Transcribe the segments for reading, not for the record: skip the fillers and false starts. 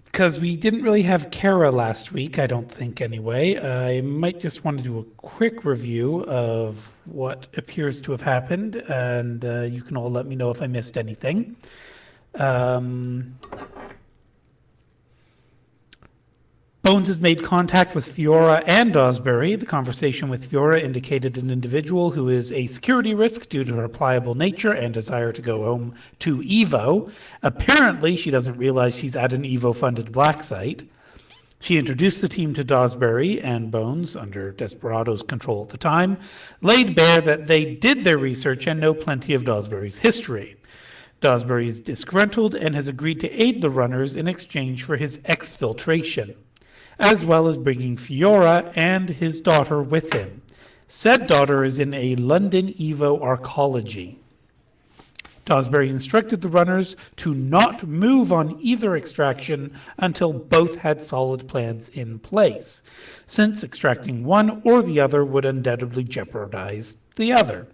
Because we didn't really have Kara last week, I don't think anyway. I might just want to do a quick review of what appears to have happened, and you can all let me know if I missed anything. Bones has made contact with Fiora and Dawsbury. The conversation with Fiora indicated an individual who is a security risk due to her pliable nature and desire to go home to Evo. Apparently, she doesn't realize she's at an Evo-funded black site. She introduced the team to Dawsbury, and Bones, under Desperado's control at the time, laid bare that they did their research and know plenty of Dawsbury's history. Dawsbury is disgruntled and has agreed to aid the runners in exchange for his exfiltration, as well as bringing Fiora and his daughter with him. Said daughter is in a London Evo arcology. Dawsbury instructed the runners to not move on either extraction until both had solid plans in place, since extracting one or the other would undoubtedly jeopardize the other.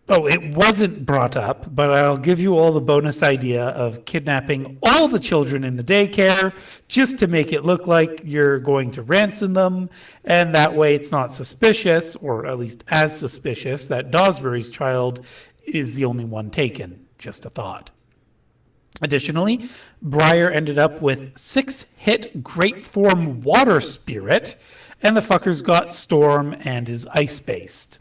It wasn't brought up, but I'll give you all the bonus idea of kidnapping all the children in the daycare just to make it look like you're going to ransom them, and that way it's not suspicious, or at least as suspicious, that Dawsbury's child is the only one taken. Just a thought. Additionally, Briar ended up with 6-hit Great Form Water Spirit, and the fuckers got Storm and is ice-based.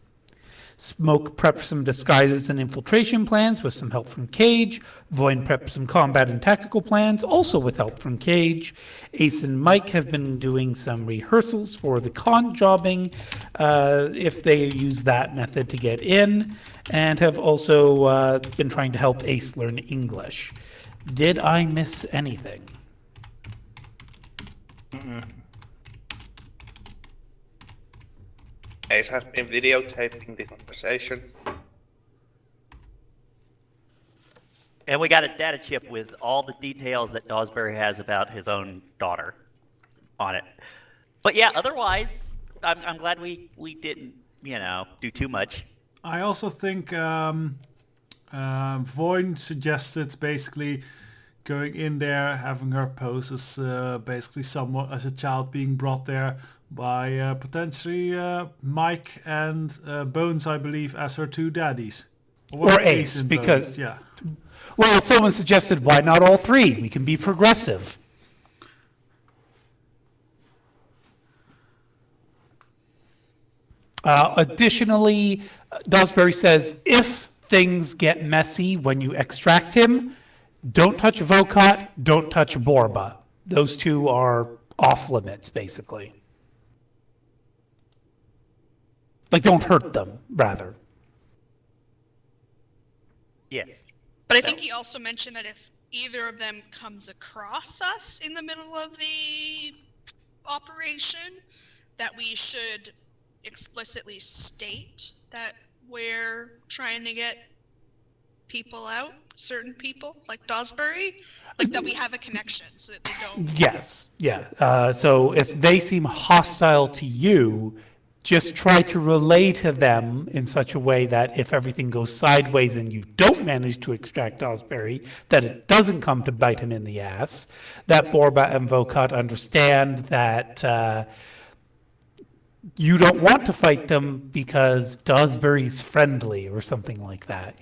Smoke prepped some disguises and infiltration plans with some help from Cage. Void prepped some combat and tactical plans, also with help from Cage. Ace and Mike have been doing some rehearsals for the con jobbing, if they use that method to get in, and have also been trying to help Ace learn English. Did I miss anything? Mm-mm. Ace has been videotaping the conversation. And we got a data chip with all the details that Dawsbury has about his own daughter on it. But yeah, otherwise, I'm glad we didn't, do too much. I also think Voin suggested basically going in there, having her pose as basically somewhat as a child being brought there by potentially Mike and Bones, I believe, as her two daddies. Or Ace, because... Bones, yeah. Well, someone suggested, why not all three? We can be progressive. Additionally, Dawsbury says, if things get messy when you extract him, don't touch Vokat, don't touch Borba. Those two are off limits, basically. Like, don't hurt them, rather. Yes. But I think he also mentioned that if either of them comes across us in the middle of the operation, that we should explicitly state that we're trying to get people out, certain people, like Dawsbury, like that we have a connection so that they don't... Yes, yeah. So if they seem hostile to you, just try to relay to them in such a way that if everything goes sideways and you don't manage to extract Dawsbury, that it doesn't come to bite him in the ass, that Borba and Vokat understand that you don't want to fight them because Dawsbury's friendly or something like that,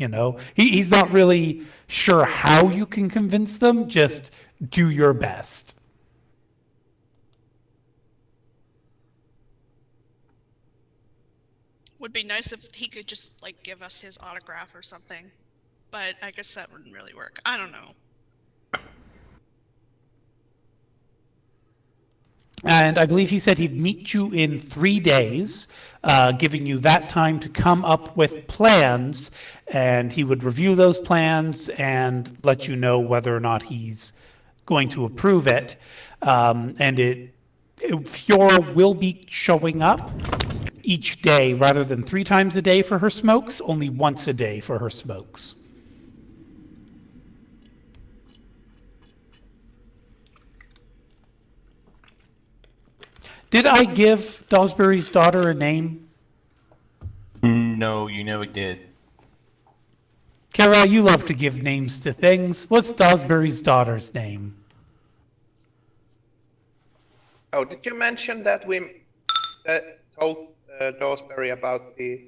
He's not really sure how you can convince them, just do your best. Would be nice if he could just, give us his autograph or something. But I guess that wouldn't really work. I don't know. And I believe he said he'd meet you in 3 days, giving you that time to come up with plans, and he would review those plans and let you know whether or not he's going to approve it. Fiora will be showing up each day rather than 3 times a day for her smokes, only once a day for her smokes. Did I give Dawsbury's daughter a name? No, you know it did. Kara, you love to give names to things. What's Dosberry's daughter's name? Oh, did you mention that we told Dawsbury about the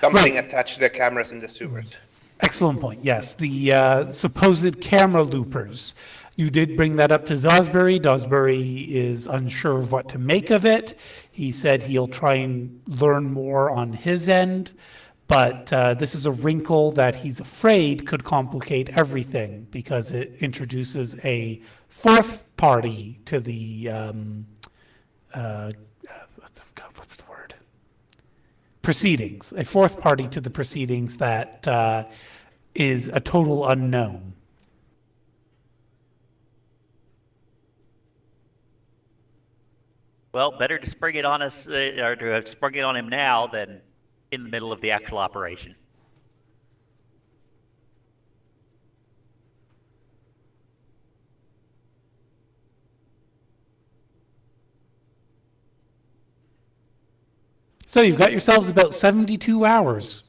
something attached to the cameras in the sewers? Excellent point. Yes, the supposed camera loopers. You did bring that up to Dosberry. Dosberry is unsure of what to make of it. He said he'll try and learn more on his end, but this is a wrinkle that he's afraid could complicate everything because it introduces a fourth party to the what's the word? Proceedings. A fourth party to the proceedings that is a total unknown. Well, better to spring it on us, or to have sprung it on him now than in the middle of the actual operation. So you've got yourselves about 72 hours.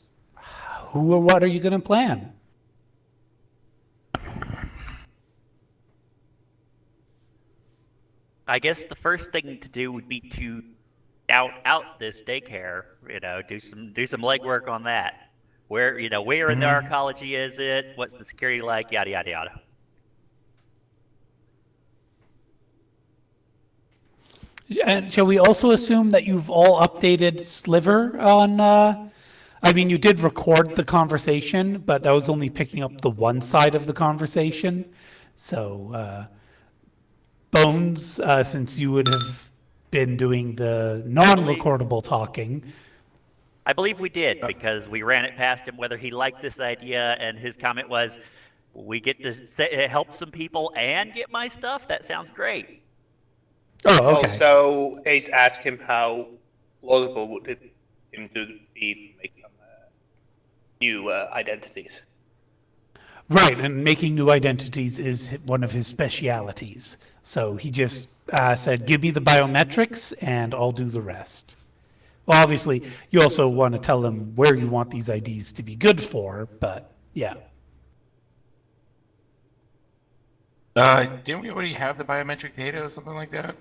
Who or what are you going to plan? I guess the first thing to do would be to out this daycare. Do some legwork on that. Where where in the arcology is it? What's the security like? Yada yada yada. And shall we also assume that you've all updated Sliver on? I mean, you did record the conversation, but that was only picking up the one side of the conversation. So, Bones, since you would have been doing the non-recordable talking. I believe we did because we ran it past him whether he liked this idea, and his comment was, "We get to help some people and get my stuff. That sounds great." Oh, okay. Also, Ace asked him how plausible would it him to be make some new identities. Right, and making new identities is one of his specialities. So he just said, give me the biometrics and I'll do the rest. Well, obviously, you also want to tell them where you want these IDs to be good for, but yeah. Didn't we already have the biometric data or something like that?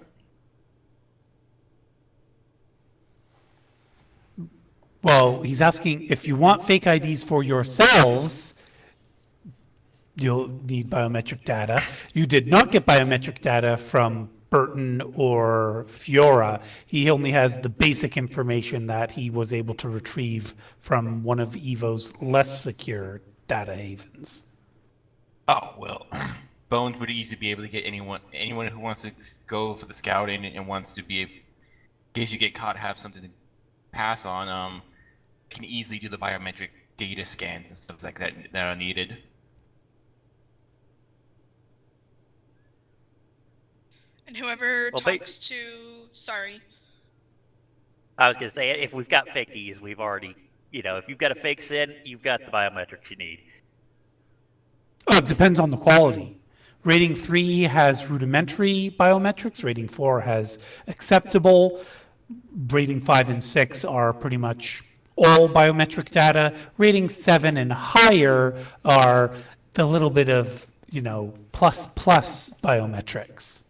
Well, he's asking if you want fake IDs for yourselves, you'll need biometric data. You did not get biometric data from Burton or Fiora. He only has the basic information that he was able to retrieve from one of Evo's less secure data havens. Oh, well, Bones would easily be able to get anyone who wants to go for the scouting and wants to be, in case you get caught, have something to pass on, can easily do the biometric data scans and stuff like that that are needed. And whoever Well, talks to, sorry, I was gonna say, if we've got fake Ds, we've already, if you've got a fake SIN, you've got the biometrics you need. Oh, it depends on the quality. Rating 3 has rudimentary biometrics. Rating 4 has acceptable. Rating 5 and 6 are pretty much all biometric data. Rating 7 and higher are the little bit of, plus biometrics.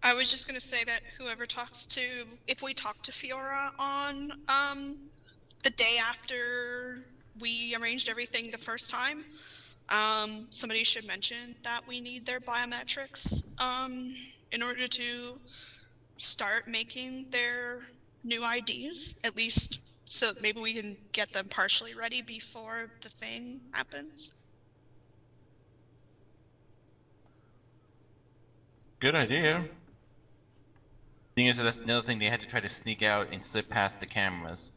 I was just going to say that whoever talks to, if we talk to Fiora on the day after we arranged everything the first time, somebody should mention that we need their biometrics in order to start making their new IDs, at least so that maybe we can get them partially ready before the thing happens. Good idea. Thing is, that's another thing they had to try to sneak out and slip past the cameras.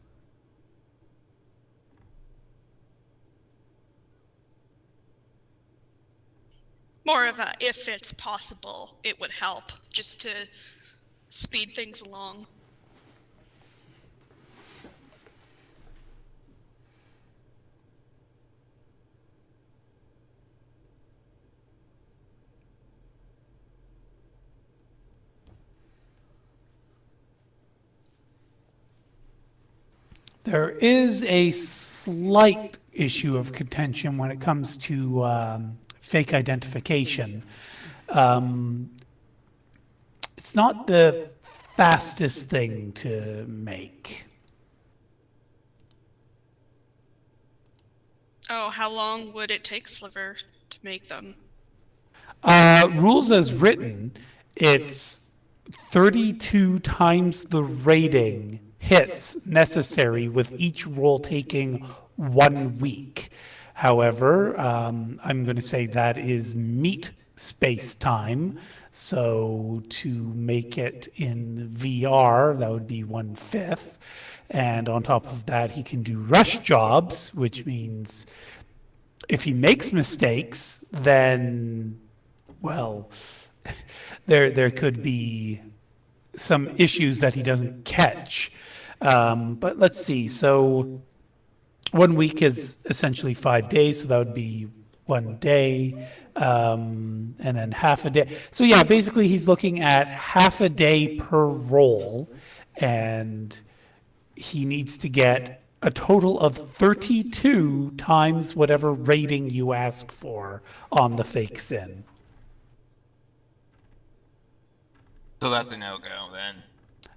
More of a, if it's possible, it would help just to speed things along. There is a slight issue of contention when it comes to fake identification. It's not the fastest thing to make. Oh, how long would it take Sliver to make them? Rules as written, it's 32 times the rating hits necessary with each roll taking 1 week. However, I'm going to say that is meat space time. So to make it in VR, that would be 1/5. And on top of that, he can do rush jobs, which means if he makes mistakes, then, well, there could be some issues that he doesn't catch. But let's see. So 1 week is essentially 5 days, so that would be 1 day, and then half a day. So yeah, basically he's looking at half a day per roll, and he needs to get a total of 32 times whatever rating you ask for on the fake sin. So that's a no-go then.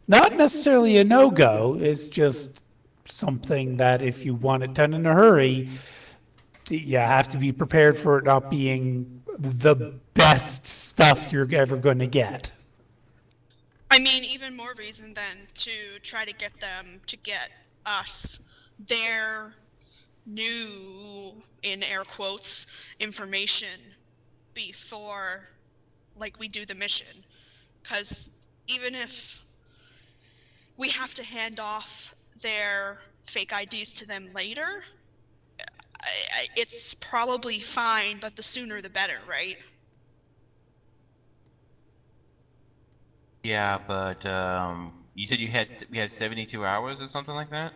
Not necessarily a no-go, it's just something that if you want it done in a hurry, you have to be prepared for it not being the best stuff you're ever going to get. I mean, even more reason then to try to get them to get us their new, in air quotes, information before, like, we do the mission. Because even if we have to hand off their fake IDs to them later, it's probably fine, but the sooner the better, right? Yeah, but you said we had 72 hours or something like that?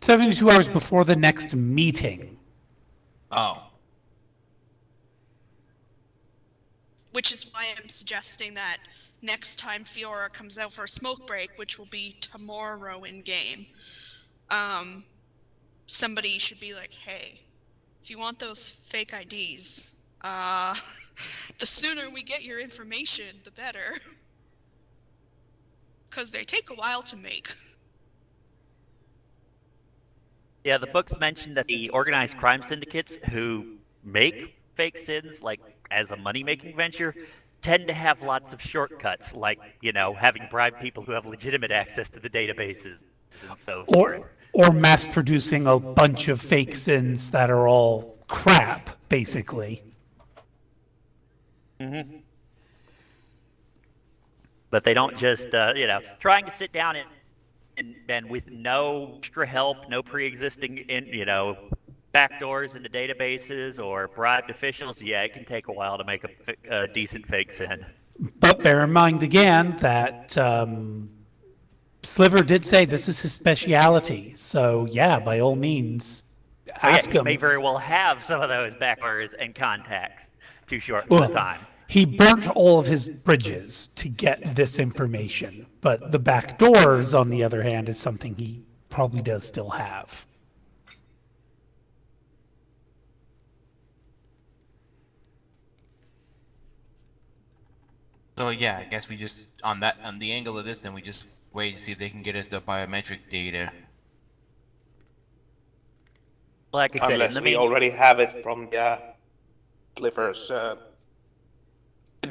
72 hours before the next meeting. Oh. Which is why I'm suggesting that next time Fiora comes out for a smoke break, which will be tomorrow in game, somebody should be like, hey, if you want those fake IDs, the sooner we get your information, the better. Because they take a while to make. Yeah, the books mentioned that the organized crime syndicates who make fake sins, like as a money-making venture, tend to have lots of shortcuts, like, you know, having bribed people who have legitimate access to the databases and so forth. Or mass producing a bunch of fake sins that are all crap, basically. Mm-hmm. But they don't just, you know, trying to sit down and with no extra help, no pre-existing, you know, backdoors into databases or bribed officials. Yeah, it can take a while to make a decent fake sin. But bear in mind again that Sliver did say this is his speciality. So yeah, by all means, ask He him. may very well have some of those backdoors and contacts. Too short for Well, the time. He burnt all of his bridges to get this information, but the back doors, on the other hand, is something he probably does still have. So yeah, I guess we just on the angle of this, then we just wait to see if they can get us the biometric data. Like I said, Unless we already have it from the Sliver's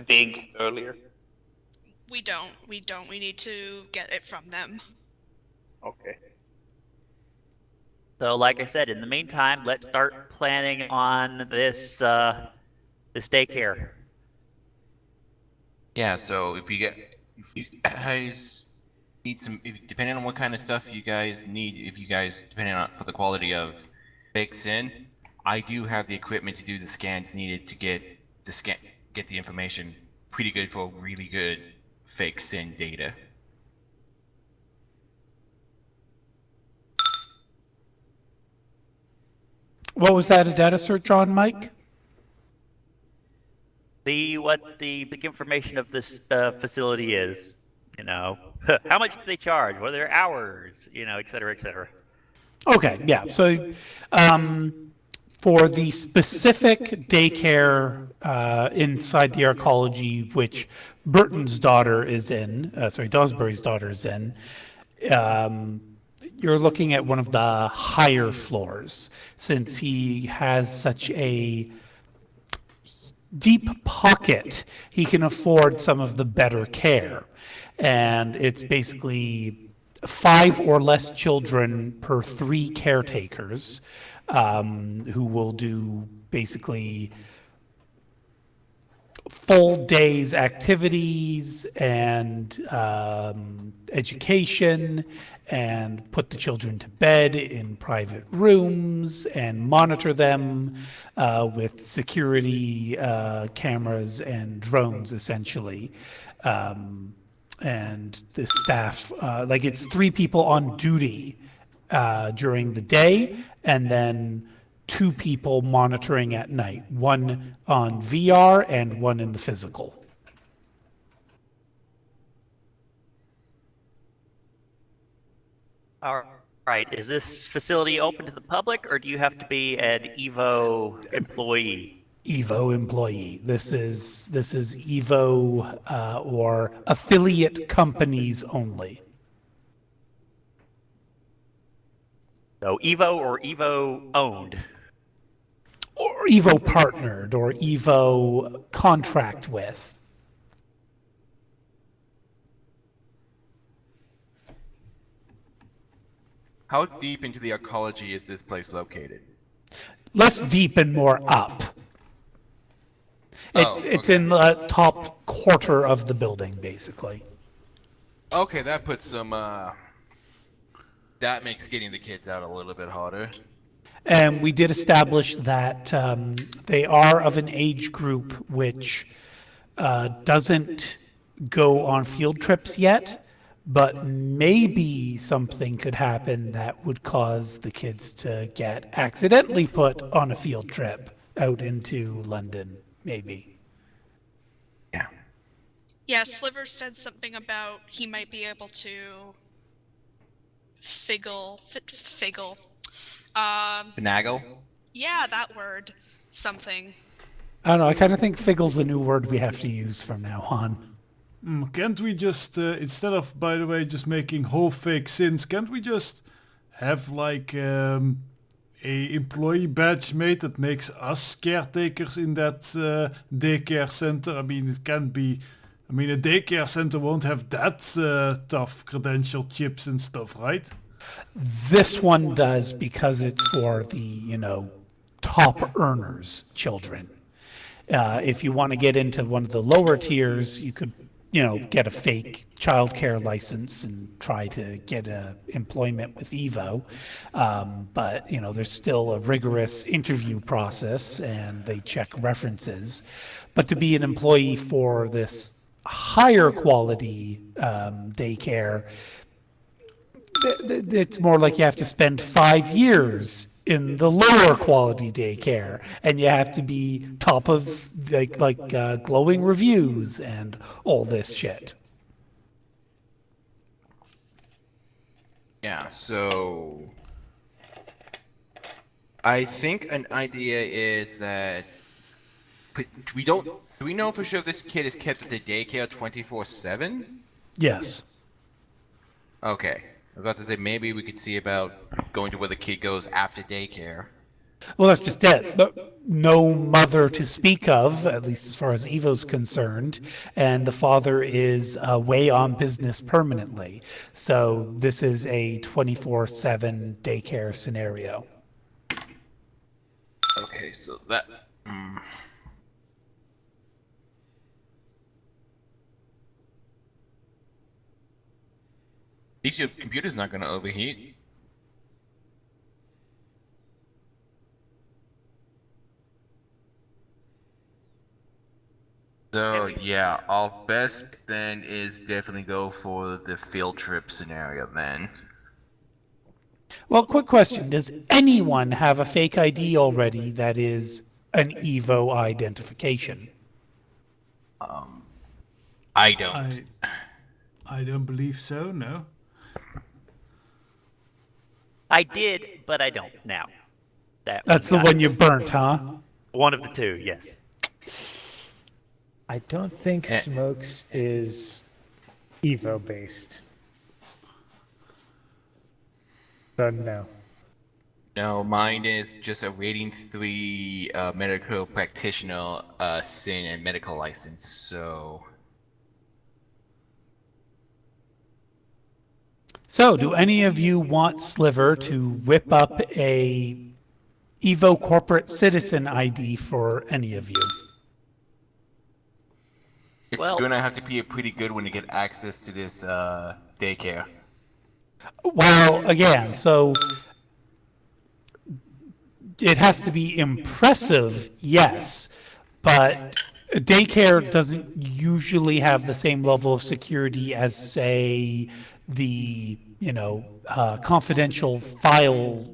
dig earlier. We don't. We need to get it from them. Okay. So, like I said, in the meantime, let's start planning on this daycare. Yeah, so if you guys need some, depending on what kind of stuff you guys need, depending on for the quality of fake sin, I do have the equipment to do the scans needed to get the information pretty good for really good fake sin data. What was that, a data search on, Mike? See what the information of this facility is. You know, how much do they charge? What are their hours? You know, et cetera, et cetera. Okay, yeah. So for the specific daycare inside the arcology, which Burton's daughter is in, Dawsbury's daughter is in, you're looking at one of the higher floors, since he has such a deep pocket, he can afford some of the better care. And it's basically 5 or less children per 3 caretakers, who will do basically full days activities and education, and put the children to bed in private rooms and monitor them with security cameras and drones, essentially. And the staff, like it's 3 people on duty during the day, and then 2 people monitoring at night, one on VR and one in the physical. All right. Is this facility open to the public, or do you have to be an Evo employee? Evo employee. This is Evo or affiliate companies only. So Evo or Evo owned? Or Evo partnered, or Evo contract with. How deep into the arcology is this place located? Less deep and more up. It's in the top quarter of the building, basically. Okay, that puts some. That makes getting the kids out a little bit harder. And we did establish that they are of an age group which doesn't go on field trips yet, but maybe something could happen that would cause the kids to get accidentally put on a field trip out into London, maybe. Yeah. Yeah, Sliver said something about he might be able to figgle. Finagle? Yeah, that word. Something. I don't know, I kind of think figgle's a new word we have to use from now on. Can't we just, instead of, by the way, just making whole fake sins, can't we just have like a employee badge made that makes us caretakers in that daycare center? I mean, it can't be. I mean, a daycare center won't have that tough credential chips and stuff, right? This one does, because it's for the, top earners' children. If you want to get into one of the lower tiers, you could, get a fake childcare license and try to get employment with Evo. But, there's still a rigorous interview process, and they check references. But to be an employee for this higher quality daycare, it's more like you have to spend 5 years in the lower quality daycare, and you have to be top of like glowing reviews and all this shit. Yeah, so I think an idea is that do we know for sure if this kid is kept at the daycare 24/7? Yes. Okay. I was about to say maybe we could see about going to where the kid goes after daycare. Well, that's just it. No mother to speak of, at least as far as Evo's concerned, and the father is away on business permanently. So this is a 24/7 daycare scenario. Okay, so that. At least your computer's not going to overheat. So yeah, our best then is definitely go for the field trip scenario then. Well, quick question. Does anyone have a fake ID already that is an Evo identification? I don't. I don't believe so, no. I did, but I don't now. That's the got one you burnt, huh? one of the two, yes. I don't think Eh. Smokes is Evo based. So no. No, mine is just a rating 3 medical practitioner, SIN, and medical license. So So, do any of you want Sliver to whip up a Evo corporate citizen ID for any of you? it's Well- gonna have to be a pretty good one to get access to this daycare. Well, again, so it has to be impressive, yes, but daycare doesn't usually have the same level of security as, say, the confidential file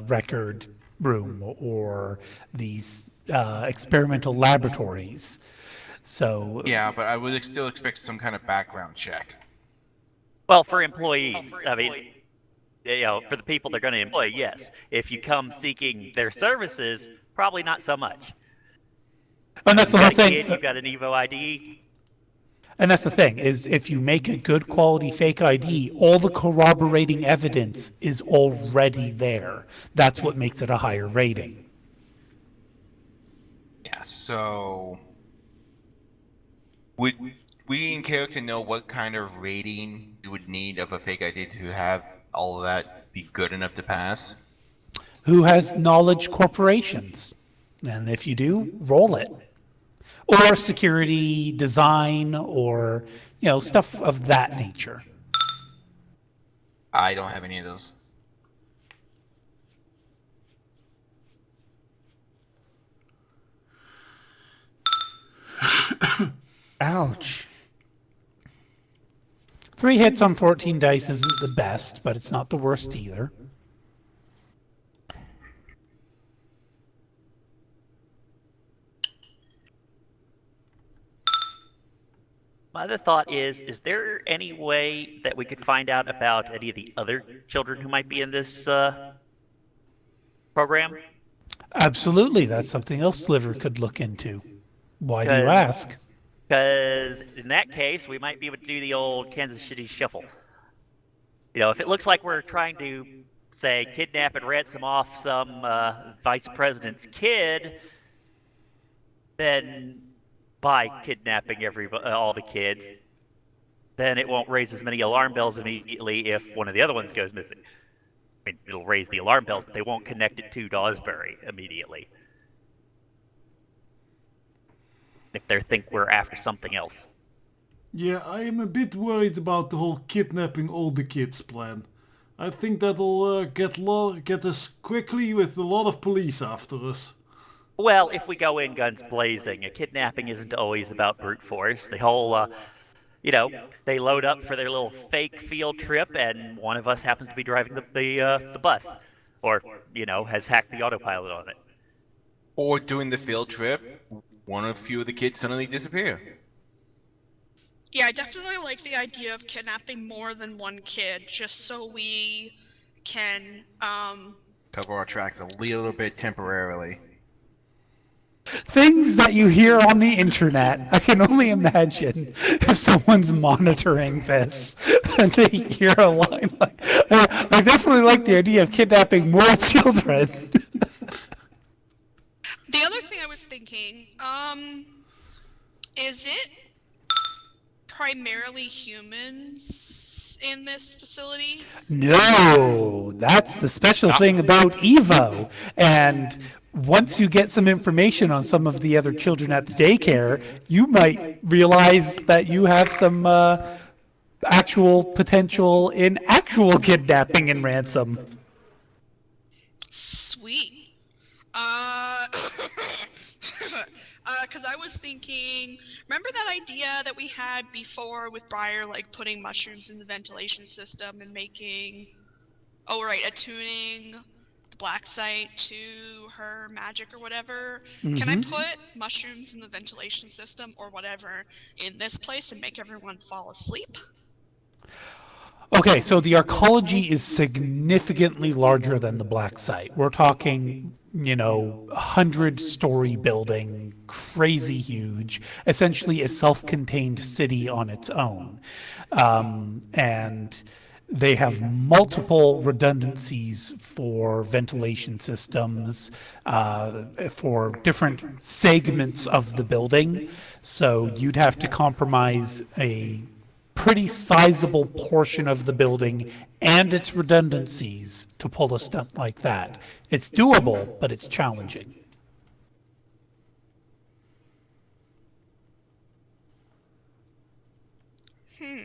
record room or these experimental laboratories. So Yeah, but I would still expect some kind of background check. Well, for employees, I mean, for the people they're going to employ, yes. If you come seeking their services, probably not so much. and that's the You've whole got a thing. kid, you've got an Evo ID. And that's the thing, is if you make a good quality fake ID, all the corroborating evidence is already there. That's what makes it a higher rating. Yeah, so would we in character know what kind of rating you would need of a fake ID to have all of that be good enough to pass? Who has knowledge corporations? And if you do, roll it. Or security, design, or, stuff of that nature. I don't have any of those. Ouch. 3 hits on 14 dice isn't the best, but it's not the worst either. My other thought is there any way that we could find out about any of the other children who might be in this program? Absolutely, that's something else Sliver could look into. Why do you 'Cause- ask? Because in that case, we might be able to do the old Kansas City shuffle. If it looks like we're trying to, say, kidnap and ransom off some vice president's kid, then by kidnapping all the kids, then it won't raise as many alarm bells immediately if one of the other ones goes missing. I mean, it'll raise the alarm bells, but they won't connect it to Dawsbury immediately. If they think we're after something else. Yeah, I am a bit worried about the whole kidnapping all the kids plan. I think that'll get us quickly with a lot of police after us. Well, if we go in guns blazing, a kidnapping isn't always about brute force. The whole, they load up for their little fake field trip, and one of us happens to be driving the bus, or has hacked the autopilot on it. Or during the field trip, one or few of the kids suddenly disappear. Yeah, I definitely like the idea of kidnapping more than one kid, just so we can, Cover our tracks a little bit temporarily. Things that you hear on the internet. I can only imagine if someone's monitoring this and they hear a line like, I definitely like the idea of kidnapping more children. The other thing I was thinking, is it primarily humans in this facility? No, that's the special thing about Evo. And once you get some information on some of the other children at the daycare, you might realize that you have some actual potential in actual kidnapping and ransom. Sweet. Because I was thinking, remember that idea that we had before with Briar, like putting mushrooms in the ventilation system and making, attuning the black site to her magic or whatever? Can I put mushrooms in the ventilation system or whatever in this place and make everyone fall asleep? Okay, so the arcology is significantly larger than the black site. We're talking, 100-story building, crazy huge, essentially a self-contained city on its own. And they have multiple redundancies for ventilation systems, for different segments of the building. So you'd have to compromise a pretty sizable portion of the building and its redundancies to pull a stunt like that. It's doable, but it's challenging.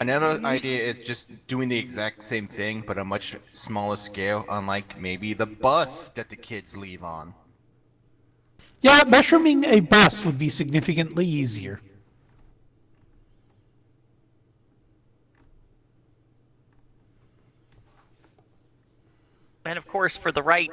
Another idea is just doing the exact same thing, but a much smaller scale, unlike maybe the bus that the kids leave on. Yeah, mushrooming a bus would be significantly easier. And of course, for the right,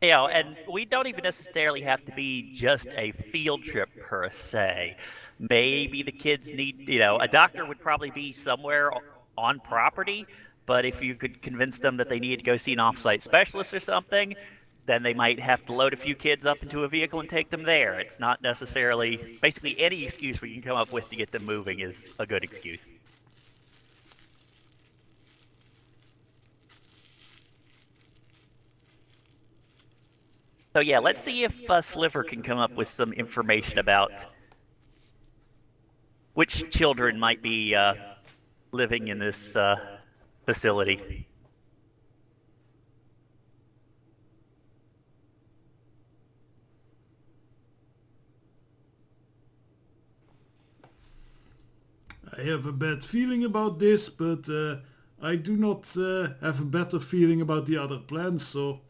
and we don't even necessarily have to be just a field trip per se. Maybe the kids need, a doctor would probably be somewhere on property, but if you could convince them that they need to go see an off-site specialist or something, then they might have to load a few kids up into a vehicle and take them there. It's not necessarily, basically any excuse we can come up with to get them moving is a good excuse. So yeah, let's see if Sliver can come up with some information about which children might be living in this facility. I have a bad feeling about this, but I do not have a better feeling about the other plans, so...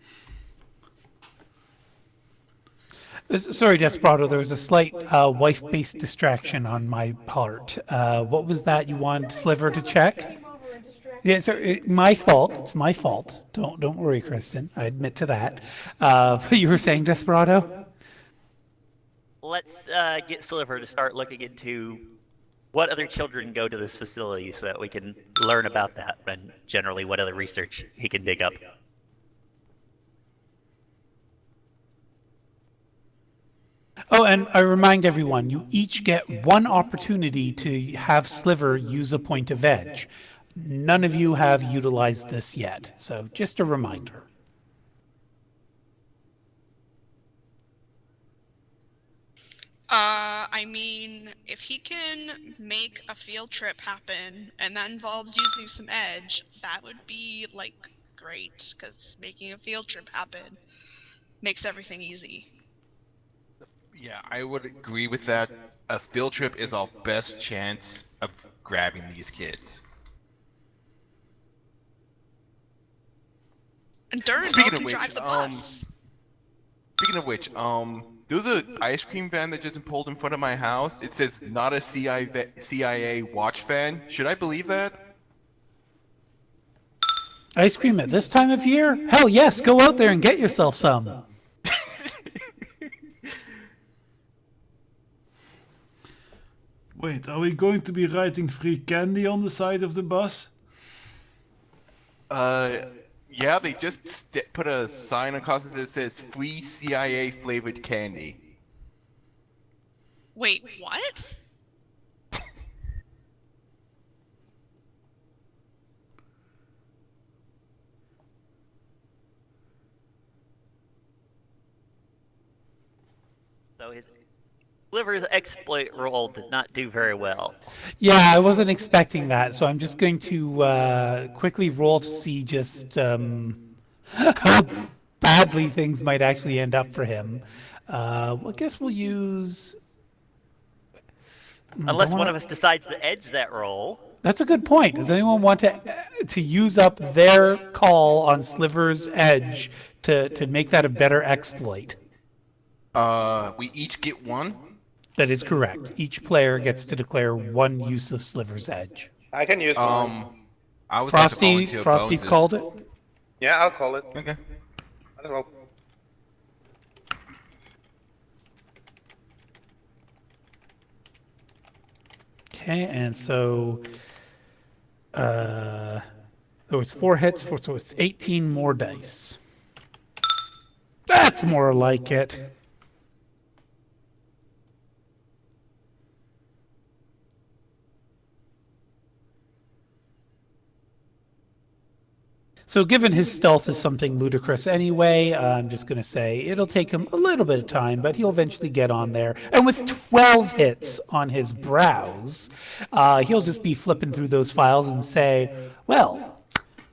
Sorry, Desperado, there was a slight wife-based distraction on my part. What was that you wanted Sliver to check? Yeah, so my fault. It's my fault. Don't worry, Kristen. I admit to that. But you were saying, Desperado? Let's get Sliver to start looking into what other children go to this facility so that we can learn about that and generally what other research he can dig up. Oh, and I remind everyone, you each get one opportunity to have Sliver use a point of edge. None of you have utilized this yet, so just a reminder. I mean, if he can make a field trip happen, and that involves using some edge, that would be, like, great, because making a field trip happen makes everything easy. Yeah, I would agree with that. A field trip is our best chance of grabbing these kids. And Durandal Speaking of can which, drive the bus. Speaking of which, there was an ice cream van that just pulled in front of my house. It says not a CIA watch fan. Should I believe that? Ice cream at this time of year? Hell yes, go out there and get yourself some. Wait, are we going to be writing free candy on the side of the bus? Yeah, they just put a sign across it that says free CIA flavored candy. Wait, what? So his Sliver's exploit roll did not do very well. Yeah, I wasn't expecting that, so I'm just going to quickly roll to see just how badly things might actually end up for him. Well, I guess we'll use... Unless one of us decides to edge that roll. That's a good point. Does anyone want to use up their call on Sliver's edge to make that a better exploit? We each get one. That is correct. Each player gets to declare one use of Sliver's edge. I can use one. I was about to volunteer Frosty's Bones' called it. Yeah, I'll call it. Okay. Might as well. Okay, and so There was 4 hits, so it's 18 more dice. That's more like it. So given his stealth is something ludicrous anyway, I'm just going to say it'll take him a little bit of time, but he'll eventually get on there. And with 12 hits on his brows, he'll just be flipping through those files and say, well,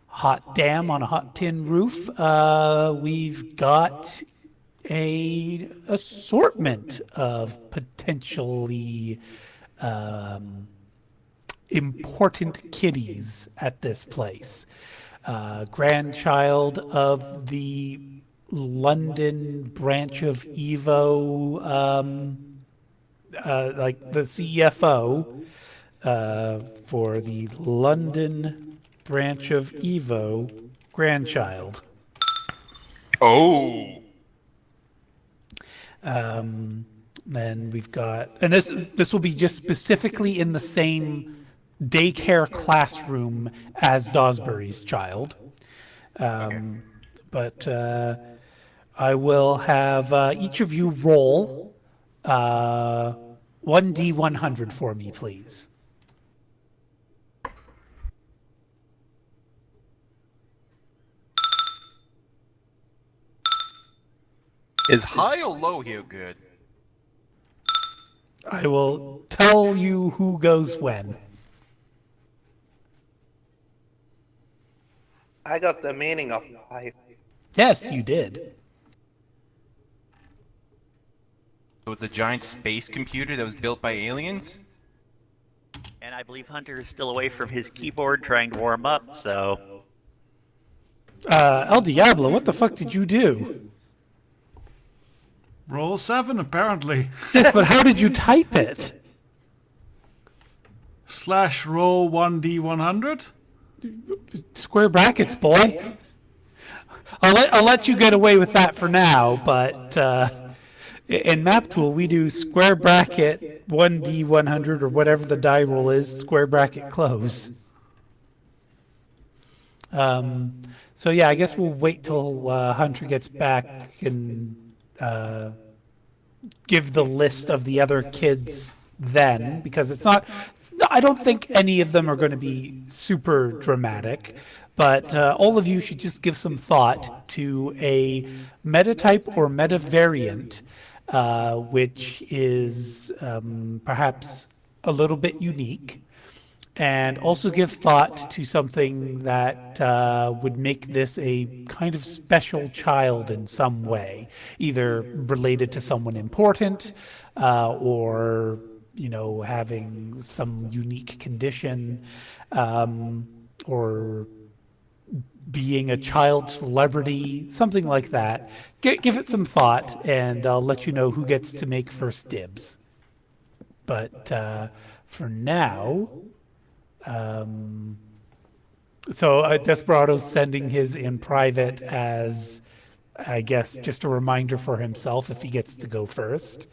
hot damn on a hot tin roof, we've got a assortment of potentially important kiddies at this place. Grandchild of the London branch of Evo, like the CFO for the London branch of Evo, grandchild. Oh. Then we've got, and this will be just specifically in the same daycare classroom as Dawsbury's child. But I will have each of you roll 1d100 for me, please. Is high or low here good? I will tell you who goes when. I got the meaning of life. Yes, you did. So it's a giant space computer that was built by aliens? And I believe Hunter is still away from his keyboard trying to warm up, so... El Diablo, what the fuck did you do? Roll 7, apparently. Yes, but how did you type it? / roll 1d100. Square brackets, boy. I'll let you get away with that for now, but in Map Tool we do square bracket 1d100 or whatever the die roll is, square bracket close. So yeah, I guess we'll wait till Hunter gets back and give the list of the other kids then, because I don't think any of them are going to be super dramatic, but all of you should just give some thought to a metatype or metavariant which is perhaps a little bit unique, and also give thought to something that would make this a kind of special child in some way, either related to someone important or having some unique condition, or being a child celebrity, something like that. Give it some thought, and I'll let you know who gets to make first dibs. But for now, so Desperado's sending his in private as, I guess, just a reminder for himself if he gets to go first.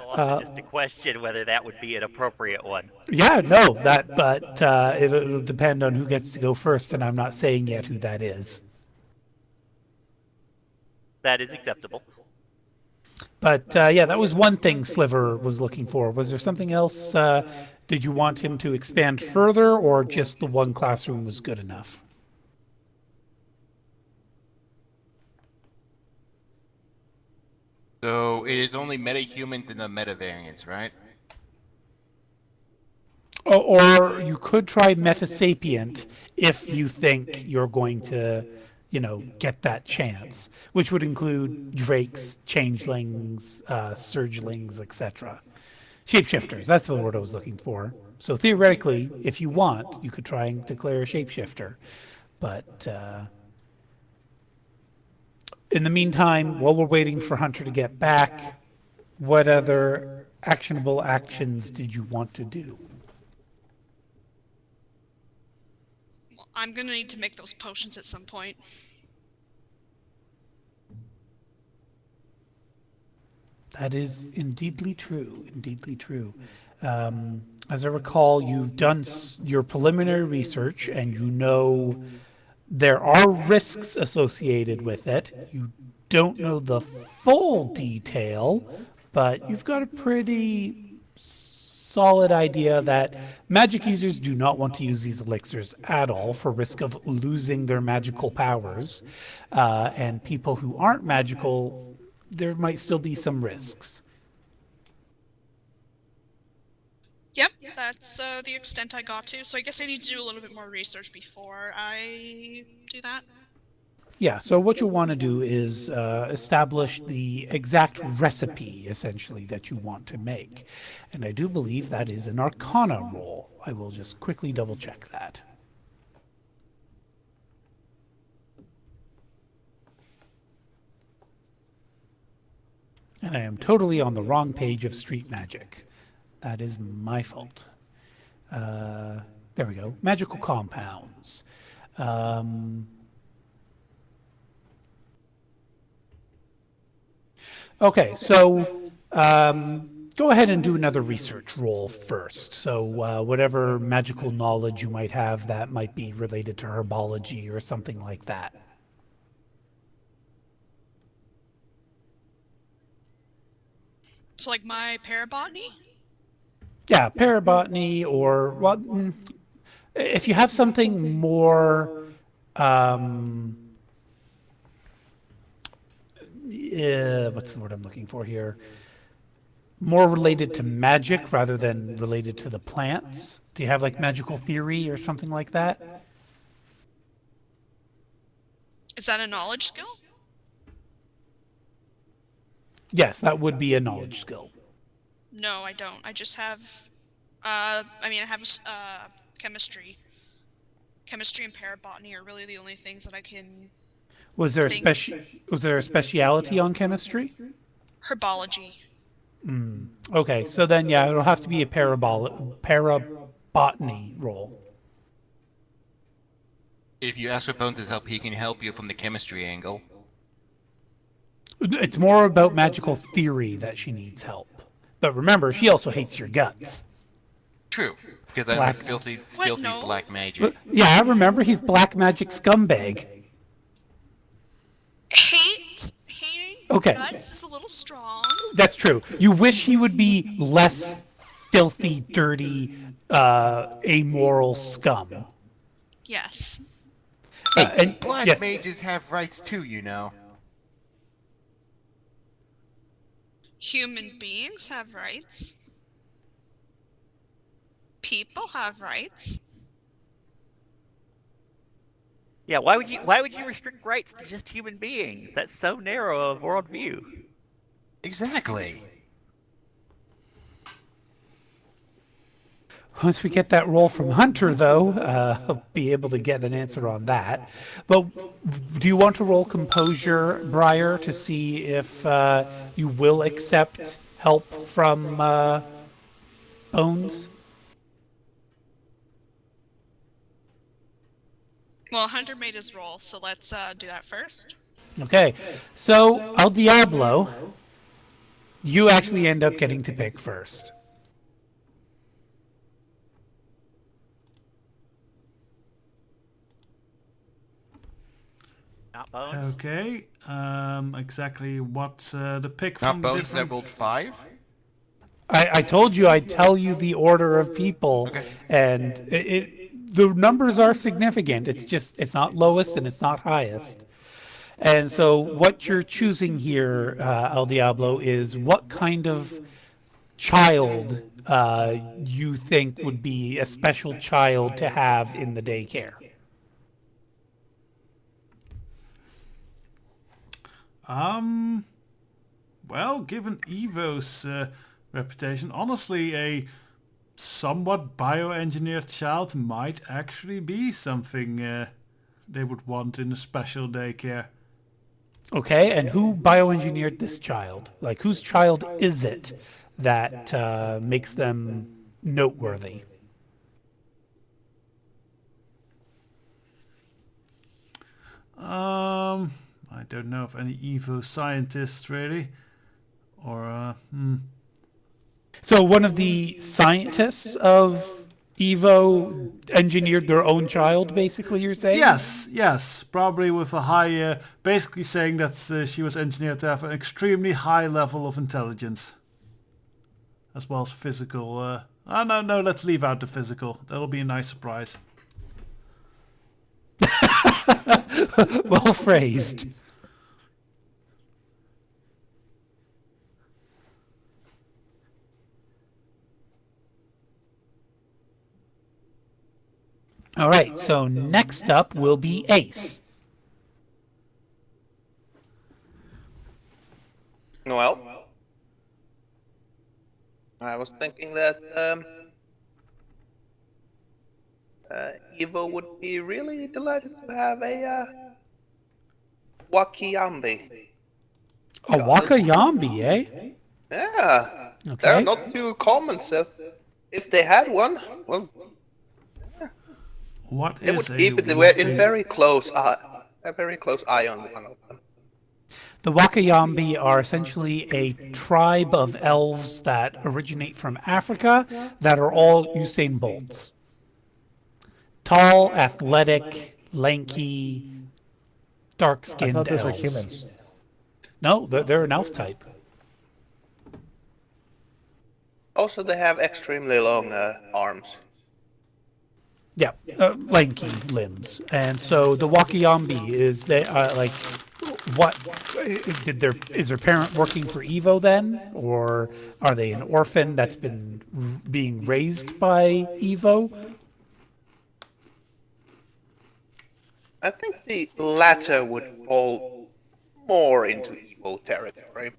Also just a question whether that would be an appropriate one. Yeah, no, but it'll depend on who gets to go first, and I'm not saying yet who that is. That is acceptable. But yeah, that was one thing Sliver was looking for. Was there something else? Did you want him to expand further, or just the one classroom was good enough? So it is only metahumans and the metavariants, right? Or you could try Metasapient if you think you're going to, get that chance, which would include drakes, changelings, surgelings, etc. Shapeshifters, that's the word I was looking for. So theoretically, if you want, you could try and declare a shapeshifter. But in the meantime, while we're waiting for Hunter to get back, what other actionable actions did you want to do? Well, I'm gonna need to make those potions at some point. That is indeedly true, indeedly true. As I recall, you've done your preliminary research and you know there are risks associated with it. You don't know the full detail, but you've got a pretty solid idea that magic users do not want to use these elixirs at all for risk of losing their magical powers. And people who aren't magical, there might still be some risks. Yep, that's the extent I got to. So I guess I need to do a little bit more research before I do that. Yeah, so what you'll want to do is establish the exact recipe, essentially, that you want to make. And I do believe that is an Arcana roll. I will just quickly double check that. And I am totally on the wrong page of Street Magic. That is my fault. There we go. Magical compounds. Okay, so go ahead and do another research roll first. So whatever magical knowledge you might have that might be related to herbology or something like that. So like my parabotany? Yeah, parabotany or, well, if you have something more, what's the word I'm looking for here? More related to magic rather than related to the plants. Do you have like magical theory or something like that? Is that a knowledge skill? Yes, that would be a knowledge skill. No, I don't. I just have, I have chemistry. Chemistry and parabotany are really the only things that I can. Was there think. was there a speciality on chemistry? Herbology. Okay, so then yeah, it'll have to be a parabotany roll. If you ask for Bones' help, he can help you from the chemistry angle. It's more about magical theory that she needs help. But remember, she also hates your guts. True, because I'm a Black- filthy No. black magic. Yeah, I remember he's black magic scumbag. Hating Okay. guts is a little strong. That's true. You wish he would be less filthy, dirty, amoral scum. Yes. And Black yes, mages have rights too, you know. Human beings have rights. People have rights. Yeah, why would you restrict rights to just human beings? That's so narrow a worldview. Exactly. once we get that roll from Hunter, though, I'll be able to get an answer on that. But do you want to roll Composure, Briar, to see if you will accept help from Bones? Well, Hunter made his roll, so let's do that first. Okay, so El Diablo, you actually end up getting to pick first. Not Bones. Okay. Exactly what's the pick Not from Bones that different... rolled 5? I told you I'd tell you the order of people, Okay. and the numbers are significant. It's just, it's not lowest and it's not highest. And so what you're choosing here, El Diablo, is what kind of child you think would be a special child to have in the daycare. Well, given Evo's reputation, honestly, a somewhat bioengineered child might actually be something they would want in a special daycare. Okay, and who bioengineered this child? Like, whose child is it that makes them noteworthy? I don't know of any Evo scientists really, or So one of the scientists of Evo engineered their own child, basically, you're saying? Yes, probably with a high, basically saying that she was engineered to have an extremely high level of intelligence, as well as physical. No, let's leave out the physical. That'll be a nice surprise. Well phrased. All right, so next up will be Ace. Well, I was thinking that Evo would be really delighted to have a Wakiyambi. A Wakayambi, eh? Yeah, Okay. they're not too common, so if they had one, well, What they is would a keep it in Waki- very close a very close eye on one of them. The Wakayambi are essentially a tribe of elves that originate from Africa that are all Usain Bolts. Tall, athletic, lanky, I dark-skinned thought those were elves. humans. No, they're an elf type. Also, they have extremely long arms. Yeah, lanky limbs. And so the Wakayambi is they like what is their parent working for Evo then, or are they an orphan that's been being raised by Evo? I think the latter would fall more into Evo territory.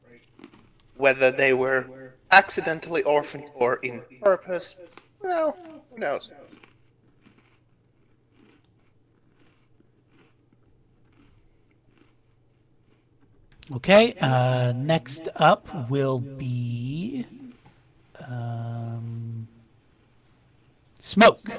Whether they were accidentally orphaned or in purpose, well, who knows? Okay, next up will be Smoke.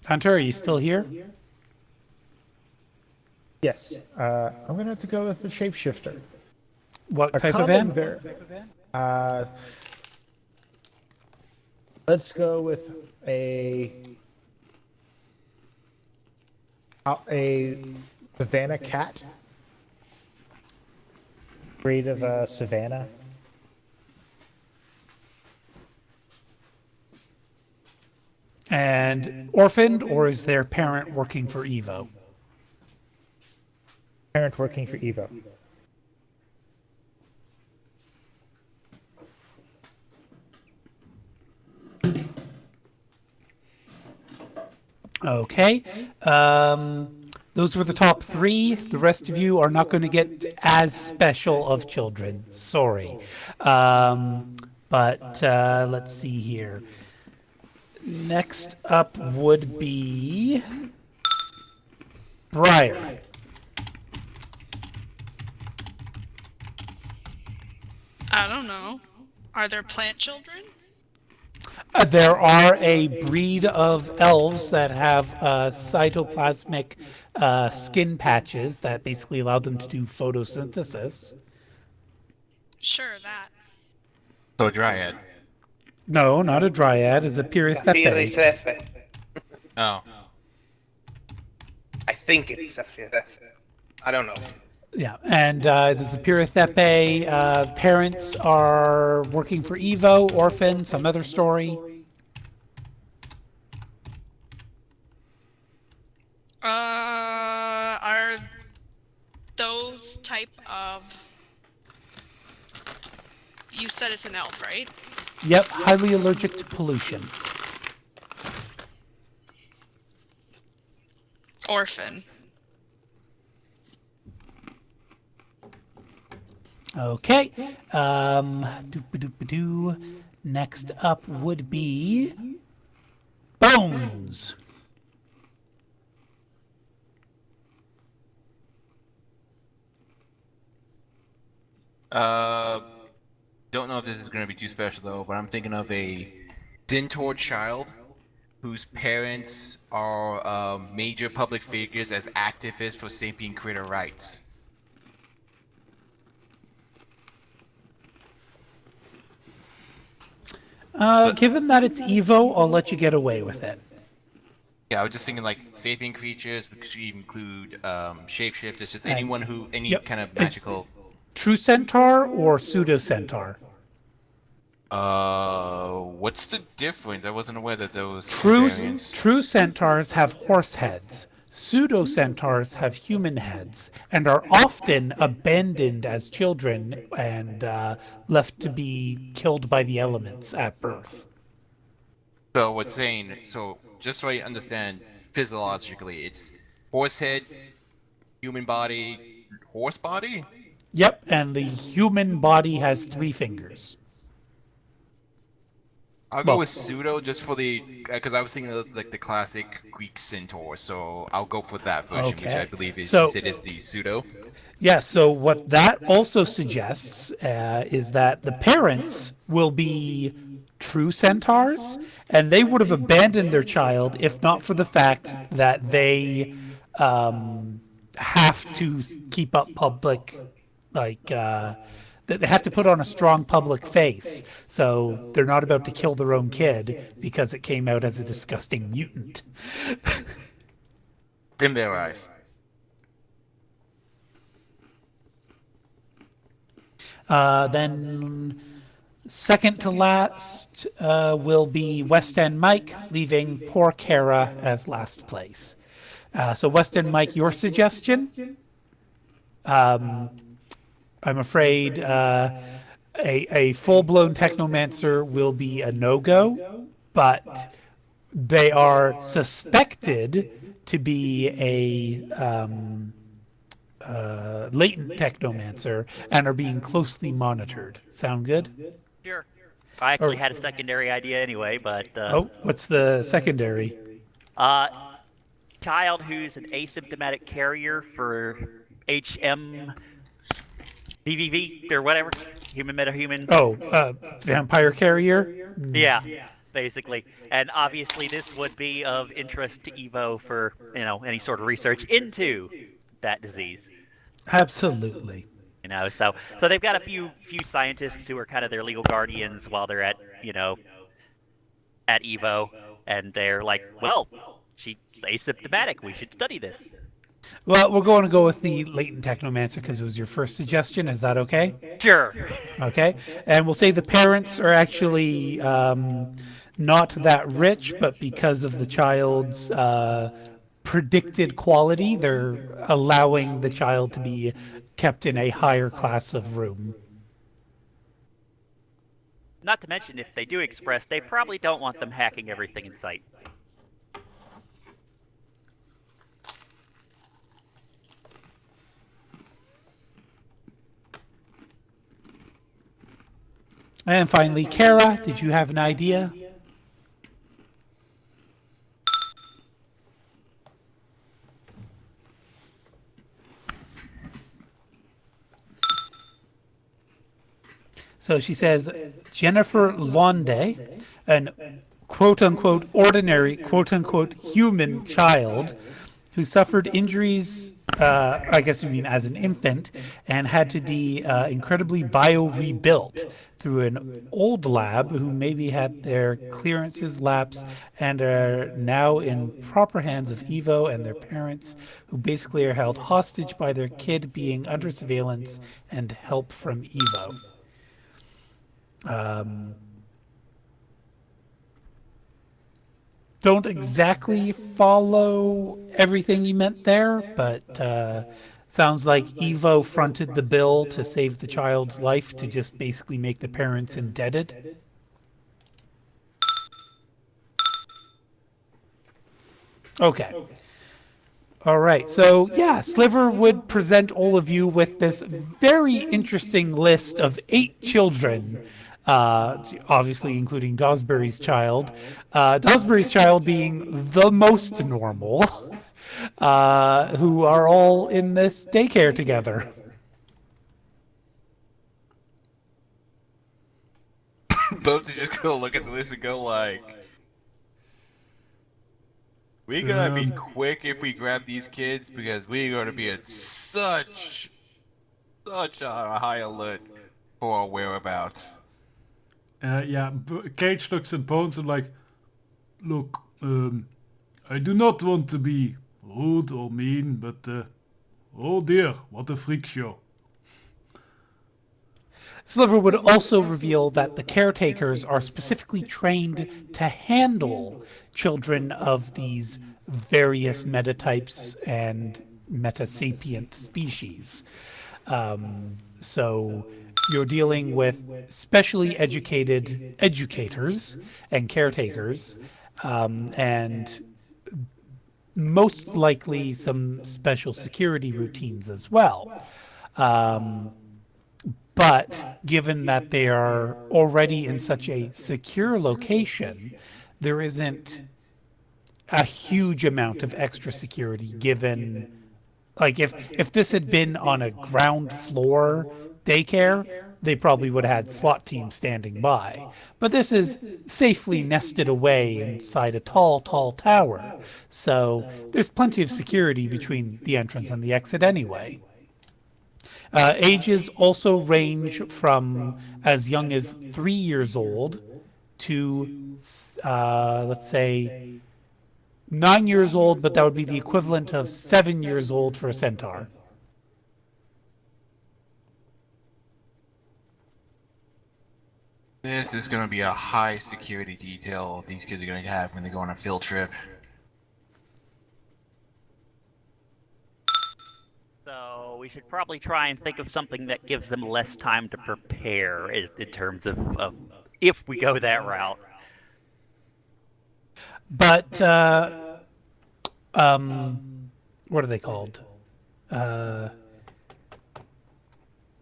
Hunter, are you still here? Yes. I'm gonna have to go with the shapeshifter. What A type of common van? Let's go with a savannah cat. Breed of savannah. And orphaned, or is their parent working for Evo? Parent working for Evo. Okay. Those were the top three. The rest of you are not going to get as special of children. Sorry. But let's see here. Next up would be Briar. I don't know. Are there plant children? There are a breed of elves that have cytoplasmic skin patches that basically allow them to do photosynthesis. Sure, that. So a dryad. No, not a dryad. Is a Pirithepe. Firithefe. Oh. I think it's a Firithefe. I don't know. Yeah, and there's a Pirithepe. Parents are working for Evo, orphan, some other story. Are those type of... You said it's an elf, right? Yep, highly allergic to pollution. Orphan. Okay. Doop-a-doop-a-doo. Next up would be Bones. Don't know if this is going to be too special though, but I'm thinking of a Zintor child whose parents are major public figures as activists for sapient creator rights. Given that it's Evo, I'll let you get away with it. Yeah, I was just thinking like sapient creatures, which could include shapeshifters, just anyone who, any Yep. kind of It's- magical. True centaur or pseudo centaur? What's the difference? I wasn't aware that there was two True, variants. true centaurs have horse heads. Pseudo centaurs have human heads and are often abandoned as children and left to be killed by the elements at birth. So what's saying? So just so I understand physiologically, it's horse head, human body, horse body. Yep, and the human body has 3 fingers. I'll go Well- with pseudo just for the because I was thinking of like the classic Greek centaur, so I'll go for that version, which Okay. I believe is So- you said is the pseudo. Yeah, so what that also suggests is that the parents will be true centaurs, and they would have abandoned their child if not for the fact that they have to keep up public, they have to put on a strong public face. So they're not about to kill their own kid because it came out as a disgusting mutant. In their eyes. Then second to last will be West End Mike, leaving poor Kara as last place. So West End Mike, your suggestion? I'm afraid a full-blown technomancer will be a no-go, but they are suspected to be a latent technomancer and are being closely monitored. Sound good? Sure. I actually had a secondary idea anyway, but Oh, what's the secondary? child who's an asymptomatic carrier for HM VVV or whatever, human metahuman. Oh, vampire carrier? Yeah, basically. And obviously this would be of interest to Evo for, any sort of research into that disease. Absolutely. So they've got a few scientists who are kind of their legal guardians while they're at, at Evo, and they're like, well, she's asymptomatic, we should study this. Well, we're going to go with the latent technomancer because it was your first suggestion. Is that okay? Sure. Okay. And we'll say the parents are actually not that rich, but because of the child's predicted quality, they're allowing the child to be kept in a higher class of room. Not to mention, if they do express, they probably don't want them hacking everything in sight. And finally, Kara, did you have an idea? So she says, Jennifer Londe, an quote-unquote ordinary, quote-unquote human child who suffered injuries, I guess you mean as an infant, and had to be incredibly bio-rebuilt through an old lab who maybe had their clearances lapse and are now in proper hands of Evo and their parents, who basically are held hostage by their kid being under surveillance and help from Evo. Don't exactly follow everything you meant there, but sounds like Evo fronted the bill to save the child's life to just basically make the parents indebted. Okay. All right. So, yeah, Sliver would present all of you with this very interesting list of 8 children, obviously including Dosbury's child. Dosbury's child being the most normal, who are all in this daycare together. Both is just gonna look at the list and go like, We gotta be quick if we grab these kids because we're gonna be at such a high alert for our whereabouts. Cage looks at Bones and like, look, I do not want to be rude or mean, but oh dear, what a freak show. Sliver would also reveal that the caretakers are specifically trained to handle children of these various metatypes and metasapient species. So you're dealing with specially educated educators and caretakers, and most likely some special security routines as well. But given that they are already in such a secure location, there isn't a huge amount of extra security given, like if this had been on a ground floor daycare, they probably would have had SWAT teams standing by. But this is safely nested away inside a tall, tall tower. So there's plenty of security between the entrance and the exit anyway. Ages also range from as young as 3 years old to, let's say, 9 years old, but that would be the equivalent of 7 years old for a centaur. This is gonna be a high security detail these kids are gonna have when they go on a field trip. So we should probably try and think of something that gives them less time to prepare in terms of if we go that route. But what are they called?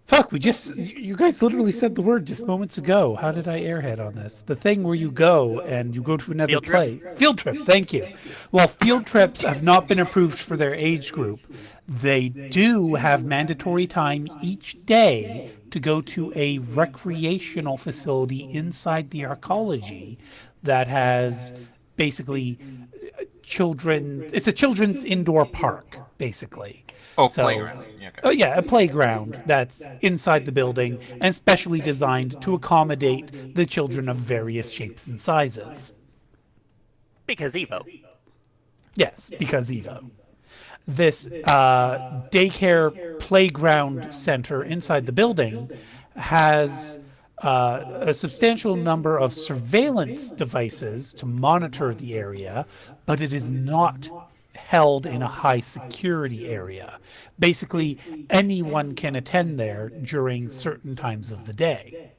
Fuck, you guys literally said the word just moments ago. How did I airhead on this? The thing where you go and you go to another Field trip? play. Field trip, thank you. Well, field trips have not been approved for their age group. They do have mandatory time each day to go to a recreational facility inside the arcology that has basically it's a children's indoor park, basically. Oh, So- playground. Yeah, okay. Oh yeah, a playground that's inside the building and specially designed to accommodate the children of various shapes and sizes. Because Evo. Yes, because Evo. This daycare playground center inside the building has a substantial number of surveillance devices to monitor the area, but it is not held in a high security area. Basically, anyone can attend there during certain times of the day.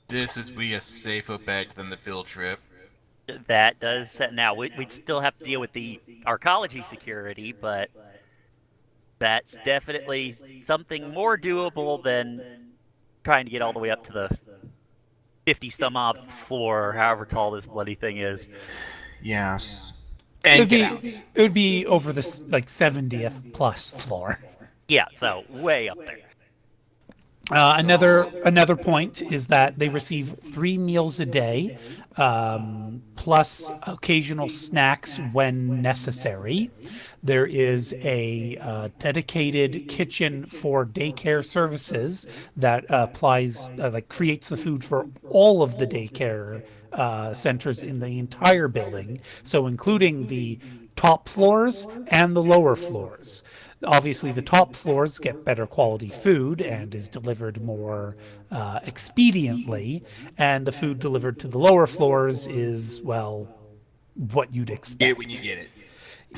This is be a safer bet than the field trip. That does set. Now we'd still have to deal with the arcology security, but that's definitely something more doable than trying to get all the way up to the 50 some odd floor, however tall this bloody thing is. Yes. It And get out. it would be over this like 70th plus floor. Yeah, so way up there. Another point is that they receive 3 meals a day, plus occasional snacks when necessary. There is a dedicated kitchen for daycare services that creates the food for all of the daycare centers in the entire building, so including the top floors and the lower floors. Obviously, the top floors get better quality food and is delivered more expediently, and the food delivered to the lower floors is, well, what you'd expect. Get it when you get it.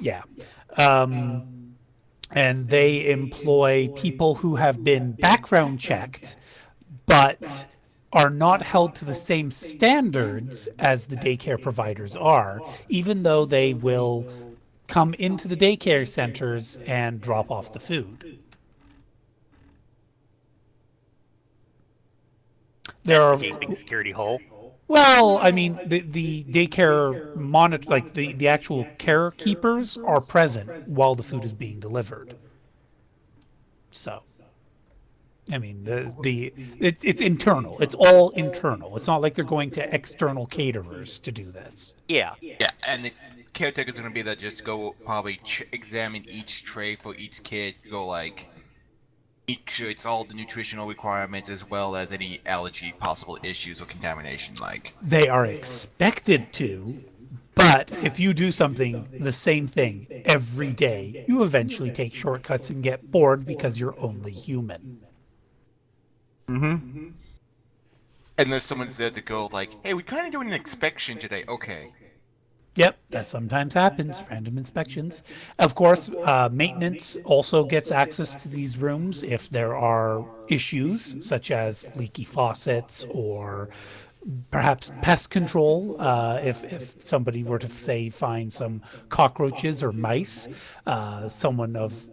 Yeah. And they employ people who have been background checked, but are not held to the same standards as the daycare providers are, even though they will come into the daycare centers and drop off the food. There are, That's a gaping security hole. well, I mean, the daycare monitor, like the actual care keepers are present while the food is being delivered. So, I mean, it's internal. It's all internal. It's not like they're going to external caterers to do this. Yeah. Yeah, and the caretaker's gonna be that just go probably examine each tray for each kid, go like, make sure it's all the nutritional requirements as well as any allergy possible issues or contamination like. They are expected to, but if you do something the same thing every day, you eventually take shortcuts and get bored because you're only human. Unless someone's there to go like, hey, we're kind of doing an inspection today. Okay. Yep, that sometimes happens, random inspections. Of course, maintenance also gets access to these rooms if there are issues, such as leaky faucets or perhaps pest control. If somebody were to, say, find some cockroaches or mice, someone of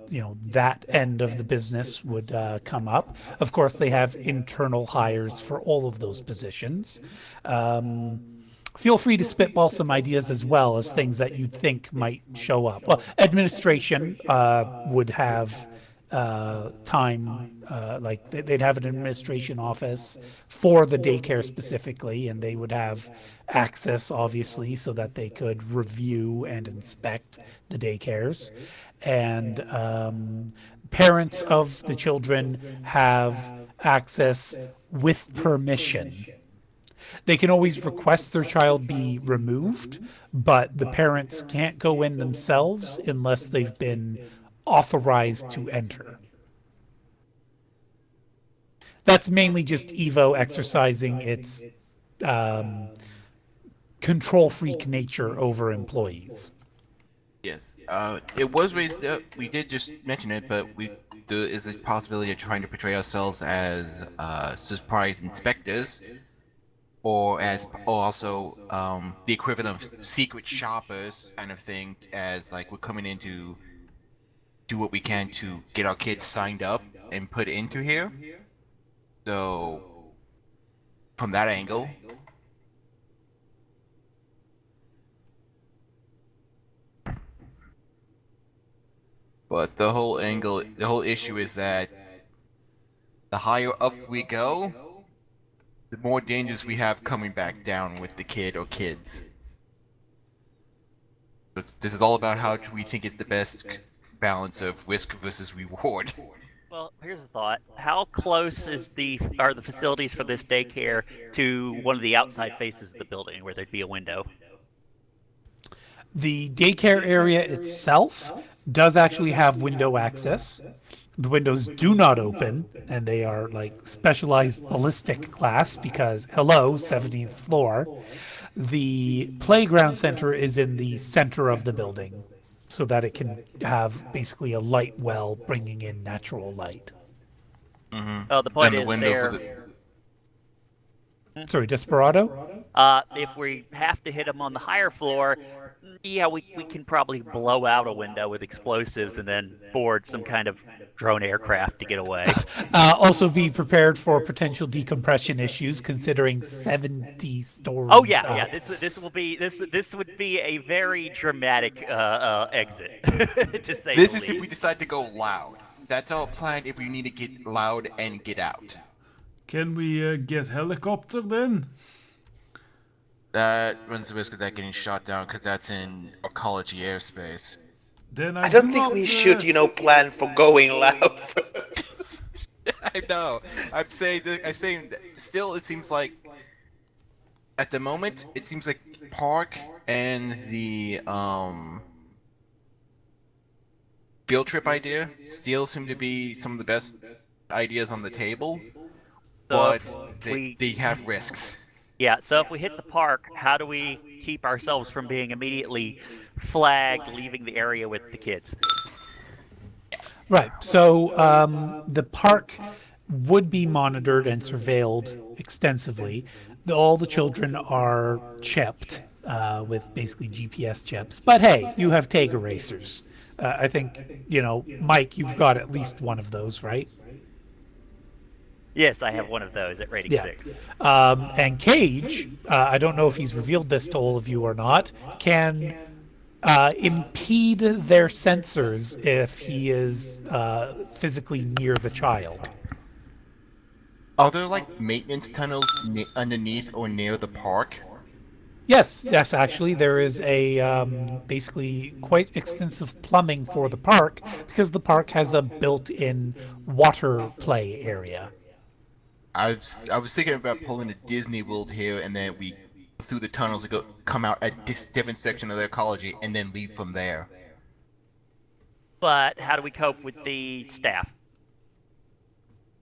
that end of the business would come up. Of course, they have internal hires for all of those positions. Feel free to spitball some ideas as well as things that you think might show up. Well, administration would have time, like they'd have an administration office for the daycare specifically, and they would have access, obviously, so that they could review and inspect the daycares. And parents of the children have access with permission. They can always request their child be removed, but the parents can't go in themselves unless they've been authorized to enter. That's mainly just Evo exercising its control freak nature over employees. Yes. It was raised up. We did just mention it, but there is a possibility of trying to portray ourselves as surprise inspectors. Or also the equivalent of secret shoppers kind of thing, as like we're coming in to do what we can to get our kids signed up and put into here. So from that angle. But the whole issue is that the higher up we go, the more dangers we have coming back down with the kid or kids. So this is all about how we think is the best balance of risk versus reward. Well, here's a thought. How close are the facilities for this daycare to one of the outside faces of the building where there'd be a window? The daycare area itself does actually have window access. The windows do not open, and they are like specialized ballistic glass because, hello, 17th floor. The playground center is in the center of the building so that it can have basically a light well bringing in natural light. Oh, the point is Sorry, Desperado? if we have to hit them on the higher floor, yeah, we can probably blow out a window with explosives and then board some kind of drone aircraft to get away. Also be prepared for potential decompression issues considering 70 stories. Oh yeah, up. yeah. This would be a very dramatic exit, to say This the is if we least. decide to go loud. That's our plan if we need to get loud and get out. Can we get helicopter then? That runs the risk of that getting shot down because that's in ecology airspace. Then I don't do think not, we should, plan for going loud first. I know. I'm saying. Still, it seems like at the moment it seems like park and the field trip idea still seem to be some of the best ideas on the table, but they have risks. Yeah, so if we hit the park, how do we keep ourselves from being immediately flagged leaving the area with the kids? Right. So the park would be monitored and surveilled extensively. All the children are chipped with basically GPS chips. But hey, you have Tag Erasers. I think, Mike, you've got at least one of those, right? Yes, I have one of those at rating 6. And Cage, I don't know if he's revealed this to all of you or not, can impede their sensors if he is physically near the child. Are there like maintenance tunnels underneath or near the park? Yes, yes, actually, there is a basically quite extensive plumbing for the park because the park has a built-in water play area. I was thinking about pulling a Disney World here, and then we go through the tunnels and come out at this different section of the ecology, and then leave from there. But how do we cope with the staff?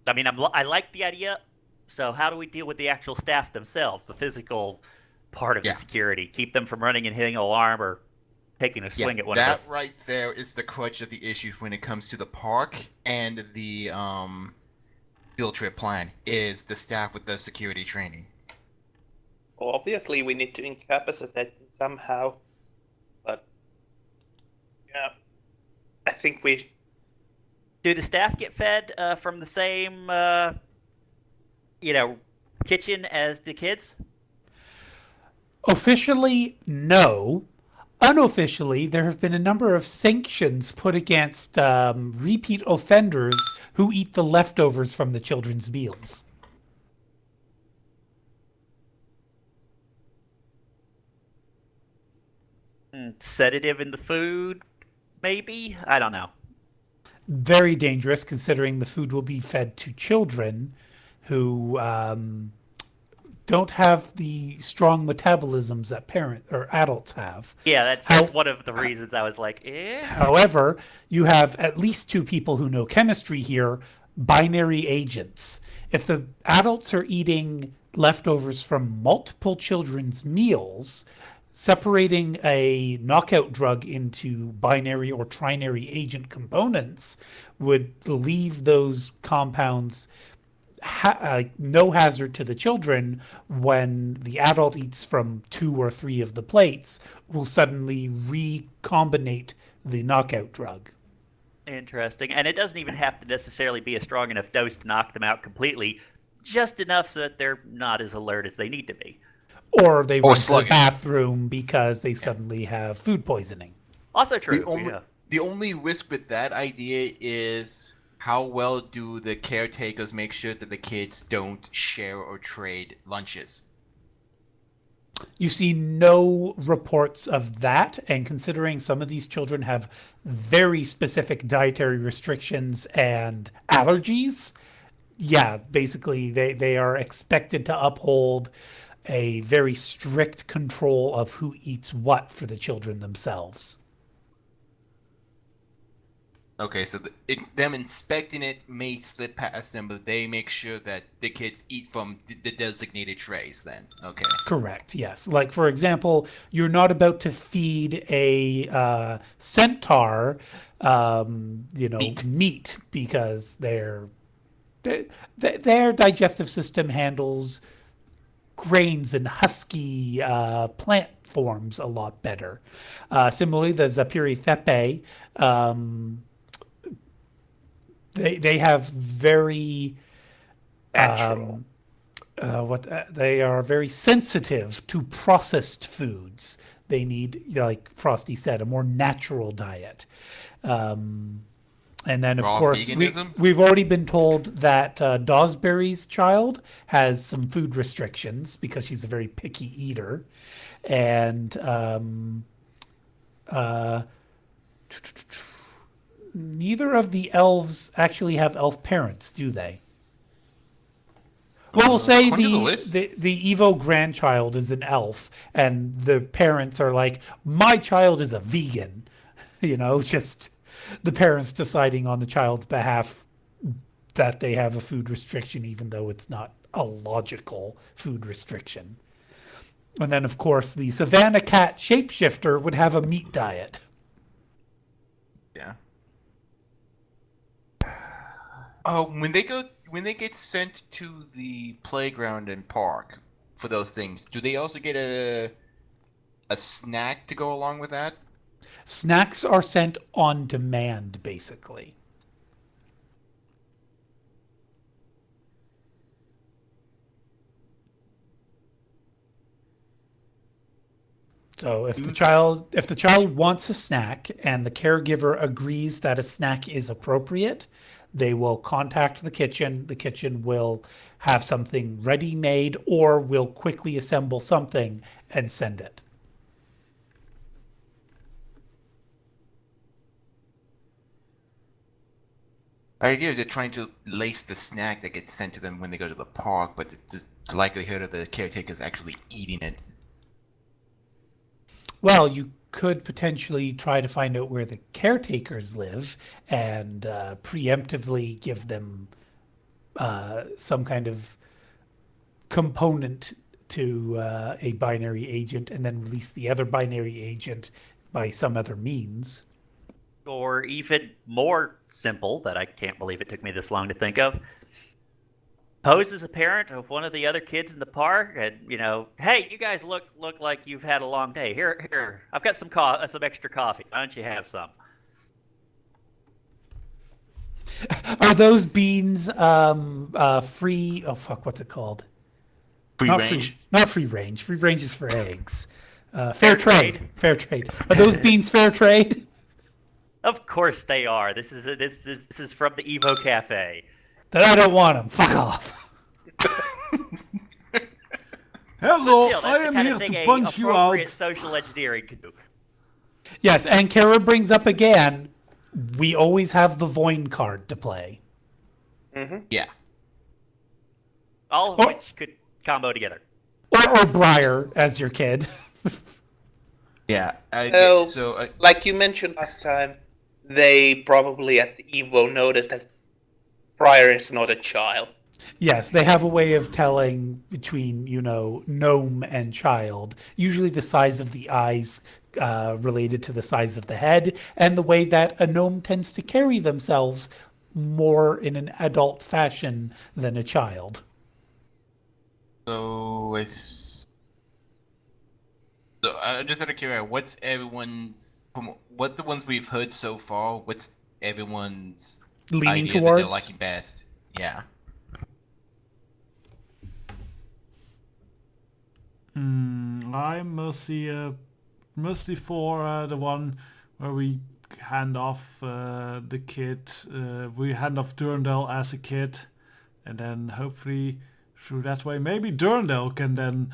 I mean, I like the idea. So how do we deal with the actual staff themselves, the physical part of Yeah. the security? Keep them from running and hitting an alarm or taking a swing at one of that us. right there is the crutch of the issue when it comes to the park and the field trip plan is the staff with the security training. Well, obviously, we need to incapacitate them somehow. But yeah, I think we. Do the staff get fed from the same, kitchen as the kids? Officially, no. Unofficially, there have been a number of sanctions put against repeat offenders who eat the leftovers from the children's meals. Sedative in the food, maybe? I don't know. Very dangerous considering the food will be fed to children who don't have the strong metabolisms that parent or adults have. Yeah, that's one of the reasons I was like, eh. However, you have at least two people who know chemistry here, binary agents. If the adults are eating leftovers from multiple children's meals, separating a knockout drug into binary or trinary agent components would leave those compounds no hazard to the children. When the adult eats from 2 or 3 of the plates, will suddenly recombinate the knockout drug. Interesting. And it doesn't even have to necessarily be a strong enough dose to knock them out completely, just enough so that they're not as alert as they need to be. Or they run to the sluggish. bathroom because they suddenly have food poisoning. Also true. The only risk with that idea is how well do the caretakers make sure that the kids don't share or trade lunches? You see no reports of that, and considering some of these children have very specific dietary restrictions and allergies, yeah, basically they are expected to uphold a very strict control of who eats what for the children themselves. Okay, so them inspecting it may slip past them, but they make sure that the kids eat from the designated trays then. Okay. Correct, yes. Like, for example, you're not about to feed a centaur, meat because their digestive system handles grains and husky plant forms a lot better. Similarly, the Zapirithepe, they have very Natural. they are very sensitive to processed foods. They need, like Frosty said, a more natural diet. And then, of Raw course, veganism? we've already been told that Dawsbury's child has some food restrictions because she's a very picky eater. And neither of the elves actually have elf parents, do they? Well, we'll say according to the list. the Evo grandchild is an elf, and the parents are like, my child is a vegan. Just the parents deciding on the child's behalf that they have a food restriction, even though it's not a logical food restriction. And then, of course, the Savannah cat shapeshifter would have a meat diet. Yeah. When they get sent to the playground and park for those things, do they also get a snack to go along with that? Snacks are sent on demand, basically. So if the child wants a snack and the caregiver agrees that a snack is appropriate, They will contact the kitchen. The kitchen will have something ready made or will quickly assemble something and send it. I idea they're trying to lace the snack that gets sent to them when they go to the park, but the likelihood of the caretakers actually eating it. Well, you could potentially try to find out where the caretakers live and preemptively give them some kind of component to a binary agent and then release the other binary agent by some other means. Or even more simple, that I can't believe it took me this long to think of. Pose as a parent of one of the other kids in the park, and hey, you guys look like you've had a long day. Here, I've got some extra coffee. Why don't you have some? Are those beans free? Oh fuck, what's it called? Free range. Not free range. Free range is for eggs. Fair trade. Fair trade. Are those beans fair trade? Of course they are. This is from the Evo Cafe. Then I don't want them. Fuck off. Hello, Still, that's I the am kind here of thing to a punch you appropriate out. social engineering can do. Yes, and Kara brings up again, we always have the Voin card to play. Yeah. All of Oh. which could combo together. Or Briar as your kid. Yeah. So, like you mentioned last time, they probably at the Evo noticed that Briar is not a child. Yes, they have a way of telling between, gnome and child. Usually the size of the eyes related to the size of the head, and the way that a gnome tends to carry themselves more in an adult fashion than a child. So just out of curiosity, what the ones we've heard so far? What's everyone's Leaning idea that towards? they're liking best? Yeah. I'm mostly for the one where we hand off the kid. We hand off Durandal as a kid, and then hopefully through that way, maybe Durandal can then.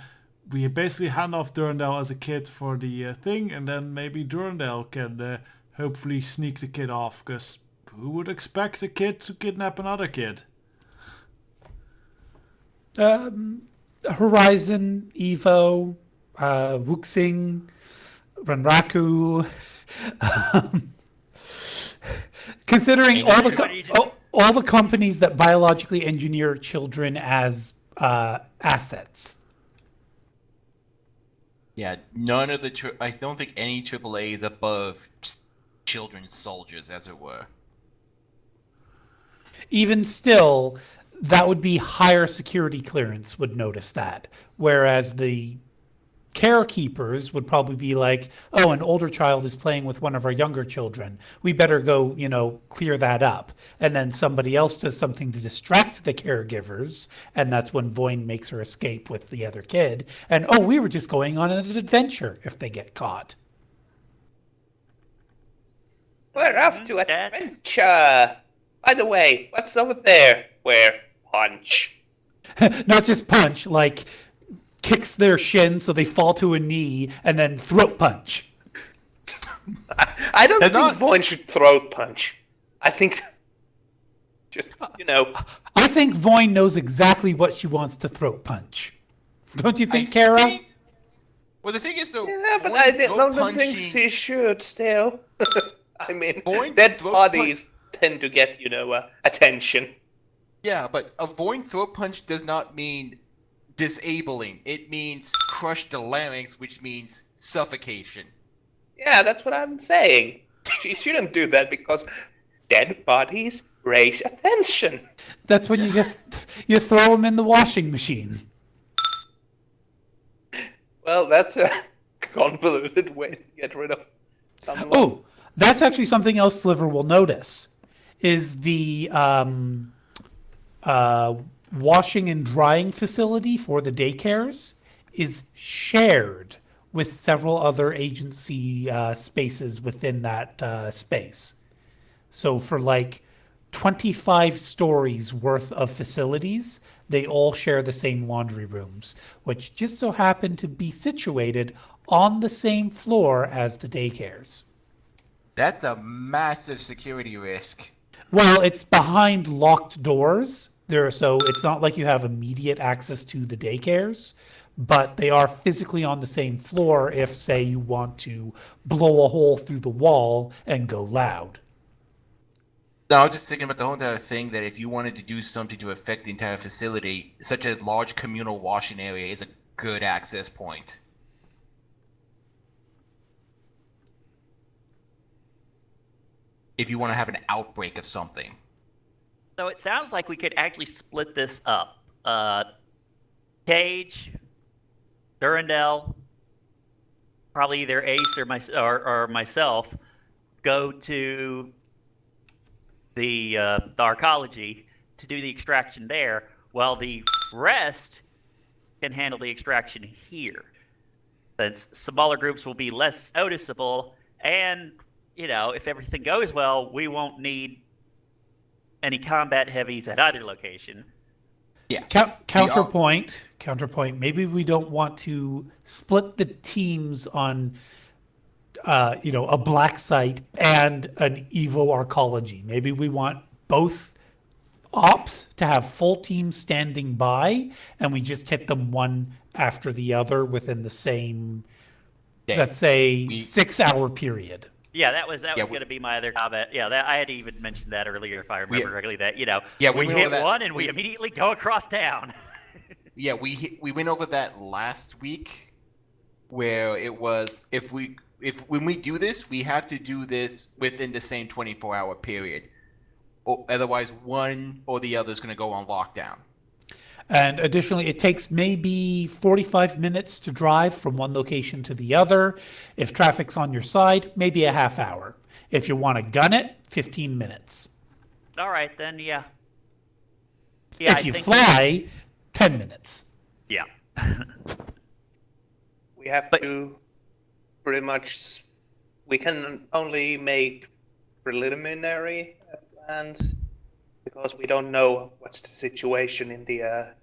We basically hand off Durandal as a kid for the thing, and then maybe Durandal can hopefully sneak the kid off, because who would expect a kid to kidnap another kid? Horizon, Evo, Wuxing, Ranraku. Considering all the companies that biologically engineer children as assets. Yeah, none of the... I don't think any AAA is above children's soldiers, as it were. Even still, that would be higher security clearance would notice that. Whereas the carekeepers would probably be like, oh, an older child is playing with one of our younger children. We better go, clear that up. And then somebody else does something to distract the caregivers. And that's when Voin makes her escape with the other kid. And, oh, we were just going on an adventure if they get caught. We're off to adventure. By the way, what's over there? Where? Punch. Not just punch, like kicks their shin so they fall to a knee and then throat punch. I don't think Voin should throat punch. I think just, I think Voin knows exactly what she wants to throat punch. Don't you think, Kara? Well, the thing is, though... Yeah, but Voin I throat don't think she should still. I mean, Voin dead throat bodies tend to get, attention. Yeah, but a Voin throat punch does not mean disabling. It means crush the larynx, which means suffocation. Yeah, that's what I'm saying. She shouldn't do that because dead bodies raise attention. That's when you throw them in the washing machine. Well, that's a convoluted way to get rid of someone. Oh, that's actually something else Sliver will notice, is the washing and drying facility for the daycares is shared with several other agency spaces within that space. So for 25 stories worth of facilities. They all share the same laundry rooms, which just so happen to be situated on the same floor as the daycares. That's a massive security risk. Well, it's behind locked doors there, so it's not like you have immediate access to the daycares, but they are physically on the same floor if, say, you want to blow a hole through the wall and go loud. No, I'm just thinking about the whole entire thing that if you wanted to do something to affect the entire facility, such a large communal washing area is a good access point. If you want to have an outbreak of something. So it sounds like we could actually split this up. Cage, Durandal, probably either Ace or myself, go to the arcology to do the extraction there, while the rest can handle the extraction here. Since smaller groups will be less noticeable, and if everything goes well, we won't need any combat heavies at either location. Yeah. Counterpoint. Maybe we don't want to split the teams on, a black site and an Evo arcology. Maybe we want both ops to have full teams standing by, and we just hit them one after the other within the same, let's say, 6-hour period. Yeah, that was going to be my other comment. Yeah, I had even mentioned that earlier, if I remember correctly. That we hit one and we immediately go across town. Yeah, we went over that last week, where it was when we do this, we have to do this within the same 24-hour period, or otherwise one or the other is going to go on lockdown. And additionally, it takes maybe 45 minutes to drive from one location to the other. If traffic's on your side, maybe a half hour. If you want to gun it, 15 minutes. All right, then, yeah. If you fly, 10 minutes. Yeah. We have to pretty much. We can only make preliminary plans because we don't know what's the situation in the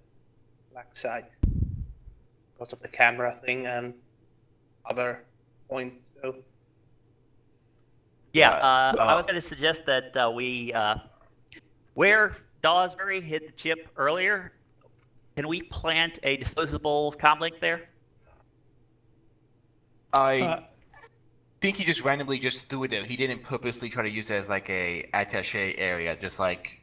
black site because of the camera thing and other points. So yeah, I was going to suggest that we where Dawsbury hit the chip earlier, can we plant a disposable comlink there? I think he just randomly just threw it there. He didn't purposely try to use it as like a attaché area, just like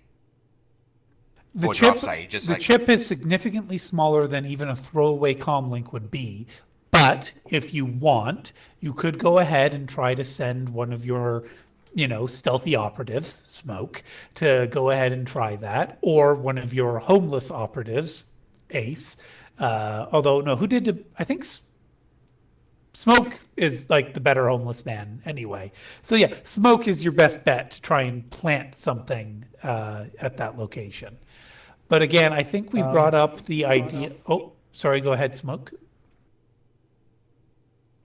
the chip is significantly smaller than even a throwaway comlink would be. But if you want, you could go ahead and try to send one of your, stealthy operatives, Smoke, to go ahead and try that, or one of your homeless operatives, Ace. Although, no, who did? I think Smoke is like the better homeless man anyway. So yeah, Smoke is your best bet to try and plant something at that location. But again, I think we brought up the idea. Oh, sorry, go ahead, Smoke.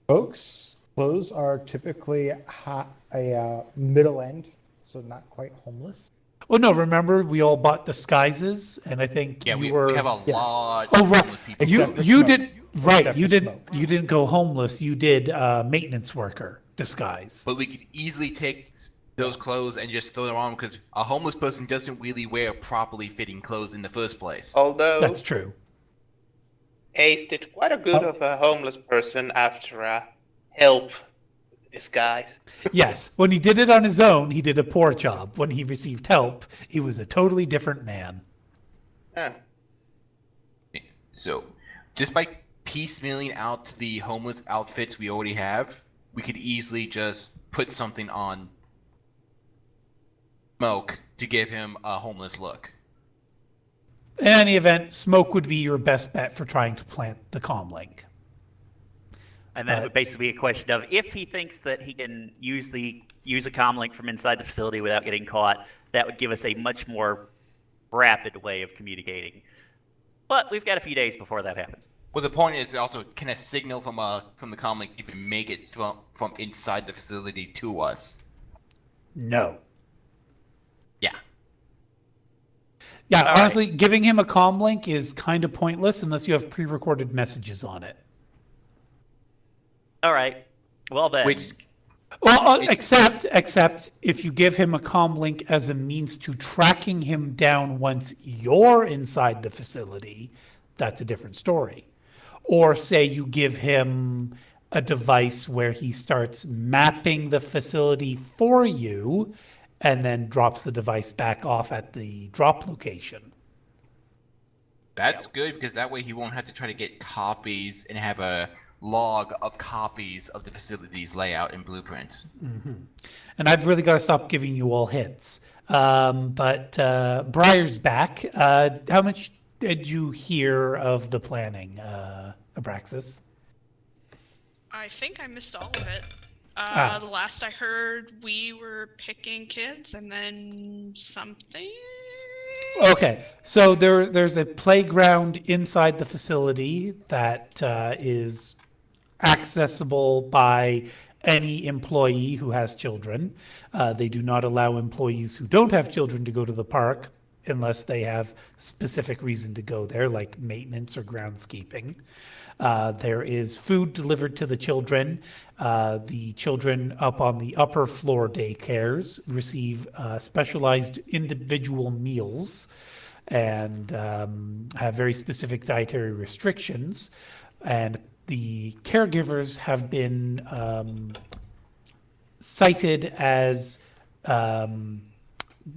Folks, clothes are typically a middle end, so not quite homeless. Oh no! Remember, we all bought disguises, and I think we were. We have a lot of homeless people. You did right. Except You for didn't. Smoke. You didn't go homeless. You did maintenance worker disguise. But we could easily take those clothes and just throw them on because a homeless person doesn't really wear properly fitting clothes in the first place. although That's true. Ace did quite a good of a homeless person after help with disguise. Yes, when he did it on his own, he did a poor job. When he received help, he was a totally different man. Yeah. So, just by piecemealing out the homeless outfits we already have, we could easily just put something on Smoke to give him a homeless look. In any event, Smoke would be your best bet for trying to plant the comlink. And that would basically be a question of if he thinks that he can use a comlink from inside the facility without getting caught, that would give us a much more rapid way of communicating. But we've got a few days before that happens. Well, the point is also, can a signal from the comlink even make it from inside the facility to us? No. Yeah. Yeah, All honestly, giving him a comm link is kind of pointless unless you have pre-recorded messages on it. All right. Well then. Which Well, It's- except if you give him a comm link as a means to tracking him down once you're inside the facility, that's a different story. Or say you give him a device where he starts mapping the facility for you and then drops the device back off at the drop location. That's good because that way he won't have to try to get copies and have a log of copies of the facility's layout and blueprints. And I've really got to stop giving you all hints. But Briar's back. How much did you hear of the planning, Abraxas? I think I missed all of it. Ah. The last I heard, we were picking kids, and then something. Okay, so there's a playground inside the facility that is accessible by any employee who has children. They do not allow employees who don't have children to go to the park unless they have specific reason to go there, like maintenance or groundskeeping. There is food delivered to the children. The children up on the upper floor daycares receive specialized individual meals and have very specific dietary restrictions. And the caregivers have been cited as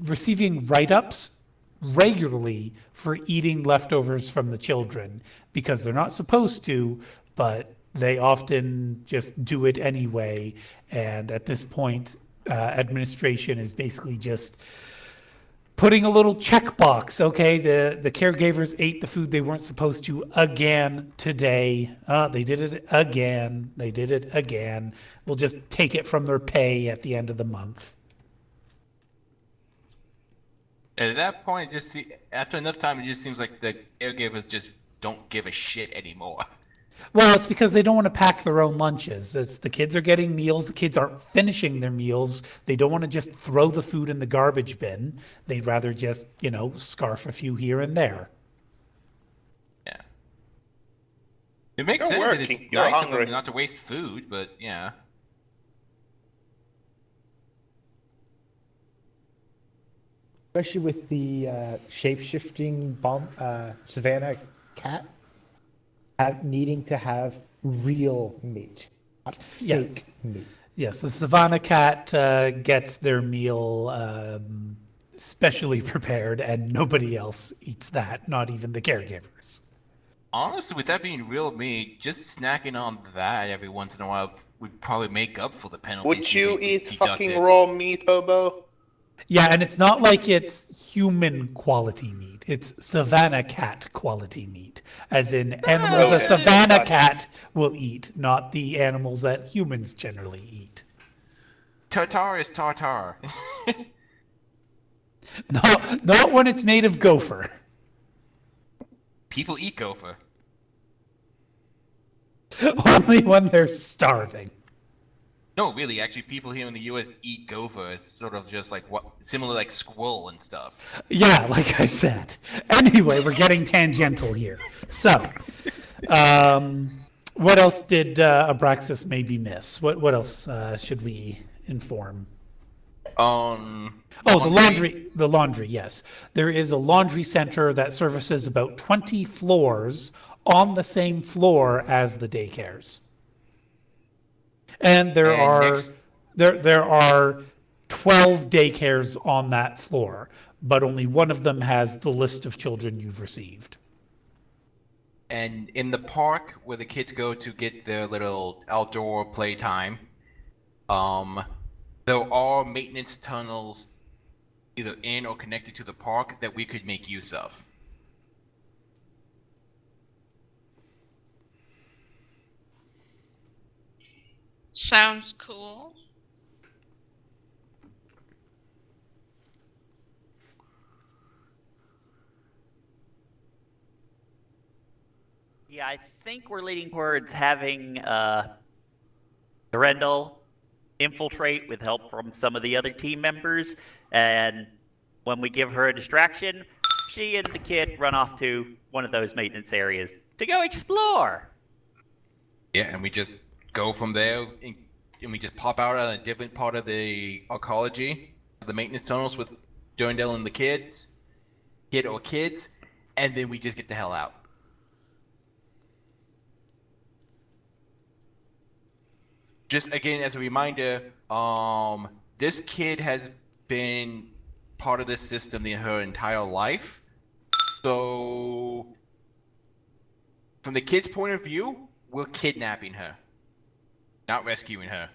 receiving write-ups regularly for eating leftovers from the children because they're not supposed to, but they often just do it anyway. And at this point, administration is basically just putting a little checkbox. Okay, the caregivers ate the food they weren't supposed to again today. They did it again. They did it again. We'll just take it from their pay at the end of the month. And at that point, after enough time, it just seems like the caregivers just don't give a shit anymore. Well, it's because they don't want to pack their own lunches. It's the kids are getting meals. The kids aren't finishing their meals. They don't want to just throw the food in the garbage bin. They'd rather just, scarf a few here and there. Yeah. It makes You're sense. working, It's you're nice of hungry. them not to waste food, but yeah. Especially with the shape-shifting savannah cat needing to have real meat, not fake Yes. meat. Yes, the Savannah cat gets their meal specially prepared, and nobody else eats that, not even the caregivers. Honestly, with that being real meat, just snacking on that every once in a while would probably make up for the penalty. Would you eat fucking raw meat, Bobo? Yeah, and it's not like it's human quality meat. It's Savannah cat quality meat, as in animals a Okay. Savannah cat will eat, not the animals that humans generally eat. Tartar is tartar. No, not when it's made of gopher. People eat gopher. Only when they're starving. No, really, actually, people here in the U.S. eat gopher. It's sort of just like similar like squirrel and stuff. Yeah, like I said. Anyway, we're getting tangential here. So, what else did Abraxas maybe miss? What else should we inform? Oh, the laundry, yes. There is a laundry center that services about 20 floors on the same floor as the daycares. And there are 12 daycares on that floor, but only one of them has the list of children you've received. And in the park where the kids go to get their little outdoor playtime, there are maintenance tunnels either in or connected to the park that we could make use of. Sounds cool. Yeah, I think we're leaning towards having Durendal infiltrate with help from some of the other team members, and when we give her a distraction, she and the kid run off to one of those maintenance areas to go explore. Yeah, and we just go from there, and we just pop out on a different part of the ecology, the maintenance tunnels with Durandal and the kids, and then we just get the hell out. Just again as a reminder, this kid has been part of this system her entire life. So, from the kid's point of view, we're kidnapping her, not rescuing her.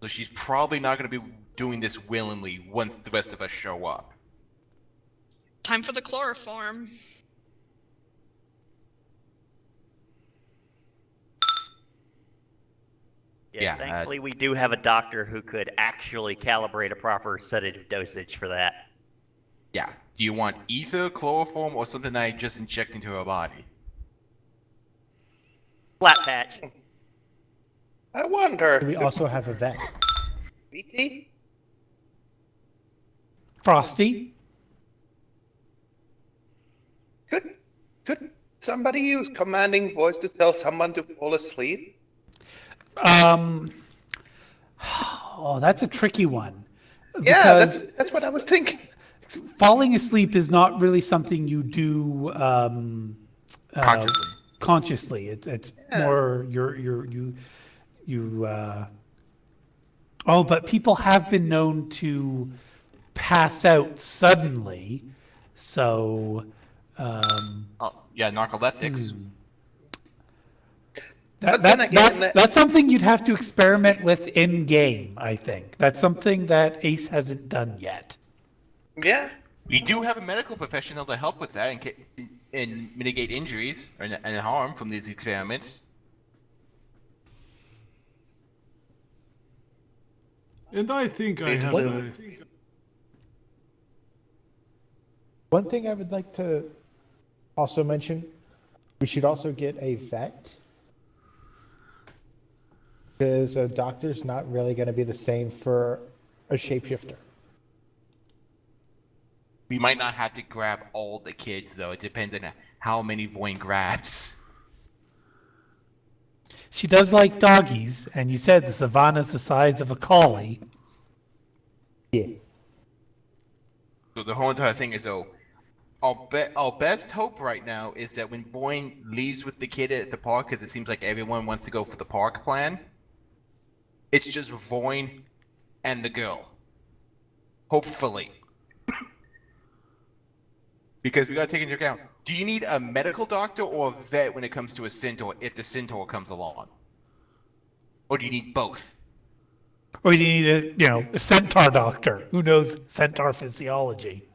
So she's probably not going to be doing this willingly once the rest of us show up. Time for the chloroform. Yes, Yeah, thankfully we do have a doctor who could actually calibrate a proper sedative dosage for that. Yeah. Do you want ether, chloroform, or something I just inject into her body? Flat patch. I wonder. We also have a vet. BT? Frosty? Could somebody use commanding voice to tell someone to fall asleep? Oh, that's a tricky one. Yeah, Because that's what I was thinking. falling asleep is not really something you do Consciously. consciously. It's more Oh, but people have been known to pass out suddenly. So Oh, yeah, narcoleptics. But then again, that's something you'd have to experiment with in game. I think that's something that Ace hasn't done yet. Yeah. We do have a medical professional to help with that and mitigate injuries and harm from these experiments. And I think I have a... One thing I would like to also mention, we should also get a vet. Because a doctor's not really going to be the same for a shapeshifter. We might not have to grab all the kids, though. It depends on how many Voin grabs. She does like doggies, and you said the savannah's the size of a collie. Yeah. So the whole entire thing is, though, our best hope right now is that when Voin leaves with the kid at the park, because it seems like everyone wants to go for the park plan, it's just Voin and the girl. Hopefully. Because we gotta take into account, do you need a medical doctor or a vet when it comes to a centaur if the centaur comes along? Or do you need both? Or you need a centaur doctor who knows centaur physiology.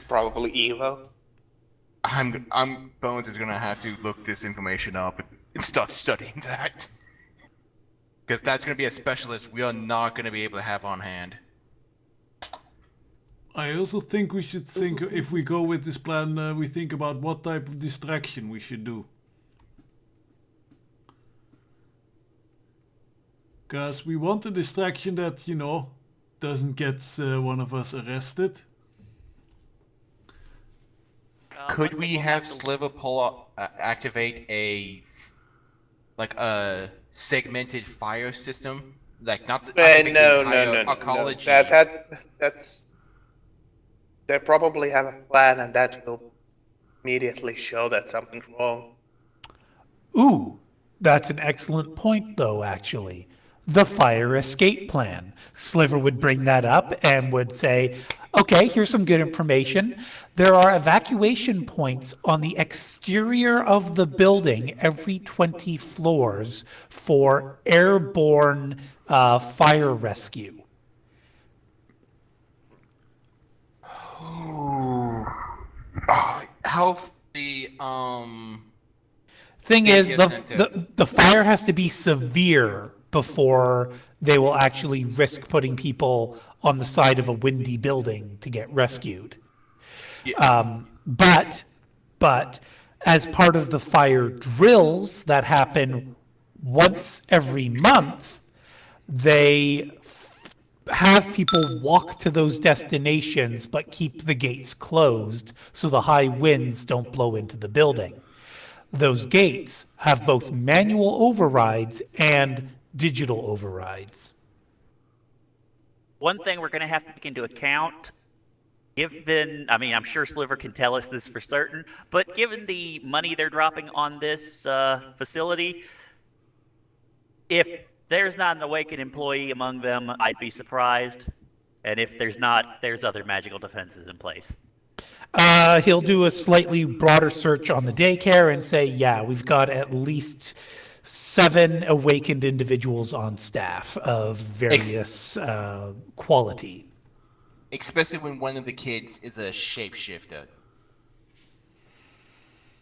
Probably Evo. I'm Bones is gonna have to look this information up and start studying that. Because that's gonna be a specialist we are not gonna be able to have on hand. I also think we should think, if we go with this plan, we think about what type of distraction we should do. Because we want a distraction that, doesn't get one of us arrested. Could we have Sliver activate a segmented fire system? Like not activate the entire ecology. That's. They probably have a plan, and that will immediately show that something's wrong. Ooh, that's an excellent point, though, actually. The fire escape plan. Sliver would bring that up and would say, okay, here's some good information. There are evacuation points on the exterior of the building every 20 floors for airborne fire rescue. How the Thing is, Yes, Santa. the fire has to be severe before they will actually risk putting people on the side of a windy building to get rescued. But as part of the fire drills that happen once every month, they have people walk to those destinations but keep the gates closed so the high winds don't blow into the building. Those gates have both manual overrides and digital overrides. One thing we're going to have to take into account, given, I mean, I'm sure Sliver can tell us this for certain, but given the money they're dropping on this facility, if there's not an awakened employee among them, I'd be surprised. And if there's not, there's other magical defenses in place. He'll do a slightly broader search on the daycare and say, yeah, we've got at least 7 awakened individuals on staff of various quality. Especially when one of the kids is a shapeshifter.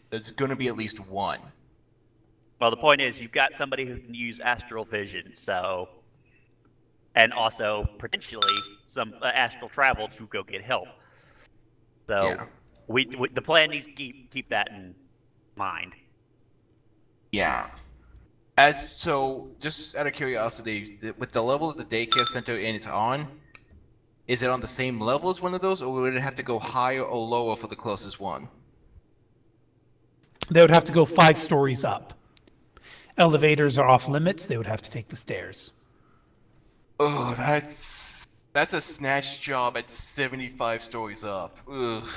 There's going to be at least one. Well, the point is, you've got somebody who can use astral vision, so, and also potentially some astral travel to go get help. So, Yeah. we the plan needs to keep that in mind. Yeah. So, just out of curiosity, with the level that the daycare center is on, is it on the same level as one of those, or would it have to go higher or lower for the closest one? They would have to go 5 stories up. Elevators are off limits. They would have to take the stairs. Oh, that's a snatch job at 75 stories up. Ugh.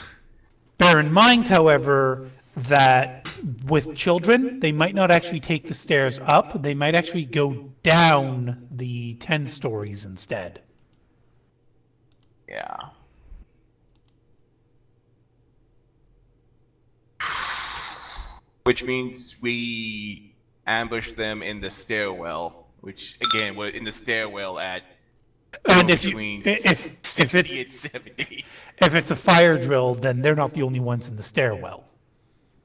Bear in mind, however, that with children, they might not actually take the stairs up. They might actually go down the 10 stories instead. Yeah. Which means we ambush them in the stairwell, which again, we're in the stairwell at And if between if 60 and it's 70. if it's a fire drill, then they're not the only ones in the stairwell.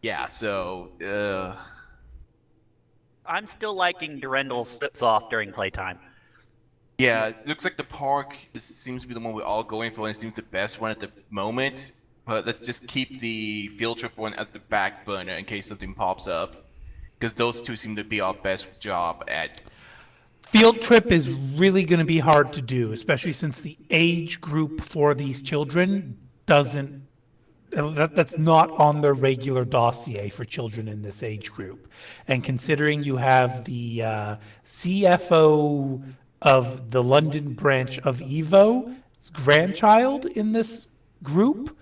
Yeah, so I'm still liking Durendal slips off during playtime. yeah, it looks like the park seems to be the one we're all going for, and it seems the best one at the moment. But let's just keep the field trip one as the back burner in case something pops up, because those two seem to be our best job at. Field trip is really going to be hard to do, especially since the age group for these children doesn't. That's not on their regular dossier for children in this age group. And considering you have the CFO of the London branch of EVO's grandchild in this group,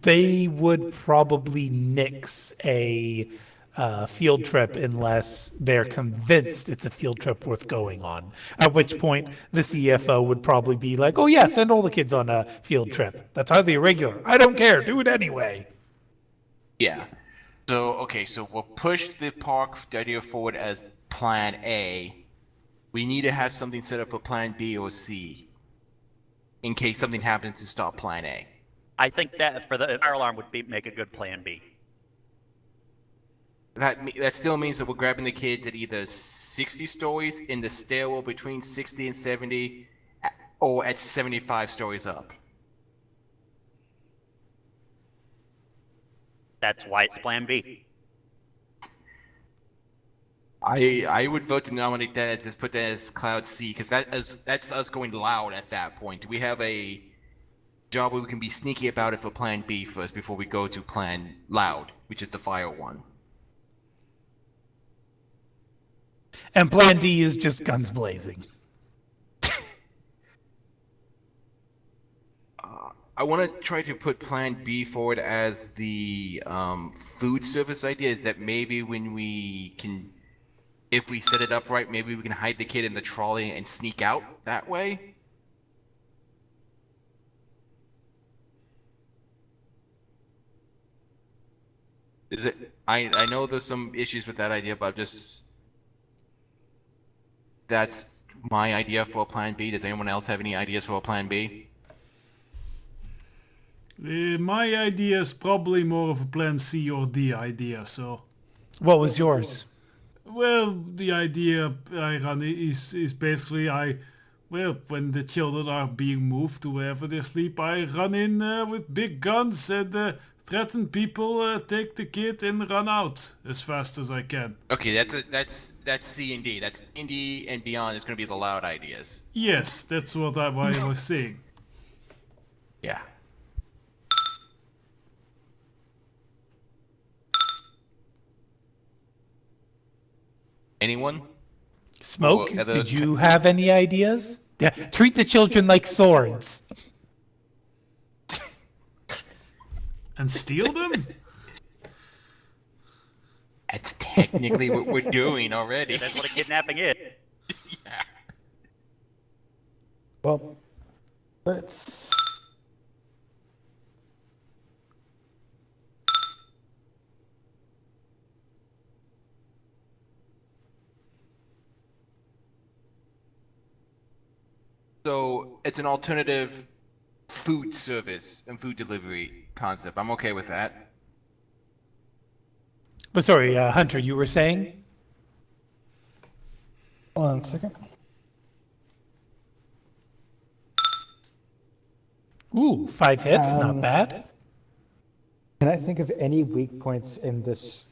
they would probably nix a field trip unless they're convinced it's a field trip worth going on. At which point, the CFO would probably be like, oh yeah, send all the kids on a field trip. That's highly irregular. I don't care. Do it anyway. Yeah. So, okay, so we'll push the park idea forward as plan A. We need to have something set up for plan B or C in case something happens to stop plan A. I think that for the fire alarm would make a good plan B. That still means that we're grabbing the kids at either 60 stories in the stairwell between 60 and 70, or at 75 stories up. That's why it's plan B. I would vote to nominate that, just put that as Cloud C, because that's us going loud at that point. We have a job where we can be sneaky about it for plan B first before we go to plan loud, which is the fire one. And plan D is just guns blazing. I want to try to put plan B forward as the food service idea, is that maybe when we can, if we set it up right, maybe we can hide the kid in the trolley and sneak out that way. Is it? I know there's some issues with that idea, but that's my idea for plan B. Does anyone else have any ideas for a plan B? My idea is probably more of a plan C or D idea, so... What was yours? Well, the idea I run is basically when the children are being moved to wherever they sleep, I run in with big guns and threaten people, take the kid and run out as fast as I can. Okay, that's C and D. That's indie and beyond is going to be the loud ideas. Yes, that's what I was saying. Yeah. Anyone? Smoke, Well, did you have any ideas? Yeah, treat the children like swords. And steal them? That's technically what we're doing already. That's what a kidnapping is. Yeah. Well, let's. So it's an alternative food service and food delivery concept. I'm okay with that. But sorry, Hunter, you were saying? Hold on a second. Ooh, 5 hits, not bad. Can I think of any weak points in this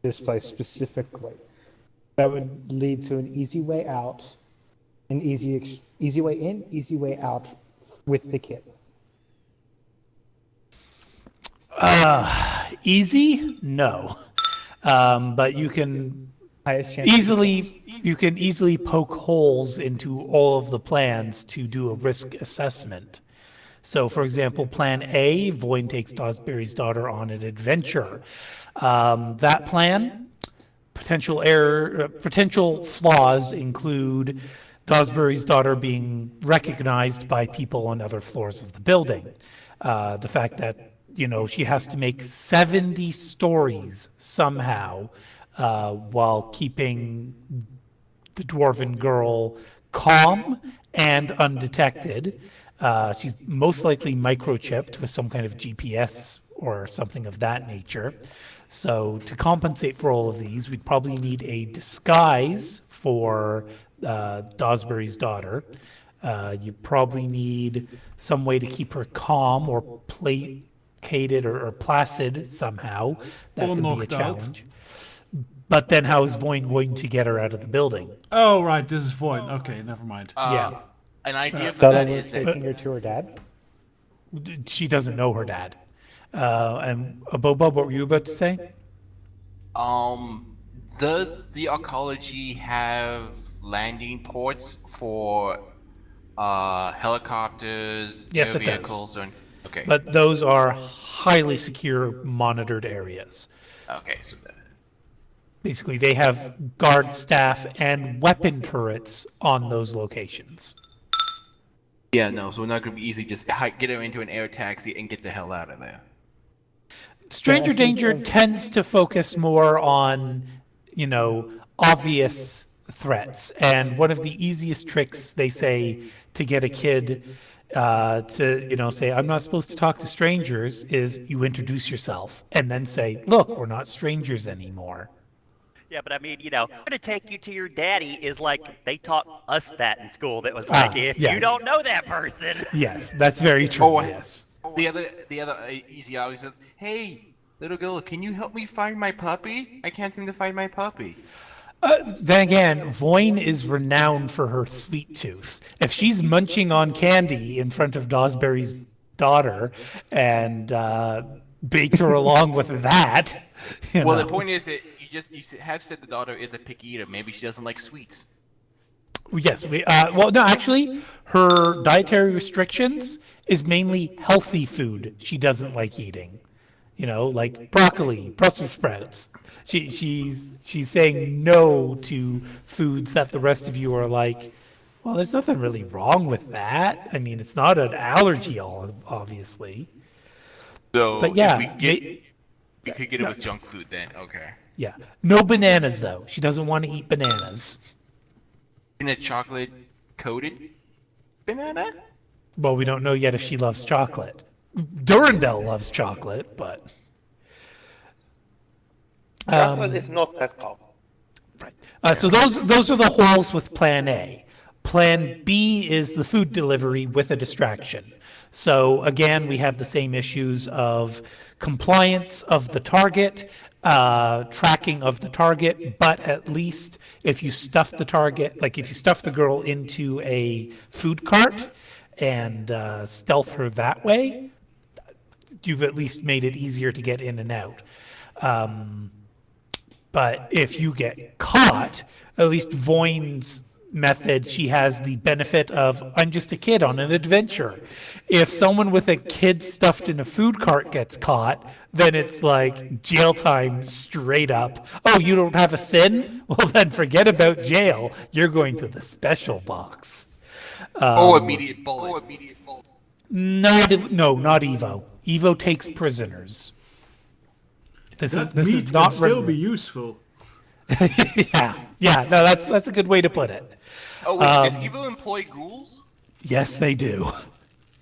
place specifically that would lead to an easy way out, an easy way in, easy way out with the kid? Easy? No. But you can Highest chance of success. you can easily poke holes into all of the plans to do a risk assessment. So, for example, Plan A, Voyn takes Dosberry's daughter on an adventure. That plan, potential flaws include Dosberry's daughter being recognized by people on other floors of the building. The fact that, she has to make 70 stories somehow while keeping the dwarven girl calm and undetected. She's most likely microchipped with some kind of GPS or something of that nature. So to compensate for all of these, we'd probably need a disguise for Dosberry's daughter. You probably need some way to keep her calm or placated or placid somehow. That Or could be a knocked out. challenge. But then how is Voyn going to get her out of the building? Oh, right, this is Void. Okay, never mind. Yeah. An idea for Thought that I was is that taking her to her dad. She doesn't know her dad. And Boba, what were you about to say? does the arcology have landing ports for helicopters, Yes, air it does. vehicles, or okay, But those are highly secure, monitored areas. okay, so that, Basically, they have guard staff and weapon turrets on those locations. yeah, no, so we're not gonna be easy. Just get her into an air taxi and get the hell out of there. Stranger Yeah, I think danger of- tends to focus more on, obvious threats. And one of the easiest tricks they say to get a kid to, say, I'm not supposed to talk to strangers, is you introduce yourself and then say, look, we're not strangers anymore. Yeah, but I mean, I'm gonna take you to your daddy is like they taught us that in school. That was like, if yes. you don't know that person. Yes, that's very true. Oh, Yes. The other easy always says, "Hey, little girl, can you help me find my puppy? I can't seem to find my puppy." Then again, Voyn is renowned for her sweet tooth. If she's munching on candy in front of Dosberry's daughter and baits her along with that, Well, the point is that you have said the daughter is a picky eater. Maybe she doesn't like sweets. Yes, well, no, actually, her dietary restrictions is mainly healthy food she doesn't like eating. Like broccoli, Brussels sprouts. She's saying no to foods that the rest of you are like, well, there's nothing really wrong with that. I mean, it's not an allergy, obviously. So But yeah, we could get it with junk food then. Okay. Yeah. No bananas, though. She doesn't want to eat bananas. In a chocolate coated banana? Well, we don't know yet if she loves chocolate. Durandal loves chocolate, but... Chocolate is not that common. Right. So those are the holes with Plan A. Plan B is the food delivery with a distraction. So again, we have the same issues of compliance of the target, tracking of the target, but at least if you stuff the target, like if you stuff the girl into a food cart and stealth her that way, you've at least made it easier to get in and out. But if you get caught, at least Voyn's method, she has the benefit of, I'm just a kid on an adventure. If someone with a kid stuffed in a food cart gets caught, then it's like jail time straight up. Oh, you don't have a sin? Well, then forget about jail. You're going to the special box. Immediate bullet. Not Evo. Evo takes prisoners. This That is meat can not still regular. be useful. Yeah. No, that's a good way to put it. Oh, wait, does Evo employ ghouls? Yes, they do.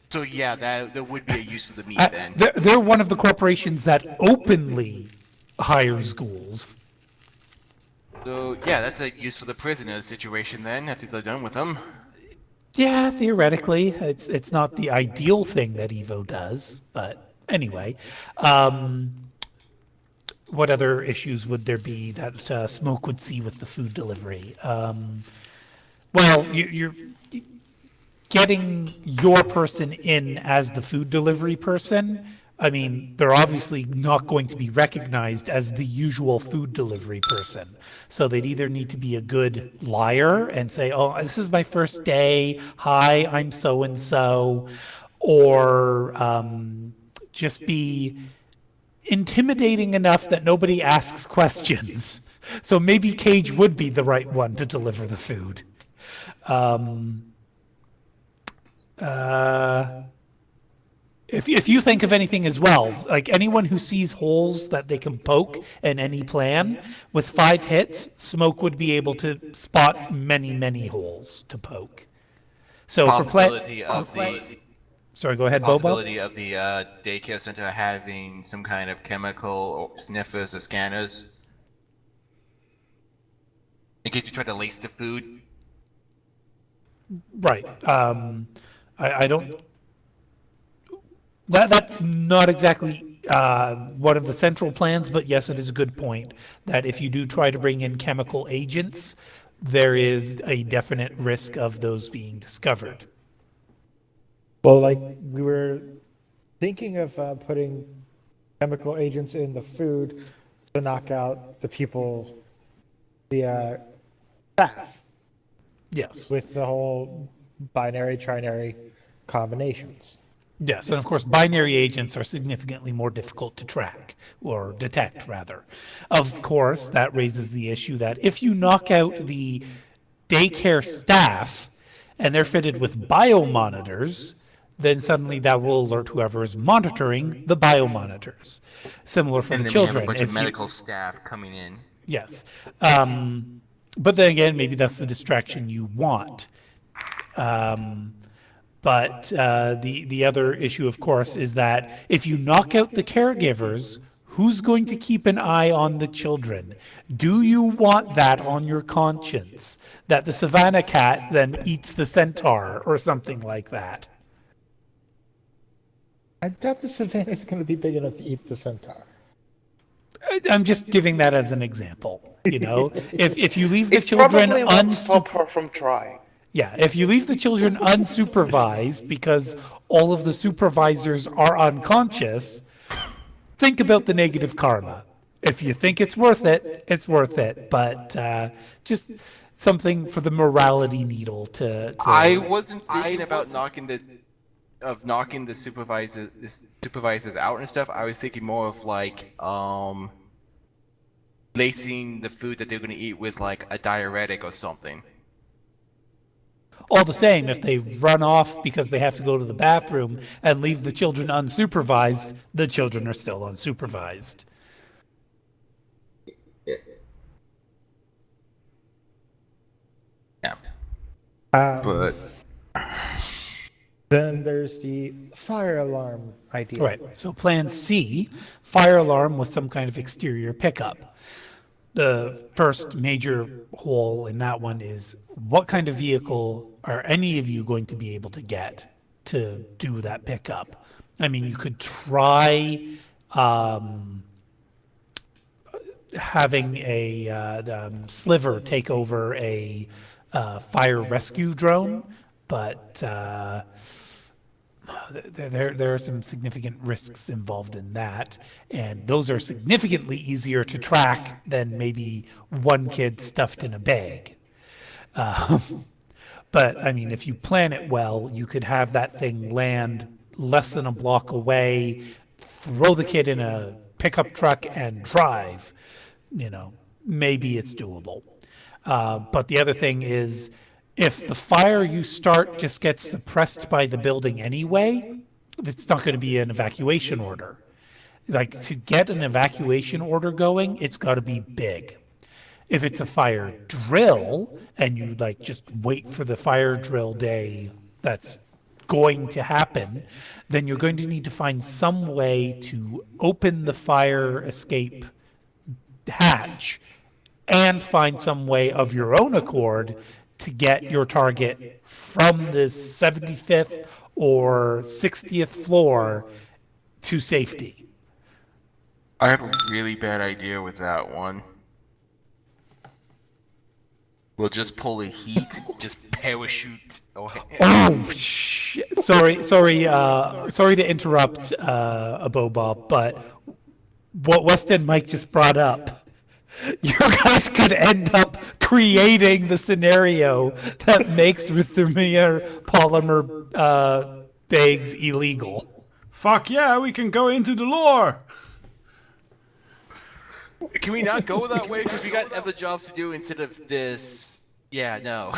So yeah, that would be a use for the meat then. They're one of the corporations that openly hires ghouls. So yeah, that's a use for the prisoners situation then. After they're done with them. Yeah, theoretically, it's not the ideal thing that Evo does, but anyway. What other issues would there be that Smoke would see with the food delivery? Well, you're getting your person in as the food delivery person. I mean, they're obviously not going to be recognized as the usual food delivery person. So they'd either need to be a good liar and say, oh, this is my first day. Hi, I'm so-and-so. Or just be intimidating enough that nobody asks questions. So maybe Cage would be the right one to deliver the food. If you think of anything as well, like anyone who sees holes that they can poke in any plan, with 5 hits, Smoke would be able to spot many holes to poke. So for sorry, go ahead, Bobo. Possibility of the daycare center having some kind of chemical or sniffers or scanners. In case you try to lace the food. Right. I don't. That's not exactly one of the central plans, but yes, it is a good point that if you do try to bring in chemical agents, there is a definite risk of those being discovered. Well, like we were thinking of putting chemical agents in the food to knock out the people, the staff, Yes. with the whole binary, trinary combinations. Yes, and of course, binary agents are significantly more difficult to track, or detect, rather. Of course, that raises the issue that if you knock out the daycare staff and they're fitted with biomonitors, then suddenly that will alert whoever is monitoring the biomonitors. Similar for And the then we have children. a bunch If of you- medical staff coming in. Yes. But then again, maybe that's the distraction you want. But the other issue, of course, is that if you knock out the caregivers, who's going to keep an eye on the children? Do you want that on your conscience? That the savannah cat then eats the centaur or something like that? I doubt the savannah is going to be big enough to eat the centaur. I'm just giving that as an example. You know, if you leave the It children probably won't stop her from trying. Yeah, if you leave the children unsupervised because all of the supervisors are unconscious, think about the negative karma. If you think it's worth it, it's worth it. But just something for the morality needle to I wasn't thinking about knocking the supervisors out and stuff. I was thinking more of like lacing the food that they're gonna eat with like a diuretic or something. all the same, if they run off because they have to go to the bathroom and leave the children unsupervised, the children are still unsupervised. Yeah. But then there's the fire alarm idea. Right. So plan C, fire alarm with some kind of exterior pickup. the first major hole in that one is what kind of vehicle are any of you going to be able to get to do that pickup? I mean, you could try having a Sliver take over a fire rescue drone, but there are some significant risks involved in that, and those are significantly easier to track than maybe one kid stuffed in a bag. But I mean, if you plan it well, you could have that thing land less than a block away, throw the kid in a pickup truck and drive. You know, maybe it's doable. But the other thing is, if the fire you start just gets suppressed by the building anyway, it's not going to be an evacuation order. Like, to get an evacuation order going, it's got to be big. If it's a fire drill and you like just wait for the fire drill day that's going to happen, then you're going to need to find some way to open the fire escape hatch and find some way of your own accord to get your target from the 75th or 60th floor to safety. I have a really bad idea with that one. We'll just pull a heat, just parachute. Oh, shit. Sorry to interrupt, Abobob, but what West End Mike just brought up, you guys could end up creating the scenario that makes Ruthenian polymer bags illegal. Fuck yeah, we can go into the lore! Can we not go that way? Because we got other jobs to do instead of this. Yeah, no.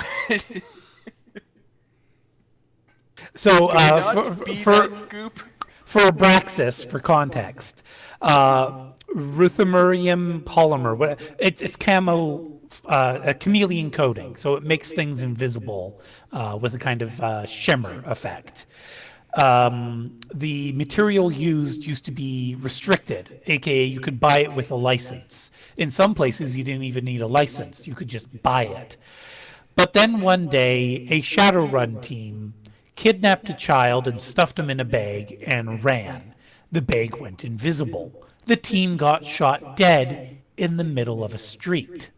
So, for that group? for Abraxas, for context, ruthenium polymer, it's camo, a chameleon coating, so it makes things invisible with a kind of shimmer effect. The material used to be restricted, aka you could buy it with a license. In some places, you didn't even need a license, you could just buy it. But then one day, a Shadowrun team kidnapped a child and stuffed him in a bag and ran. The bag went invisible. The team got shot dead in the middle of a street.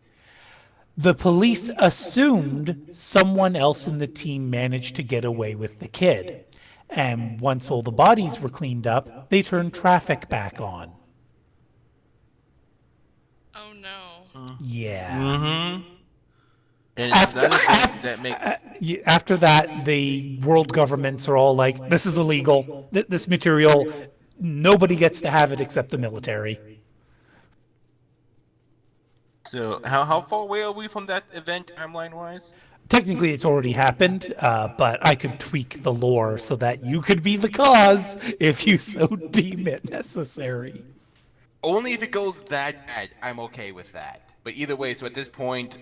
The police assumed someone else in the team managed to get away with the kid. And once all the bodies were cleaned up, they turned traffic back on. Oh no. Yeah. Mm-hmm. And it's that event that makes... After that, the world governments are all like, this is illegal. This material, nobody gets to have it except the military. So, how far away are we from that event, timeline-wise? Technically, it's already happened, but I could tweak the lore so that you could be the cause if you so deem it necessary. Only if it goes that bad, I'm okay with that. But either way, so at this point,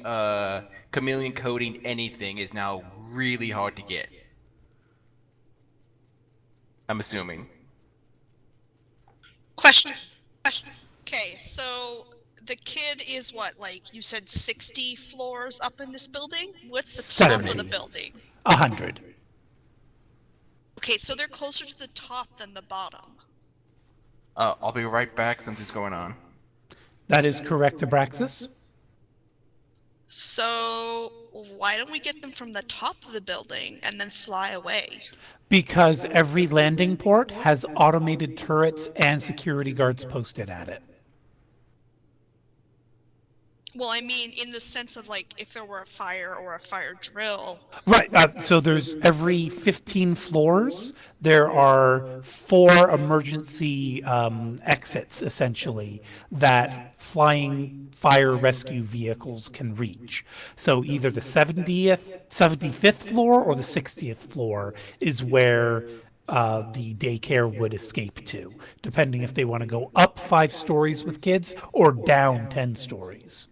chameleon coating anything is now really hard to get. I'm assuming. Question. Okay, so the kid is what, like you said, 60 floors up in this building? What's the top of the 70. building? 100. Okay, so they're closer to the top than the bottom. I'll be right back, something's going on. That is correct, Abraxas. So why don't we get them from the top of the building and then fly away? Because every landing port has automated turrets and security guards posted at it. Well, I mean, in the sense of, like, if there were a fire or a fire drill. Right, so there's every 15 floors, there are 4 emergency exits, essentially, that flying fire rescue vehicles can reach. So either the 75th floor or the 60th floor is where the daycare would escape to, depending if they want to go up 5 stories with kids or down 10 stories.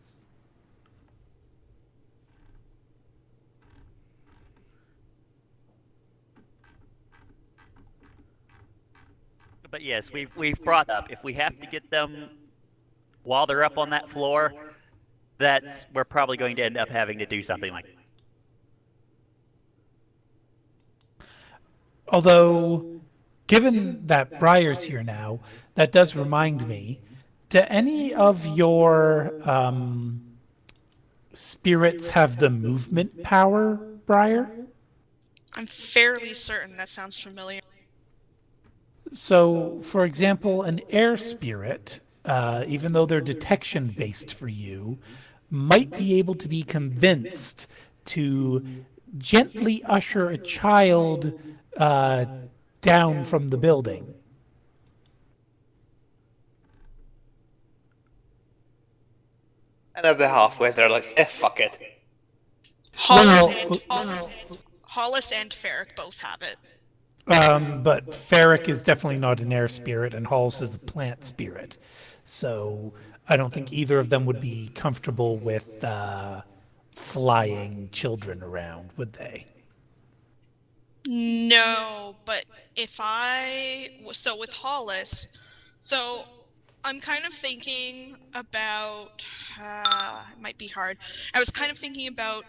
But yes, we've brought up, if we have to get them while they're up on that floor, we're probably going to end up having to do something like that. Although, given that Briar's here now, that does remind me, do any of your spirits have the movement power, Briar? I'm fairly certain that sounds familiar. So, for example, an air spirit, even though they're detection based for you, might be able to be convinced to gently usher a child down from the building. And at the halfway, they're like, fuck it. Hollis and Ferric both have it. But Ferric is definitely not an air spirit, and Halls is a plant spirit. So I don't think either of them would be comfortable with flying children around, would they? No, but so with Hollis, so I'm kind of thinking about, it might be hard. I was kind of thinking about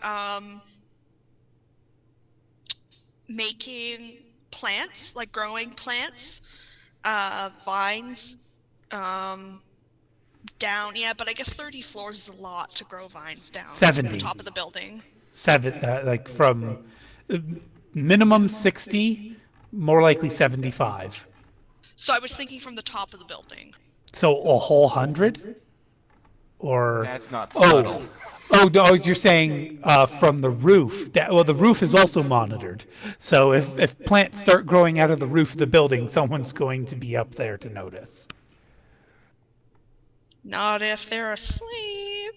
making plants, like growing plants, vines, down, yeah, but I guess 30 floors is a lot to grow vines down. 70. To the top of the building. Like from minimum 60, more likely 75. So I was thinking from the top of the building. So a whole 100? Or That's not subtle. no, you're saying from the roof. Well, the roof is also monitored. So if plants start growing out of the roof of the building, someone's going to be up there to notice. Not if they're asleep.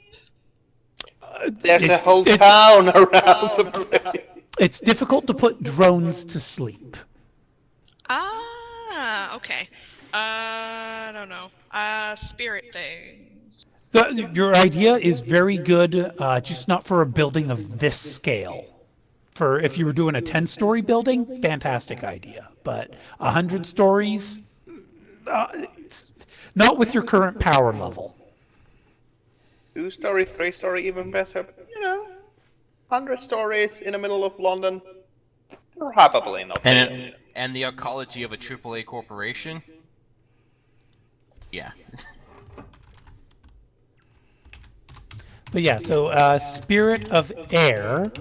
There's a whole town around the place. It's difficult to put drones to sleep. Ah, okay. I don't know. Spirit things. Your idea is very good, just not for a building of this scale. For if you were doing a 10-story building, fantastic idea. But 100 stories, it's not with your current power level. 2-story, 3-story, even better. 100 stories in the middle of London. Probably not. And the ecology of a AAA corporation? Yeah. But yeah, so Spirit of Air,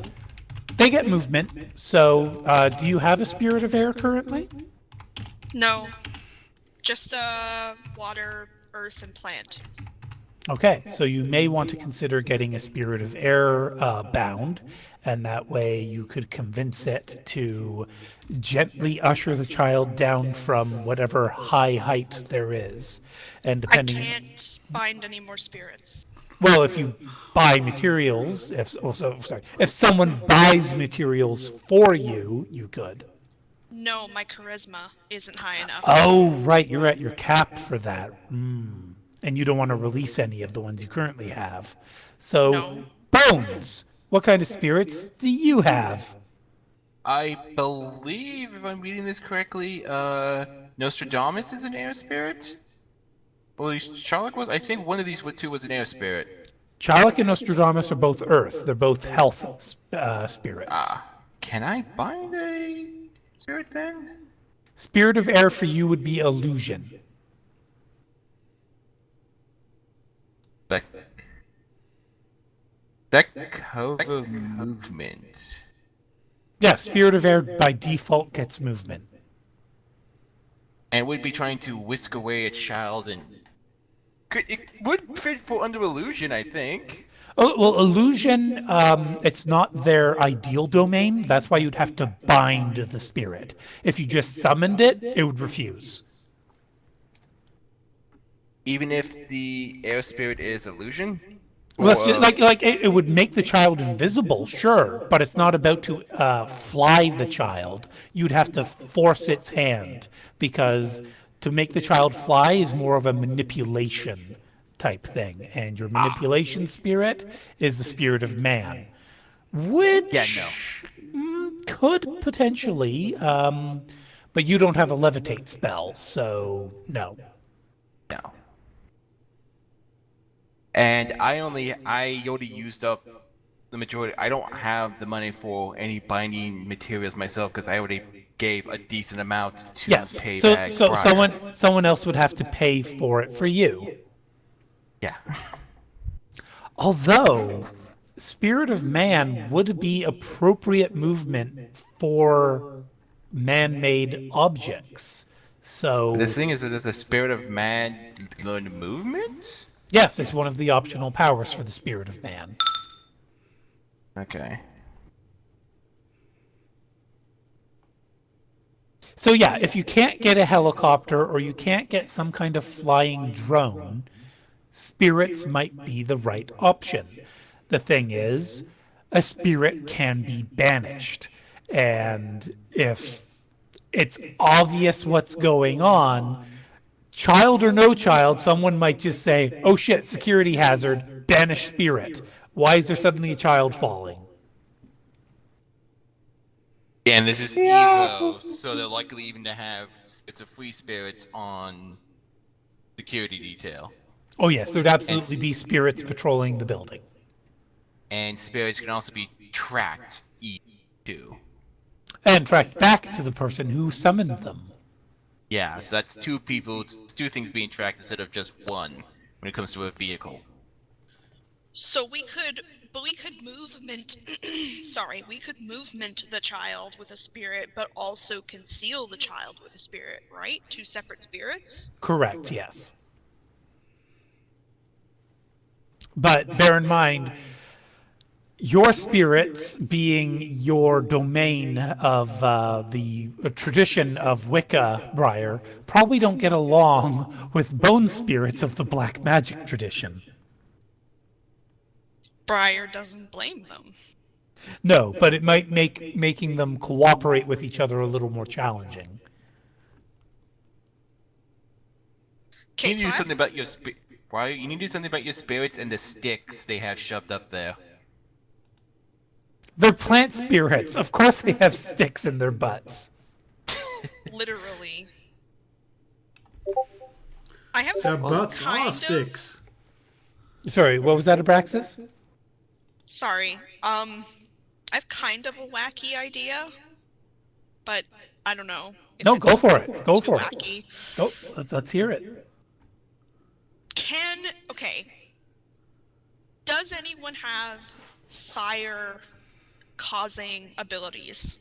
they get movement. So do you have a Spirit of Air currently? No. Just water, earth, and plant. Okay, so you may want to consider getting a Spirit of Air bound, and that way you could convince it to gently usher the child down from whatever high height there is. And depending, I can't find any more spirits. well, if you buy materials, if someone buys materials for you, you could. No, my charisma isn't high enough. Oh, right, you're at your cap for that. And you don't want to release any of the ones you currently have. So, No. Bones, what kind of spirits do you have? I believe, if I'm reading this correctly, Nostradamus is an air spirit? Well, at least Charlock was? I think one of these two was an air spirit. Charlock and Nostradamus are both earth. They're both health spirits. Can I bind a spirit then? Spirit of air for you would be illusion. That cover movement. Yeah, spirit of air by default gets movement. And would be trying to whisk away a child, and it would fit for under illusion, I think. Oh, well, illusion, it's not their ideal domain. That's why you'd have to bind the spirit. If you just summoned it, it would refuse. Even if the air spirit is illusion? Well, that's just, like it would make the child invisible, sure, but it's not about to fly the child. You'd have to force its hand, because to make the child fly is more of a manipulation type thing, and your manipulation spirit is the spirit of man, which could potentially, but you don't have a levitate spell, so no. No. And I already used up the majority. I don't have the money for any binding materials myself because I already gave a decent amount to Yes. pay So back so Briar. someone else would have to pay for it for you. Yeah. Although Spirit of Man would be appropriate movement for man-made objects. So But the thing is, there's a spirit of man learned movement. yes, it's one of the optional powers for the Spirit of Man. Okay. So yeah, if you can't get a helicopter or you can't get some kind of flying drone, spirits might be the right option. The thing is, a spirit can be banished. And if it's obvious what's going on, child or no child, someone might just say, oh shit, security hazard, banish spirit. Why is there suddenly a child falling? Yeah, and this is Evo, so they're likely even to have it's a free spirits on security detail. Oh yes, there'd absolutely be spirits patrolling the building. And spirits can also be tracked too. And tracked back to the person who summoned them. Yeah, so that's two people, two things being tracked instead of just one when it comes to a vehicle. So we could movement. Sorry, we could movement the child with a spirit, but also conceal the child with a spirit, right? Two separate spirits. Correct, yes. But bear in mind, your spirits being your domain of the tradition of Wicca, Briar, probably don't get along with bone spirits of the black magic tradition. Briar doesn't blame them. No, but it might make making them cooperate with each other a little more challenging. Okay, You need to do so something about your Why? You need to do something about your spirits and the sticks they have shoved up there. They're plant spirits. Of course they have sticks in their butts. literally, I have Their butts kind are of- sticks. Sorry, what was that, Abraxas? Sorry. I've kind of a wacky idea, but I don't know. If No, it's go for it. Go too for it. wacky. Oh, let's hear it. Okay. Does anyone have fire causing abilities?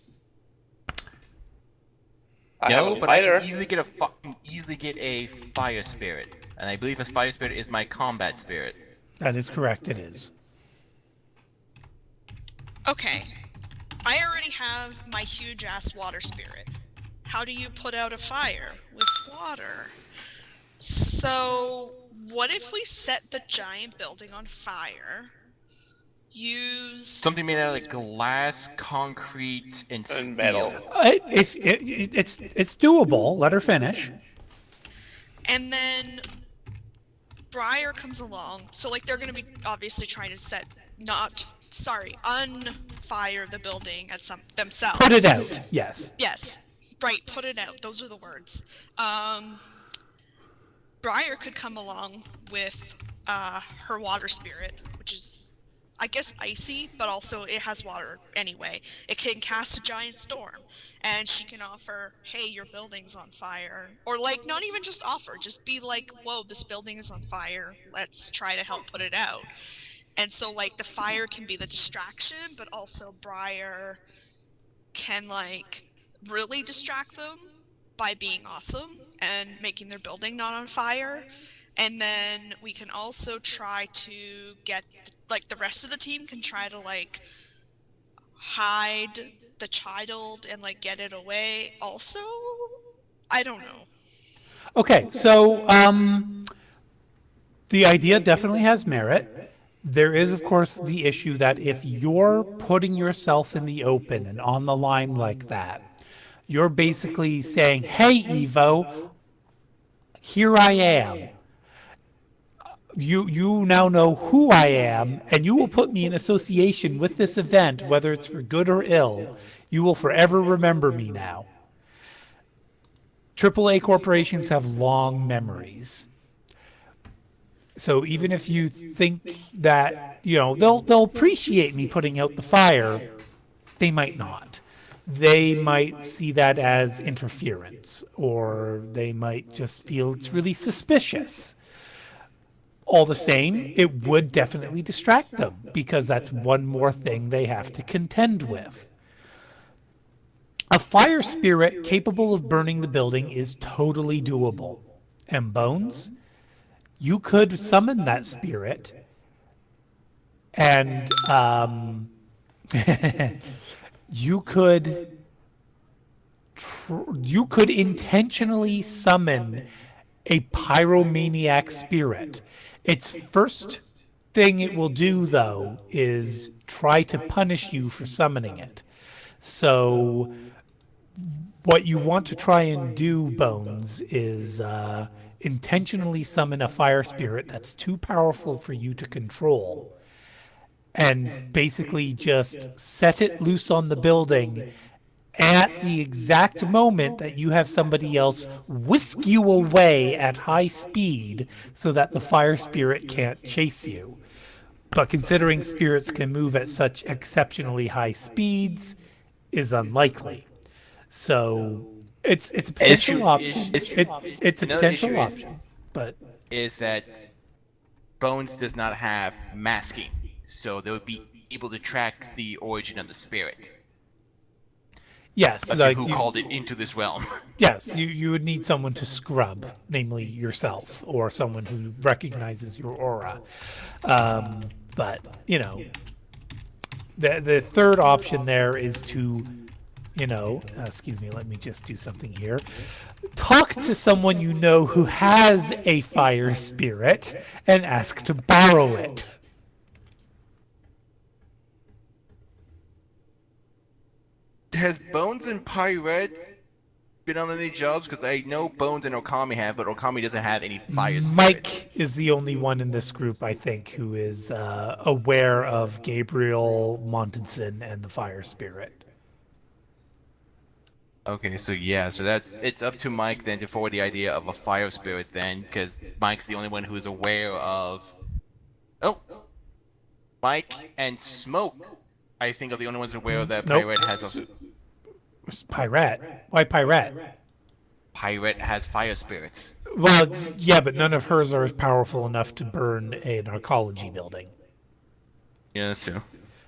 I have No, a but I fighter. can easily get a fire spirit, and I believe a fire spirit is my combat spirit. That is correct, it is. Okay. I already have my huge ass water spirit. How do you put out a fire with water? So, what if we set the giant building on fire? Use Something made out of glass, concrete, and steel. metal. It's doable. Let her finish. and then Briar comes along. So like they're gonna be obviously trying to unfire the building at themselves. Put it out. Yes. Yes. Right, put it out. Those are the words. Briar could come along with her water spirit, which is, I guess, icy, but also it has water anyway. It can cast a giant storm, and she can offer, hey, your building's on fire. Or, like, not even just offer, just be like, whoa, this building is on fire. Let's try to help put it out. And so, like, the fire can be the distraction, but also Briar can, like, really distract them by being awesome and making their building not on fire. And then we can also try to get, like, the rest of the team can try to, like, hide the child and, like, get it away. Also, I don't know. Okay, so the idea definitely has merit. There is, of course, the issue that if you're putting yourself in the open and on the line like that, you're basically saying, hey, Evo, here I am. You now know who I am, and you will put me in association with this event, whether it's for good or ill. You will forever remember me now. AAA corporations have long memories. So even if you think that, they'll appreciate me putting out the fire, they might not. They might see that as interference, or they might just feel it's really suspicious. All the same, it would definitely distract them because that's one more thing they have to contend with. A fire spirit capable of burning the building is totally doable. And Bones, you could summon that spirit and you could intentionally summon a pyromaniac spirit. Its first thing it will do, though, is try to punish you for summoning it. So what you want to try and do, Bones, is intentionally summon a fire spirit that's too powerful for you to control, and basically just set it loose on the building at the exact moment that you have somebody else whisk you away at high speed so that the fire spirit can't chase you. But considering spirits can move at such exceptionally high speeds is unlikely. So it's a potential option. It's a Another potential issue option, but is that Bones does not have masking, so they would be able to track the origin of the spirit. yes, That's like who called it into this realm. yes, you would need someone to scrub, namely yourself, or someone who recognizes your aura. But the third option there is to, excuse me, let me just do something here. Talk to someone you know who has a fire spirit and ask to borrow it. Has Bones and Pirate been on any jobs? Because I know Bones and Okami have, but Okami doesn't have any fire spirits. Mike is the only one in this group, I think, who is aware of Gabriel Montenson and the fire spirit. Okay, so it's up to Mike then to forward the idea of a fire spirit then, because Mike's the only one who is aware of. Oh, Mike and Smoke, I think, are the only ones aware that Nope. Pirate has a. Pirate? Why pirate? Pirate has fire spirits. Well, yeah, but none of hers are powerful enough to burn an arcology building. Yeah, that's true.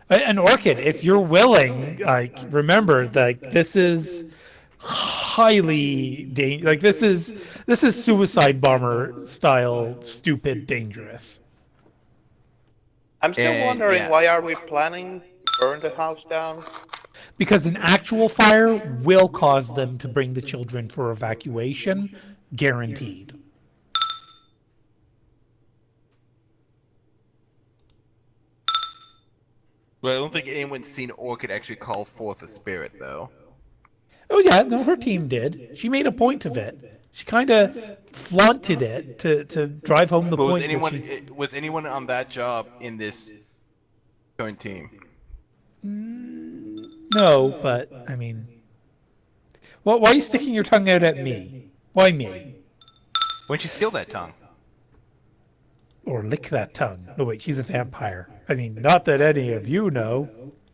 An orchid, if you're willing, remember that this is highly this is suicide bomber style, stupid, dangerous. I'm still And, wondering yeah. why are we planning to burn the house down? Because an actual fire will cause them to bring the children for evacuation, guaranteed. But I don't think anyone's seen Orchid actually call forth a spirit, though. Oh yeah, no, her team did. She made a point of it. She kind of flaunted it to drive home the But point that was anyone on that job in this current team? No, but I mean, why are you sticking your tongue out at me? Why me? Why'd you steal that tongue? Or lick that tongue? No, wait, she's a vampire. I mean, not that any of you know.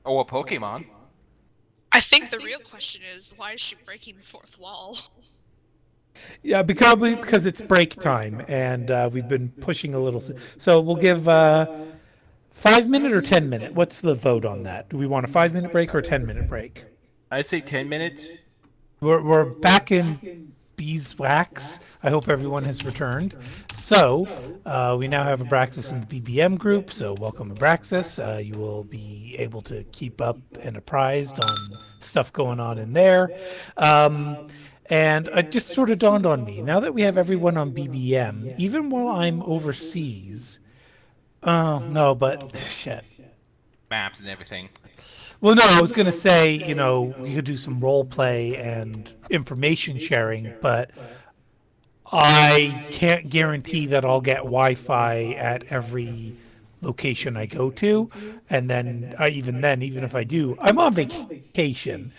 Or a Pokemon? I think the real question is, why is she breaking the fourth wall? Yeah, because it's break time, and we've been pushing a little. So we'll give 5-minute or 10-minute. What's the vote on that? Do we want a 5-minute break or a 10-minute break? I'd say 10 minutes. We're back in beeswax. I hope everyone has returned. So we now have Abraxas in the BBM group. So welcome, Abraxas. You will be able to keep up and apprised on stuff going on in there. And it just sort of dawned on me, now that we have everyone on BBM, even while I'm overseas. Oh no, but shit. Maps and everything. Well, no, I was going to say, we could do some role play and information sharing, but I can't guarantee that I'll get Wi-Fi at every location I go to. And then, even if I do, I'm on vacation.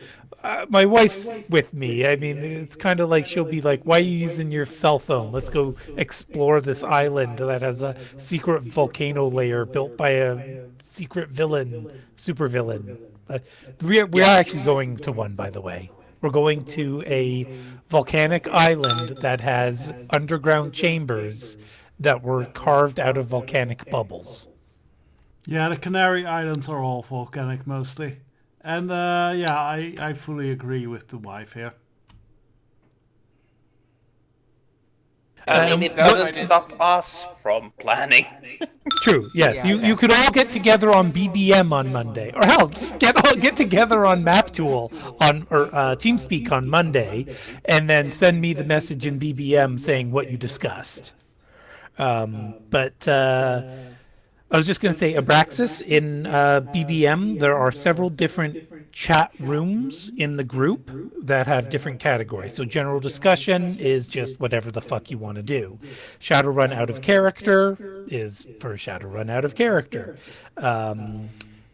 My wife's with me. I mean, it's kind of like she'll be like, "Why are you using your cell phone? Let's go explore this island that has a secret volcano layer built by a secret villain, super villain." We are actually going to one, by the way. We're going to a volcanic island that has underground chambers that were carved out of volcanic bubbles. Yeah, the Canary Islands are all volcanic mostly. And yeah, I fully agree with the wife here. I mean, it doesn't stop us from planning. True. Yes, you could all get together on BBM on Monday, or hell, just get together on MapTool or TeamSpeak on Monday, and then send me the message in BBM saying what you discussed. But I was just going to say, Abraxas in BBM, there are several different chat rooms in the group that have different categories. So general discussion is just whatever the fuck you want to do. Shadowrun out of character is for Shadowrun out of character.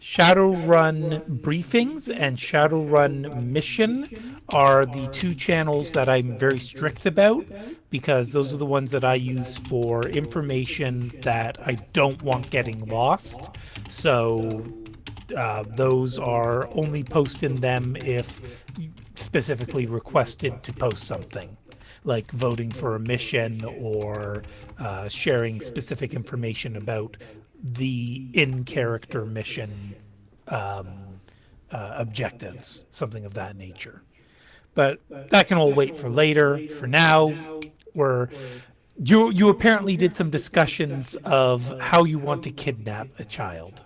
Shadowrun briefings and Shadowrun mission are the two channels that I'm very strict about, because those are the ones that I use for information that I don't want getting lost. So those are only posting them if specifically requested to post something, like voting for a mission or sharing specific information about the in-character mission objectives, something of that nature. But that can all wait for later. For now, you apparently did some discussions of how you want to kidnap a child.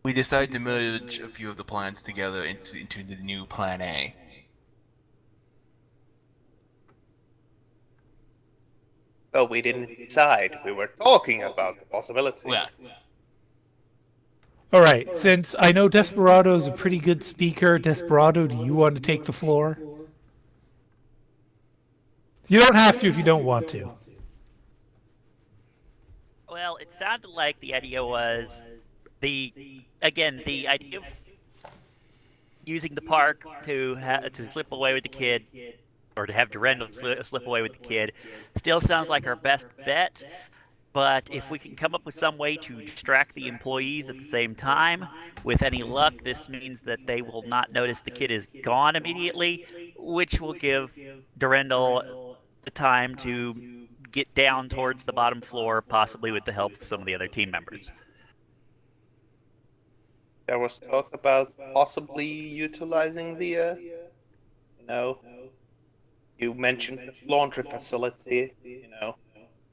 We decided to merge a few of the plans together into the new Plan A. Well, we didn't decide. We were talking about the possibility. Yeah. All right, since I know Desperado is a pretty good speaker, Desperado, do you want to take the floor? You don't have to if you don't want to. Well, it sounded like the idea was the idea of using the park to slip away with the kid, or to have Durandal slip away with the kid, still sounds like our best bet. But if we can come up with some way to distract the employees at the same time, with any luck, this means that they will not notice the kid is gone immediately, which will give Durandal the time to get down towards the bottom floor, possibly with the help of some of the other team members. There was talk about possibly utilizing the, you mentioned the laundry facility,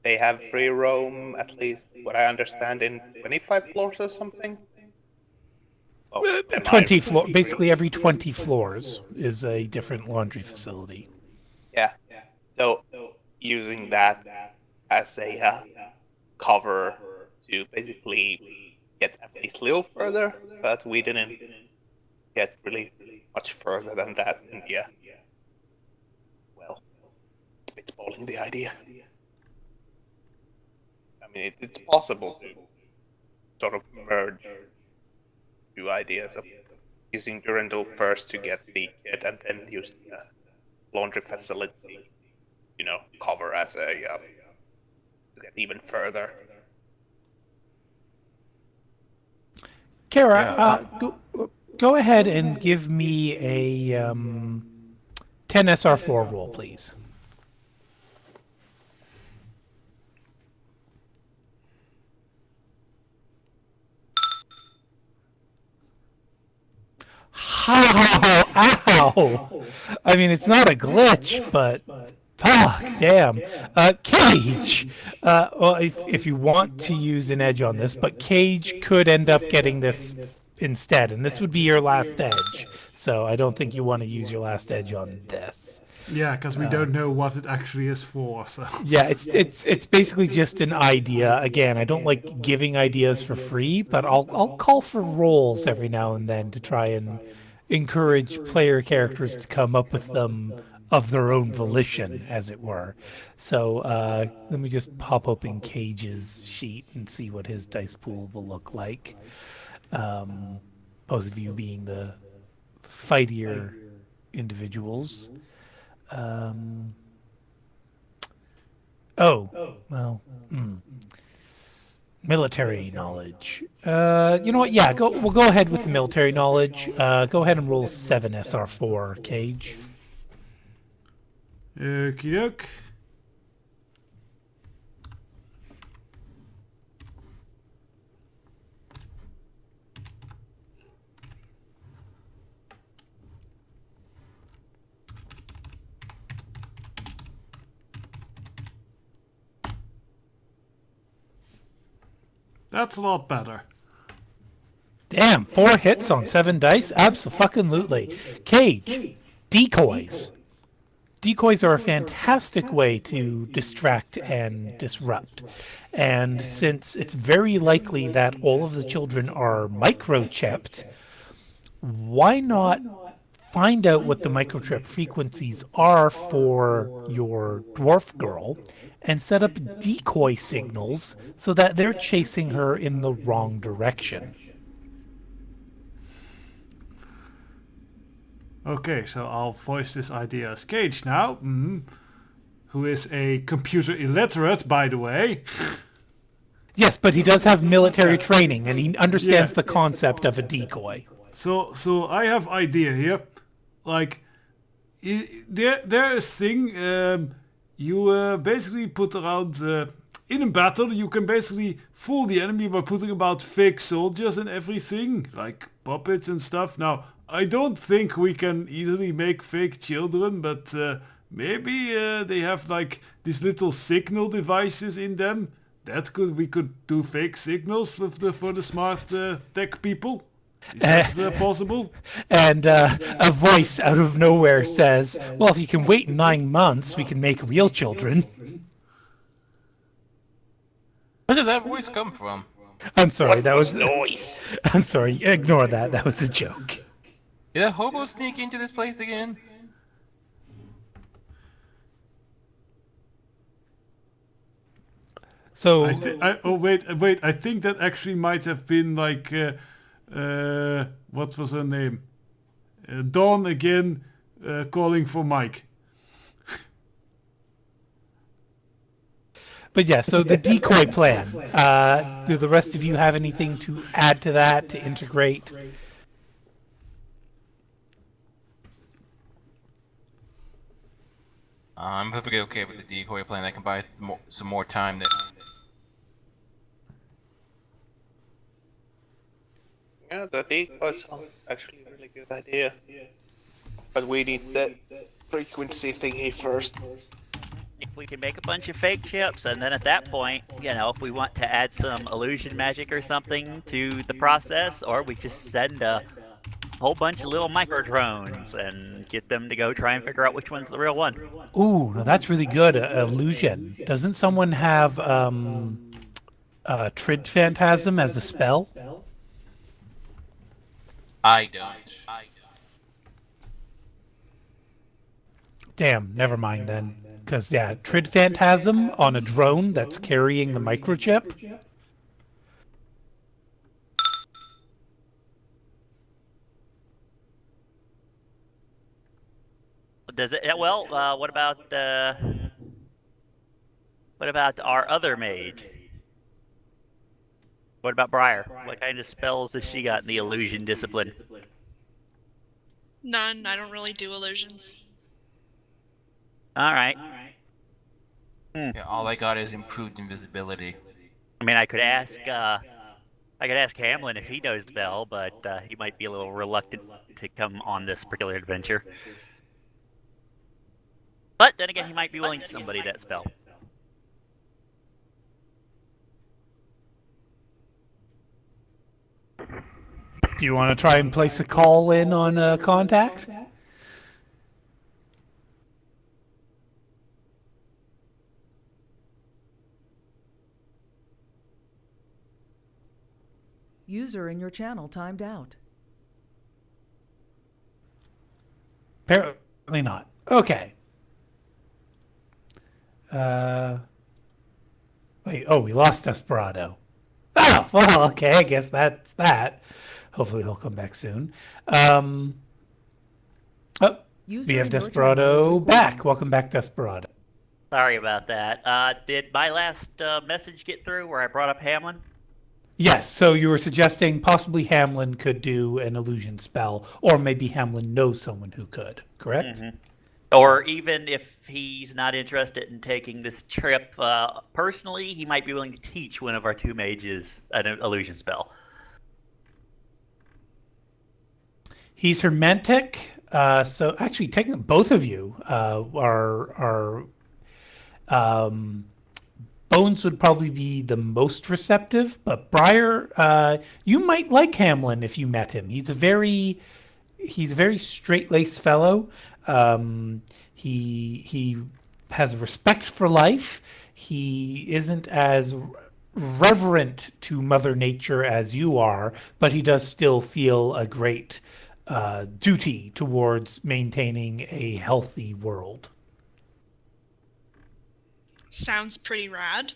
they have free roam, at least what I understand, in 25 floors or something. Well, 20 floor, basically every 20 floors is a different laundry facility. Yeah. So using that as a cover to basically get at least a little further, but we didn't get really much further than that in the, spitballing the idea. I mean, it's possible to sort of merge two ideas of using Durandal first to get the kid, and then use the laundry facility, cover as a to get even further. Kara, go ahead and give me a 10 SR4 roll, please. Ow! I mean, it's not a glitch, but fuck, damn. Cage. Well, if you want to use an edge on this, but Cage could end up getting this instead, and this would be your last edge. So I don't think you want to use your last edge on this. Yeah, because we don't know what it actually is for. So yeah, it's basically just an idea. Again, I don't like giving ideas for free, but I'll call for rolls every now and then to try and encourage player characters to come up with them of their own volition, as it were. So let me just pop open Cage's sheet and see what his dice pool will look like. Both of you being the fightier individuals. Military knowledge. You know what? Yeah, we'll go ahead with the military knowledge. Go ahead and roll 7 SR4, Cage. Okie doke. That's a lot better. Damn, 4 hits on 7 dice? Abso-fucking-lutely. Cage, decoys. Decoys are a fantastic way to distract and disrupt. And since it's very likely that all of the children are microchipped, why not find out what the microchip frequencies are for your dwarf girl and set up decoy signals so that they're chasing her in the wrong direction? Okay, so I'll voice this idea as Cage now, who is a computer illiterate, by the way. Yes, but he does have military training and he understands the concept of a decoy. So I have idea here. Like, there is thing you basically put around in a battle. You can basically fool the enemy by putting about fake soldiers and everything, like puppets and stuff. Now, I don't think we can easily make fake children, but maybe they have like these little signal devices in them. We could do fake signals for the smart tech people. Is that possible? And a voice out of nowhere says, well, if you can wait 9 months, we can make real children. Where did that voice come from? I'm sorry, that was... noise. I'm sorry, ignore that. That was a joke. Did a hobo sneak into this place again? So... Wait, I think that actually might have been like... what was her name? Dawn again, calling for Mike. But yeah, so the decoy plan. Do the rest of you have anything to add to that, to integrate? I'm perfectly okay with the decoy plan. I can buy some more time. Yeah, the decoy sounds actually a really good idea. But we need that frequency thingy first. If we can make a bunch of fake chips, and then at that point, you know, if we want to add some illusion magic or something to the process, or we just send a whole bunch of little micro drones and get them to go try and figure out which one's the real one. Ooh, no, that's really good. Illusion. Doesn't someone have Trid Phantasm as a spell? I don't. Damn, never mind then. Because, yeah, Trid Phantasm on a drone that's carrying the microchip. Does it? Well, what about our other mage? What about Briar? What kind of spells has she got in the illusion discipline? None. I don't really do illusions. All right. Yeah, all I got is improved invisibility. I mean, I could ask Hamlin if he knows the spell, but he might be a little reluctant to come on this particular adventure. But then again, he might be willing to somebody that spell. Do you want to try and place a call in on contact? User in your channel timed out. Apparently not. Okay. Wait, we lost Desperado. Oh, well, okay, I guess that's that. Hopefully he'll come back soon. User We have in your channel is Desperado recording. back. Welcome back, Desperado. Sorry about that. Did my last message get through where I brought up Hamlin? Yes, so you were suggesting possibly Hamlin could do an illusion spell, or maybe Hamlin knows someone who could, correct? Or even if he's not interested in taking this trip personally, he might be willing to teach one of our two mages an illusion spell. He's Hermetic, so actually, technically, both of you are Bones would probably be the most receptive, but Briar, you might like Hamlin if you met him. He's a very straight-laced fellow. He has respect for life. He isn't as reverent to Mother Nature as you are, but he does still feel a great duty towards maintaining a healthy world. Sounds pretty rad.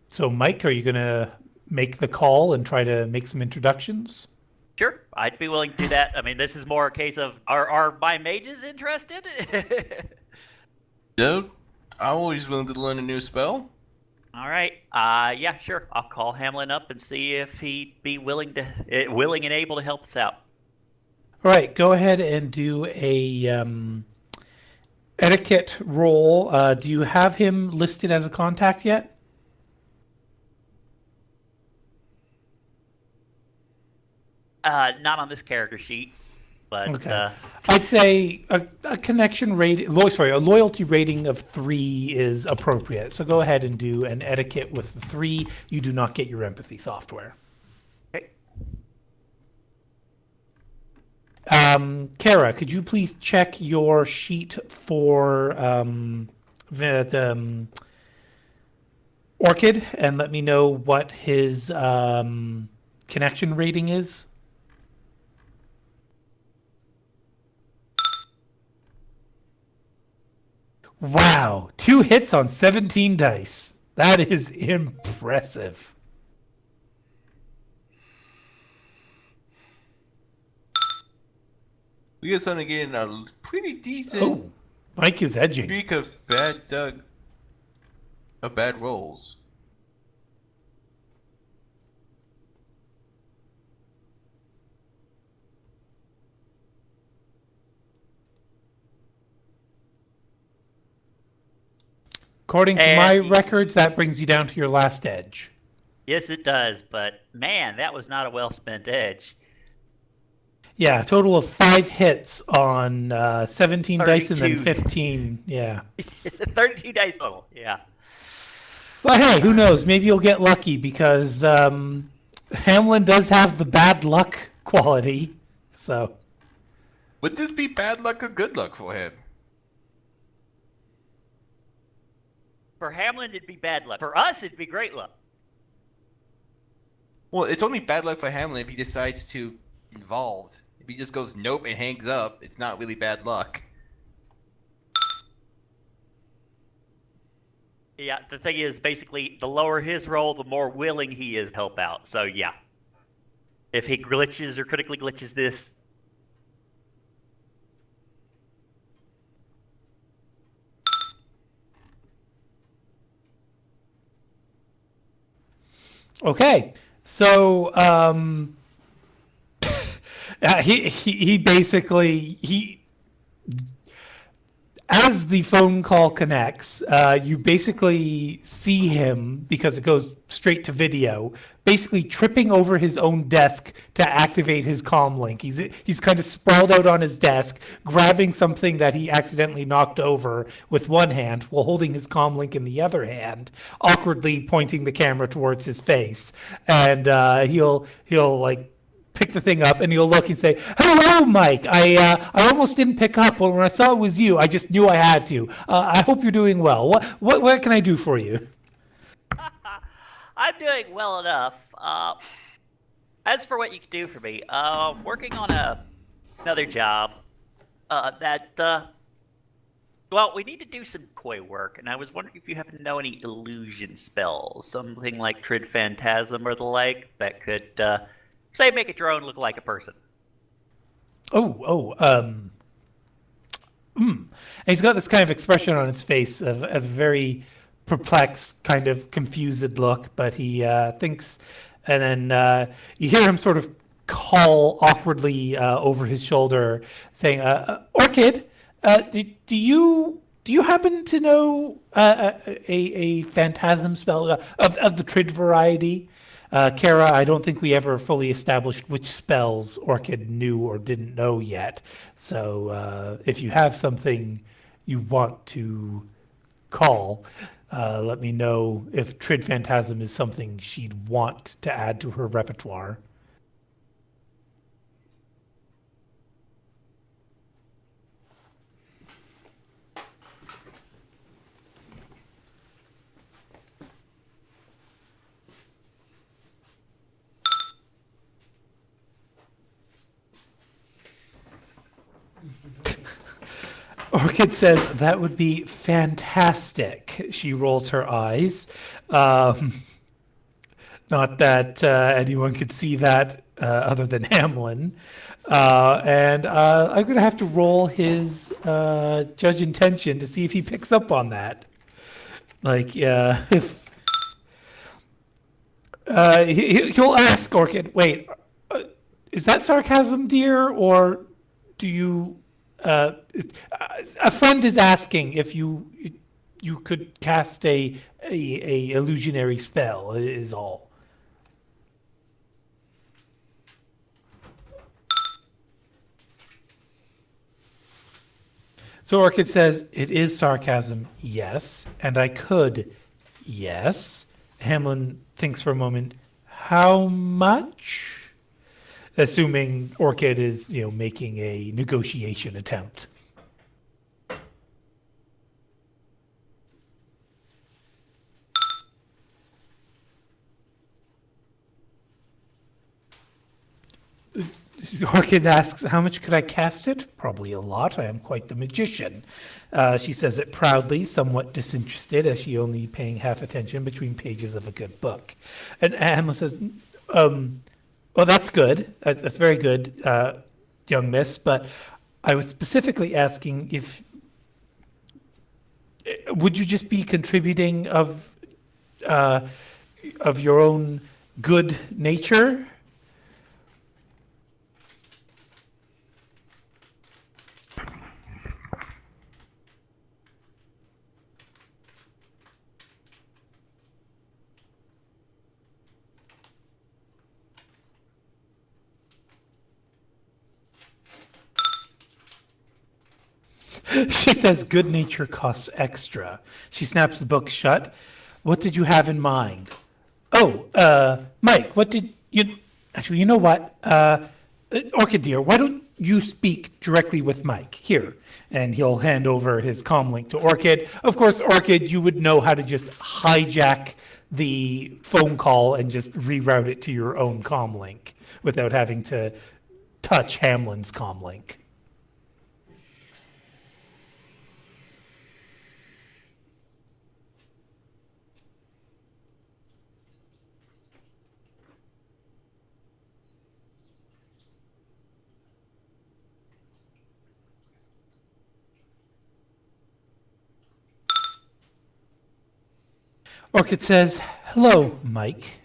So, Mike, are you going to make the call and try to make some introductions? Sure, I'd be willing to do that. I mean, this is more a case of, are my mages interested? No, I'm always willing to learn a new spell. All right. Yeah, sure. I'll call Hamlin up and see if he'd be willing and able to help us out. All right, go ahead and do a etiquette roll. Do you have him listed as a contact yet? Not on this character sheet, but Okay. I'd say a connection rate, a loyalty rating of 3 is appropriate. So go ahead and do an etiquette with the 3. You do not get your empathy software. okay. Kara, could you please check your sheet for Orchid and let me know what his connection rating is? Wow, 2 hits on 17 dice. That is impressive. We got something getting a pretty decent Oh, Mike is edging. streak of bad rolls. According to And my he- records, that brings you down to your last edge. Yes, it does. But man, that was not a well spent edge. Yeah, a total of 5 hits on 17 dice and then 32. 15. Yeah. 32 dice total. Yeah. But hey, who knows? Maybe you'll get lucky because Hamlin does have the bad luck quality. So, Would this be bad luck or good luck for him? For Hamlin, it'd be bad luck. For us, it'd be great luck. Well, it's only bad luck for Hamlin if he decides to involved. If he just goes nope and hangs up, it's not really bad luck. Yeah, the thing is, basically, the lower his roll, the more willing he is to help out. So, yeah. If he glitches or critically glitches this, okay. So, he basically as the phone call connects, you basically see him because it goes straight to video, basically tripping over his own desk to activate his comm link. He's kind of sprawled out on his desk, grabbing something that he accidentally knocked over with one hand while holding his comm link in the other hand, awkwardly pointing the camera towards his face. And he'll like pick the thing up and he'll look and say, "Hello, Mike. I almost didn't pick up, but when I saw it was you, I just knew I had to. I hope you're doing well. What can I do for you?" I'm doing well enough. As for what you can do for me, working on another job well, we need to do some koi work, and I was wondering if you happen to know any illusion spells, something like Trid Phantasm or the like, that could Say make a drone look like a person. And he's got this kind of expression on his face of a very perplexed, kind of confused look, but he thinks, and then you hear him sort of call awkwardly over his shoulder, saying, "Orchid, do you happen to know a phantasm spell of the Trid variety?" Kara, I don't think we ever fully established which spells Orchid knew or didn't know yet. So if you have something you want to call, let me know if Trid Phantasm is something she'd want to add to her repertoire. Orchid says, that would be fantastic. She rolls her eyes. Not that anyone could see that other than Hamlin. And I'm going to have to roll his judge intention to see if he picks up on that. Like, if... he'll ask Orchid, wait, is that sarcasm, dear, or do you... a friend is asking if you could cast a illusionary spell, is all. So Orchid says, it is sarcasm, yes, and I could, yes. Hamlin thinks for a moment, how much? Assuming Orchid is, making a negotiation attempt. Orchid asks, how much could I cast it? Probably a lot. I am quite the magician. She says it proudly, somewhat disinterested, as she only paying half attention between pages of a good book. And Hamlin says, well, that's good. That's very good, young miss. But I was specifically asking if would you just be contributing of your own good nature? She says good nature costs extra. She snaps the book shut. What did you have in mind? Oh, Mike, what did you... Actually, you know what? Orchid dear, why don't you speak directly with Mike? Here. And he'll hand over his comm link to Orchid. Of course, Orchid, you would know how to just hijack the phone call and just reroute it to your own comm link without having to touch Hamlin's comm link. Orchid says, hello, Mike.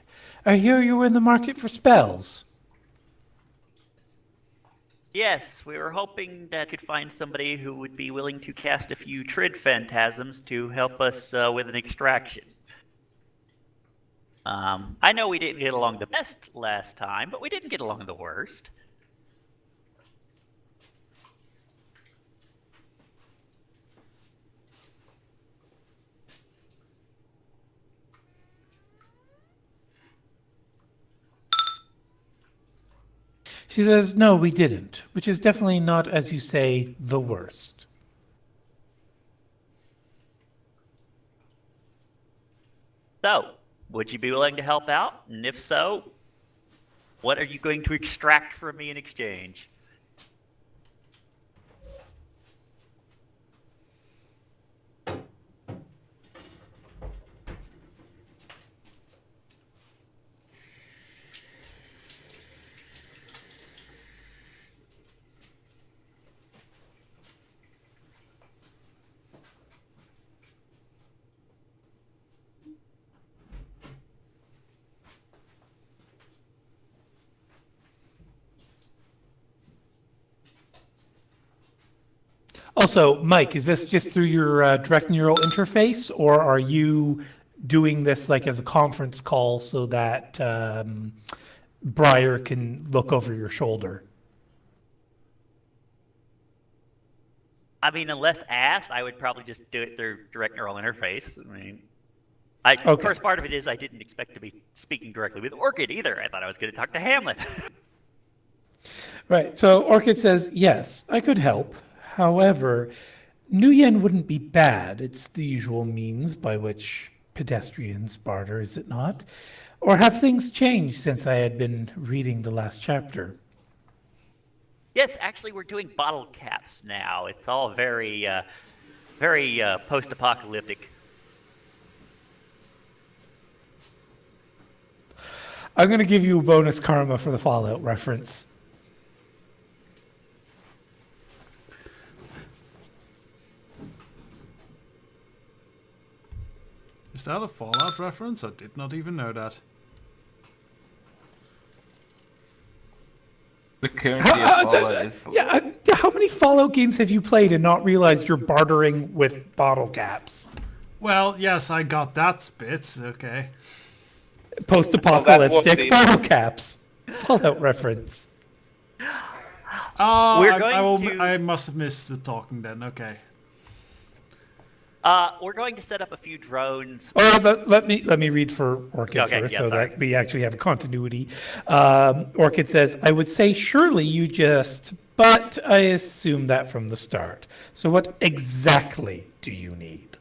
I hear you were in the market for spells. Yes, we were hoping that we could find somebody who would be willing to cast a few Trid Phantasms to help us with an extraction. I know we didn't get along the best last time, but we didn't get along the worst. She says, no, we didn't, which is definitely not, as you say, the worst. So, would you be willing to help out? And if so, what are you going to extract from me in exchange? Also, Mike, is this just through your direct neural interface, or are you doing this like as a conference call so that Briar can look over your shoulder? I mean, unless asked, I would probably just do it through direct neural interface. I mean, of Okay. course, part of it is I didn't expect to be speaking directly with Orchid either. I thought I was going to talk to Hamlet. Right. So Orchid says, yes, I could help. However, Nuyen wouldn't be bad. It's the usual means by which pedestrians barter, is it not? Or have things changed since I had been reading the last chapter? Yes, actually, we're doing bottle caps now. It's all very, very post-apocalyptic. I'm going to give you a bonus karma for the Fallout reference. Is that a Fallout reference? I did not even know that. The currency of Fallout is. How many Fallout games have you played and not realized you're bartering with bottle caps? Well, yes, I got that bit. Okay. Post-apocalyptic bottle caps. Fallout reference. Oh, We're going to- I must have missed the talking then. Okay. We're going to set up a few drones. Let me read for Orchid Okay, first, yeah, so sorry. that we actually have continuity. Orchid says, "I would say surely you just, but I assume that from the start. So what exactly do you need?"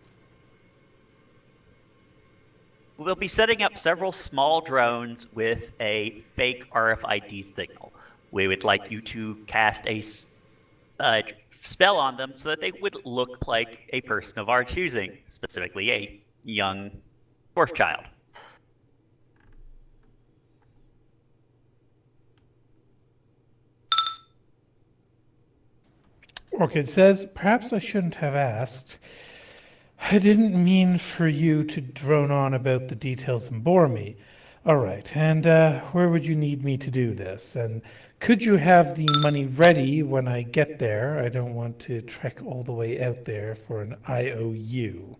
We'll be setting up several small drones with a fake RFID signal. We would like you to cast a spell on them so that they would look like a person of our choosing, specifically a young dwarf child. Orchid says, "Perhaps I shouldn't have asked. I didn't mean for you to drone on about the details and bore me. All right, and where would you need me to do this? And could you have the money ready when I get there? I don't want to trek all the way out there for an IOU."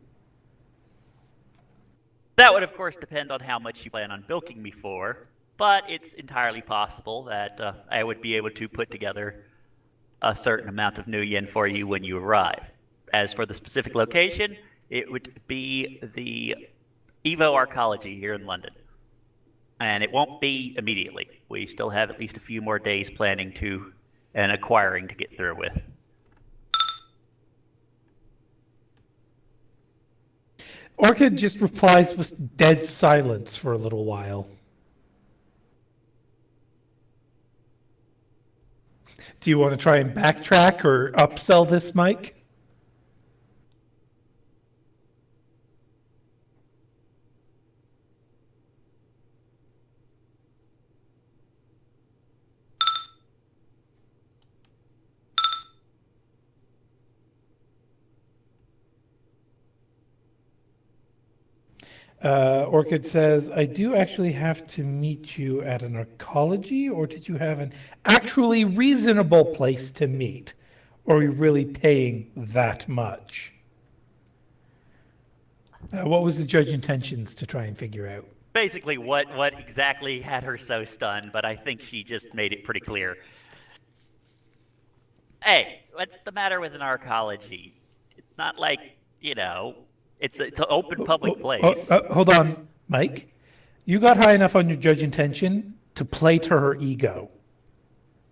That would, of course, depend on how much you plan on bilking me for, but it's entirely possible that I would be able to put together a certain amount of new yen for you when you arrive. As for the specific location, it would be the Evo Arcology here in London. And it won't be immediately. We still have at least a few more days planning to and acquiring to get through with. Orchid just replies with dead silence for a little while. Do you want to try and backtrack or upsell this, Mike? Orchid says, "I do actually have to meet you at an arcology, or did you have an actually reasonable place to meet? Or are you really paying that much?" What was the judge intentions to try and figure out? Basically, what exactly had her so stunned, but I think she just made it pretty clear. Hey, what's the matter with an arcology? It's not like, it's an open public place. Hold on, Mike. You got high enough on your judge intention to play to her ego.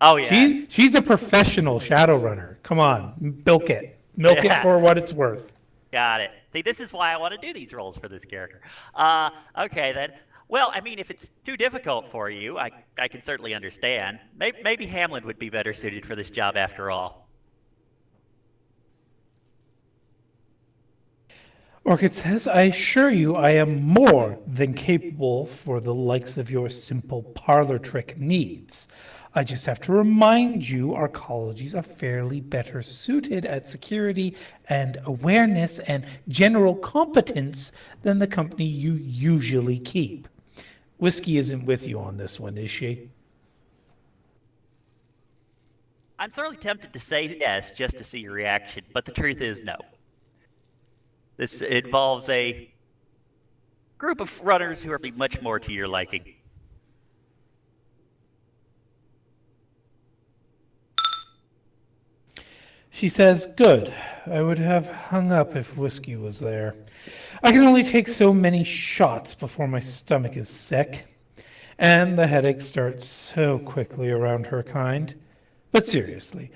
Oh, yeah. She's a professional Shadowrunner. Come on, milk it. Milk it for what it's worth. Got it. See, this is why I want to do these roles for this character. Okay, then. Well, I mean, if it's too difficult for you, I can certainly understand. Maybe Hamlin would be better suited for this job after all. Orchid says, "I assure you I am more than capable for the likes of your simple parlor trick needs. I just have to remind you arcologies are fairly better suited at security and awareness and general competence than the company you usually keep." Whiskey isn't with you on this one, is she? I'm sorely tempted to say yes just to see your reaction, but the truth is no. This involves a group of runners who are much more to your liking. She says, "Good. I would have hung up if whiskey was there. I can only take so many shots before my stomach is sick. And the headache starts so quickly around her kind. But seriously,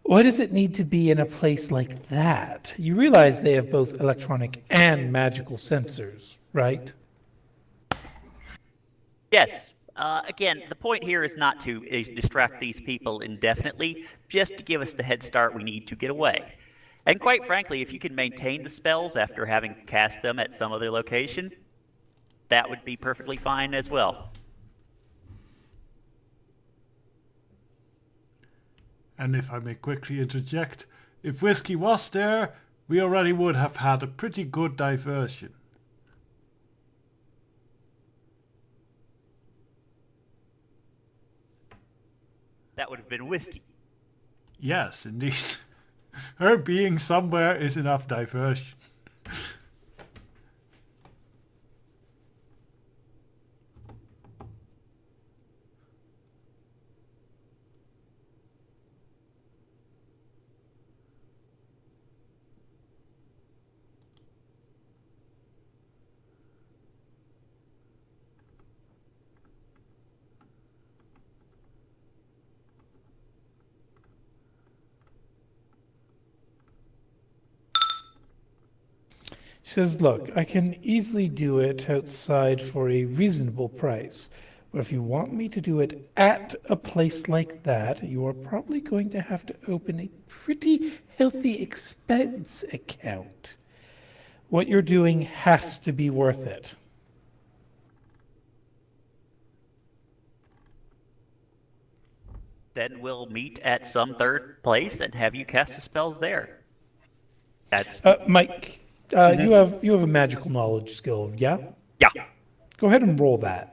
why does it need to be in a place like that? You realize they have both electronic and magical sensors, right?" Yes. Again, the point here is not to distract these people indefinitely, just to give us the head start we need to get away. And quite frankly, if you can maintain the spells after having cast them at some other location, that would be perfectly fine as well. And if I may quickly interject, if whiskey was there, we already would have had a pretty good diversion. That would have been whiskey. Yes, indeed. Her being somewhere is enough diversion. She says, "Look, I can easily do it outside for a reasonable price. But if you want me to do it at a place like that, you are probably going to have to open a pretty healthy expense account. What you're doing has to be worth it." Then we'll meet at some third place and have you cast the spells there. That's Mike, you have a magical knowledge skill, yeah? yeah. Go ahead and roll that.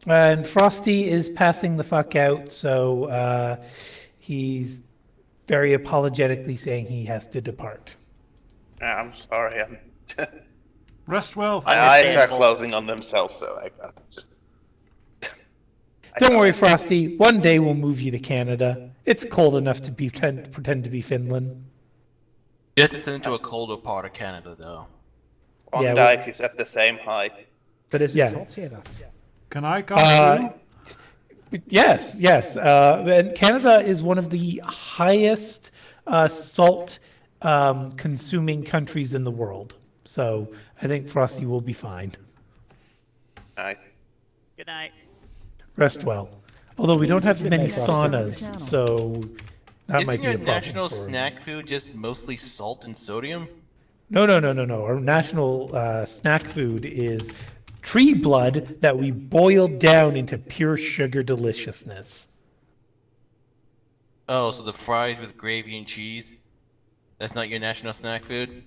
And Frosty is passing the fuck out, so he's very apologetically saying he has to depart. I'm sorry. Rest well. My eyes are closing on themselves, so I can't just. Don't worry, Frosty. One day we'll move you to Canada. It's cold enough to pretend to be Finland. You have to send it to a colder part of Canada, though. Klondike is at the same height. But is Yeah. it salty enough? Can I come too? Yes. And Canada is one of the highest salt consuming countries in the world. So I think Frosty will be fine. Right. Good night. Rest well. Although we don't have Good many night, Frosty. saunas, so that Isn't might be your a problem. national for- snack food just mostly salt and sodium? No. Our national snack food is tree blood that we boiled down into pure sugar deliciousness. Oh, so the fries with gravy and cheese? That's not your national snack food?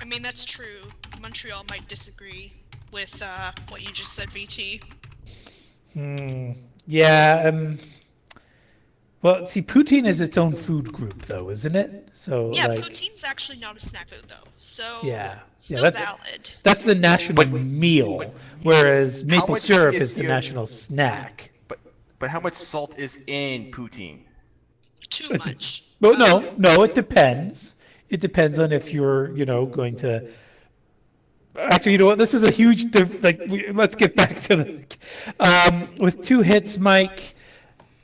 I mean, that's true. Montreal might disagree with what you just said, VT. Yeah. Well, see, poutine is its own food group, though, isn't it? So, Yeah, like, poutine's actually not a snack food, though. So, Yeah. still Yeah, that's- valid. that's the national meal, whereas maple much syrup is is the your- national snack. But how much salt is in poutine? Too much. Well, no, it depends. It depends on if you're, going to. Actually, you know what? This is a huge. Let's get back to the. With 2 hits, Mike.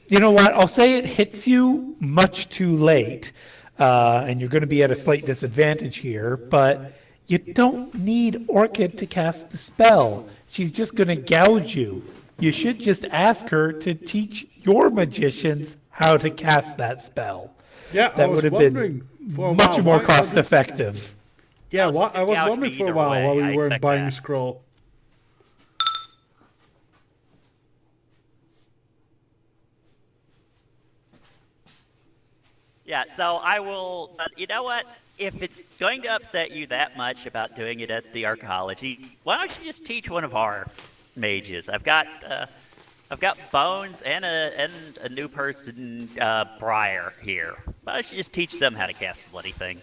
You know what? I'll say it hits you much too late, and you're going to be at a slight disadvantage here. But you don't need Orchid to cast the spell. She's just going to gouge you. You should just ask her to teach your magicians how to cast that spell. Yeah, I That was would have wondering been for a much while, more why cost did- effective. Yeah, Oh, she I was gouged wondering me for a either while way. why we I weren't expect buying that. a scroll. Yeah, so I will. But you know what? If it's going to upset you that much about doing it at the archaeology, why don't you just teach one of our mages? I've got Bones and a new person, Briar here. Why don't you just teach them how to cast the bloody thing?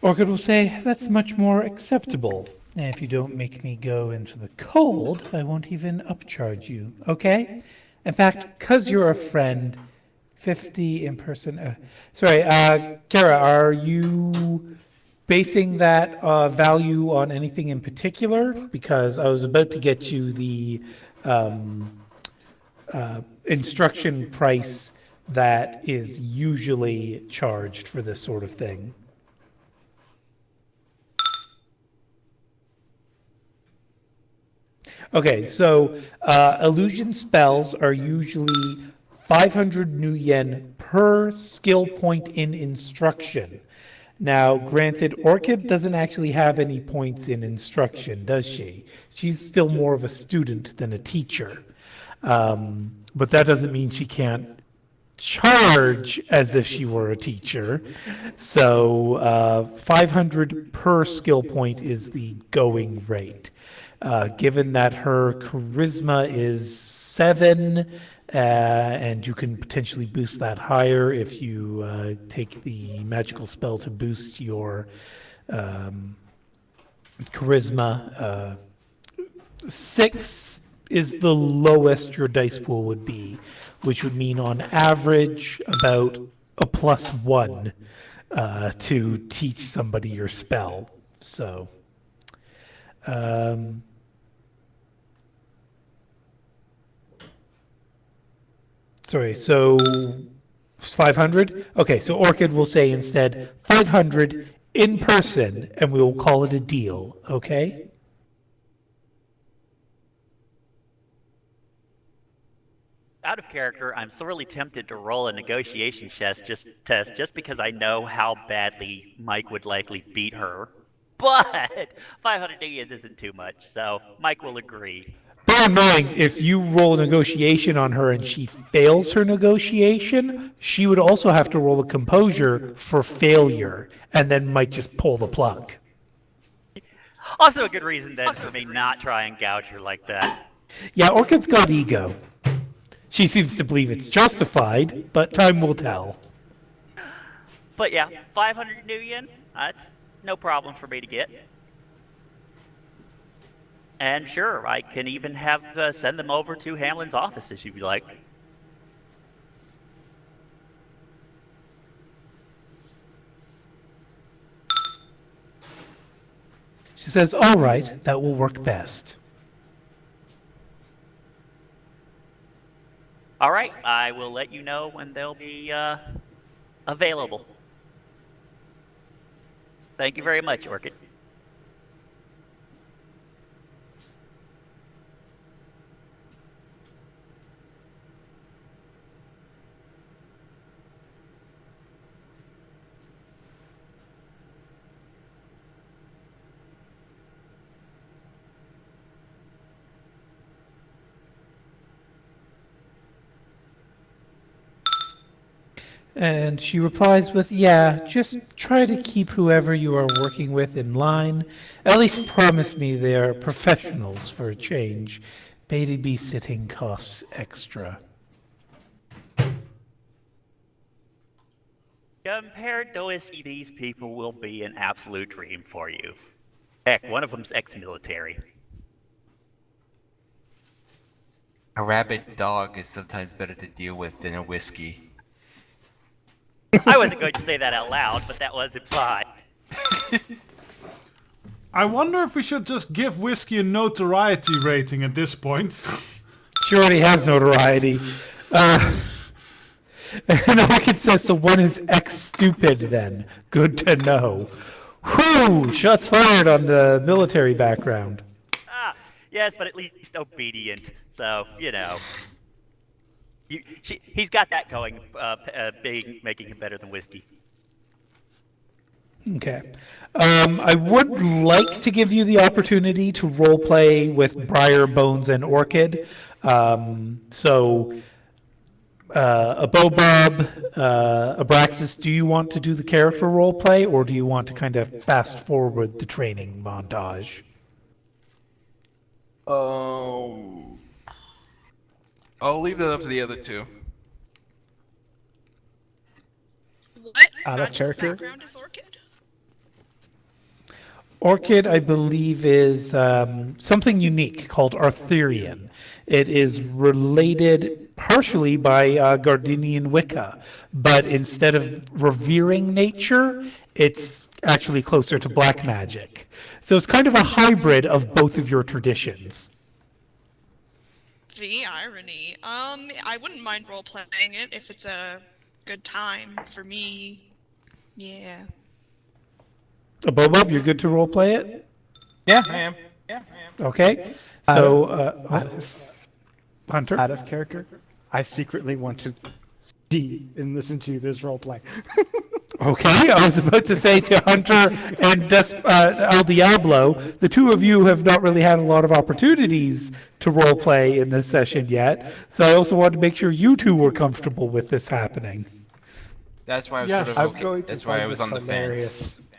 Orchid will say, that's much more acceptable. And if you don't make me go into the cold, I won't even upcharge you, okay? In fact, because you're a friend, 50 in person. Kara, are you basing that value on anything in particular? Because I was about to get you the instruction price that is usually charged for this sort of thing. Okay, so illusion spells are usually 500 new yen per skill point in instruction. Now, granted, Orchid doesn't actually have any points in instruction, does she? She's still more of a student than a teacher. But that doesn't mean she can't charge as if she were a teacher. So 500 per skill point is the going rate. Given that her charisma is 7, and you can potentially boost that higher if you take the magical spell to boost your charisma. 6 is the lowest your dice pool would be, which would mean on average about a +1 to teach somebody your spell. So. Sorry, so 500? Okay, so Orchid will say instead 500 in person, and we will call it a deal, okay? Out of character, I'm sorely tempted to roll a negotiation test just because I know how badly Mike would likely beat her. But 500 yen isn't too much, so Mike will agree. Bear in mind, if you roll a negotiation on her and she fails her negotiation, she would also have to roll a composure for failure, and then might just pull the plug. Also a good reason then for me not try and gouge her like that. Yeah, Orchid's got ego. She seems to believe it's justified, but time will tell. But yeah, 500 new yen, that's no problem for me to get. And sure, I can even have send them over to Hamlin's office if you'd like. She says, all right, that will work best. All right, I will let you know when they'll be available. Thank you very much, Orchid. And she replies with, yeah, just try to keep whoever you are working with in line. At least promise me they are professionals for a change. Babysitting costs extra. Compared to Whiskey, these people will be an absolute dream for you. Heck, one of them's ex-military. A rabid dog is sometimes better to deal with than a whiskey. I wasn't going to say that out loud, but that was implied. I wonder if we should just give whiskey a notoriety rating at this point. She already has notoriety. And Orchid says, so one is ex-stupid then. Good to know. Whew! Shots fired on the military background. Yes, but at least obedient. So, he's got that going, making him better than Whiskey. Okay. I would like to give you the opportunity to roleplay with Briar, Bones, and Orchid. Abobob, Abraxas, do you want to do the character roleplay, or do you want to kind of fast forward the training montage? I'll leave that up to the other two. What Out of magical character? background is Orchid? Orchid, I believe, is something unique called Arthurian. It is related partially by Gardenian Wicca, but instead of revering nature, it's actually closer to black magic. So it's kind of a hybrid of both of your traditions. The irony. I wouldn't mind role playing it if it's a good time for me. Yeah. Bobob, you're good to roleplay it? Yeah, I am. Okay. So, Hunter? Out of character, I secretly want to see and listen to this roleplay. Okay, I was about to say to Hunter and El Diablo, the two of you have not really had a lot of opportunities to roleplay in this session yet, so I also wanted to make sure you two were comfortable with this happening. That's why I was Yes, sort I'm of okay. going to That's why I find was this on the hilarious. fence.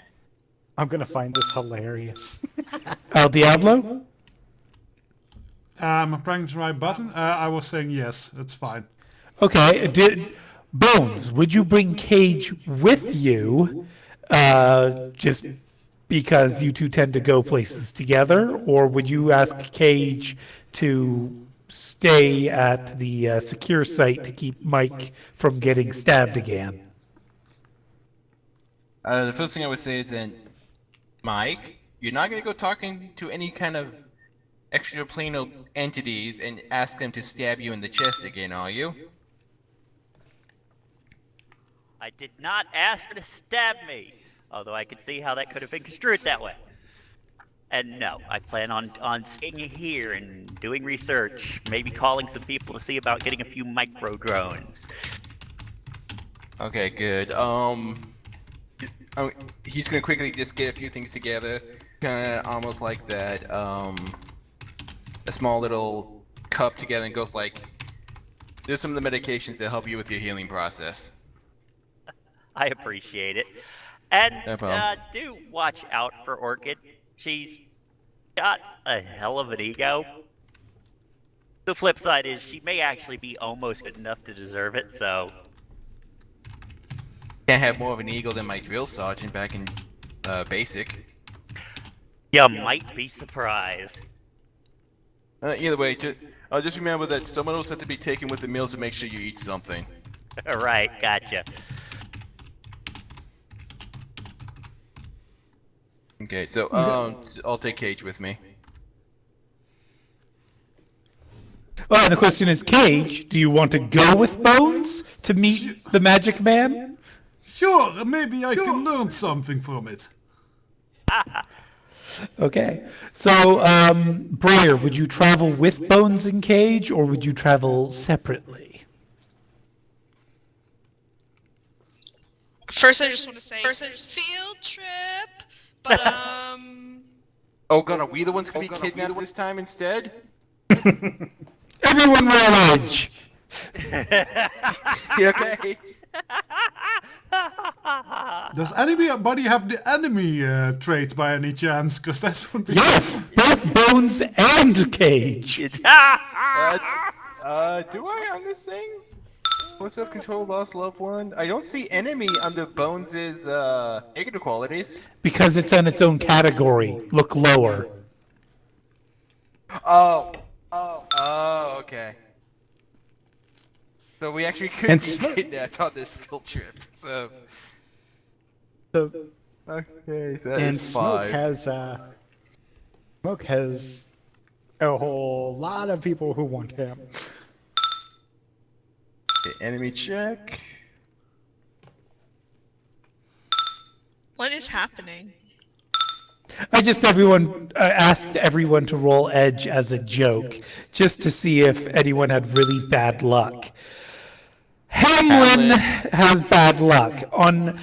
I'm gonna find this hilarious. El Diablo? I'm pressing my button. I was saying yes, it's fine. Okay, Bones, would you bring Cage with you, just because you two tend to go places together, or would you ask Cage to stay at the secure site to keep Mike from getting stabbed again? The first thing I would say is then, Mike, you're not going to go talking to any kind of extraplanar entities and ask them to stab you in the chest again, are you? I did not ask her to stab me, although I could see how that could have been construed that way. And no, I plan on staying here and doing research, maybe calling some people to see about getting a few micro drones. Okay, good. He's gonna quickly just get a few things together, kind of almost like that, a small little cup together, and goes like, "There's some of the medications that help you with your healing process." I appreciate it. And No problem. do watch out for Orchid. She's got a hell of an ego. The flip side is she may actually be almost good enough to deserve it, so... Can't have more of an ego than my drill sergeant back in basic. You might be surprised. Either way, just remember that someone else has to be taken with the meals to make sure you eat something. Right, gotcha. Okay, so I'll take Cage with me. Well, the question is, Cage, do you want to go with Bones to meet the Magic Man? Sure, maybe I can learn something from it. Okay. So, Briar, would you travel with Bones and Cage, or would you travel separately? First, I just want to say, field trip, but Oh god, are we the ones gonna be kidnapped this time instead? Everyone roll edge. You okay? Does anybody have the enemy trait by any chance? Because that's would be... Yes, both Bones and Cage. That's, do I on this thing? For self-control, lost loved one. I don't see enemy under Bones's negative qualities. Because it's in its own category. Look lower. Oh, okay. So we actually could And be Smoke- kidnapped on this field trip. So So, okay, so that and is Smoke 5. has a whole lot of people who want him. Okay, enemy check. What is happening? I asked everyone to roll edge as a joke, just to see if anyone had really bad luck. Hamlin has bad luck. On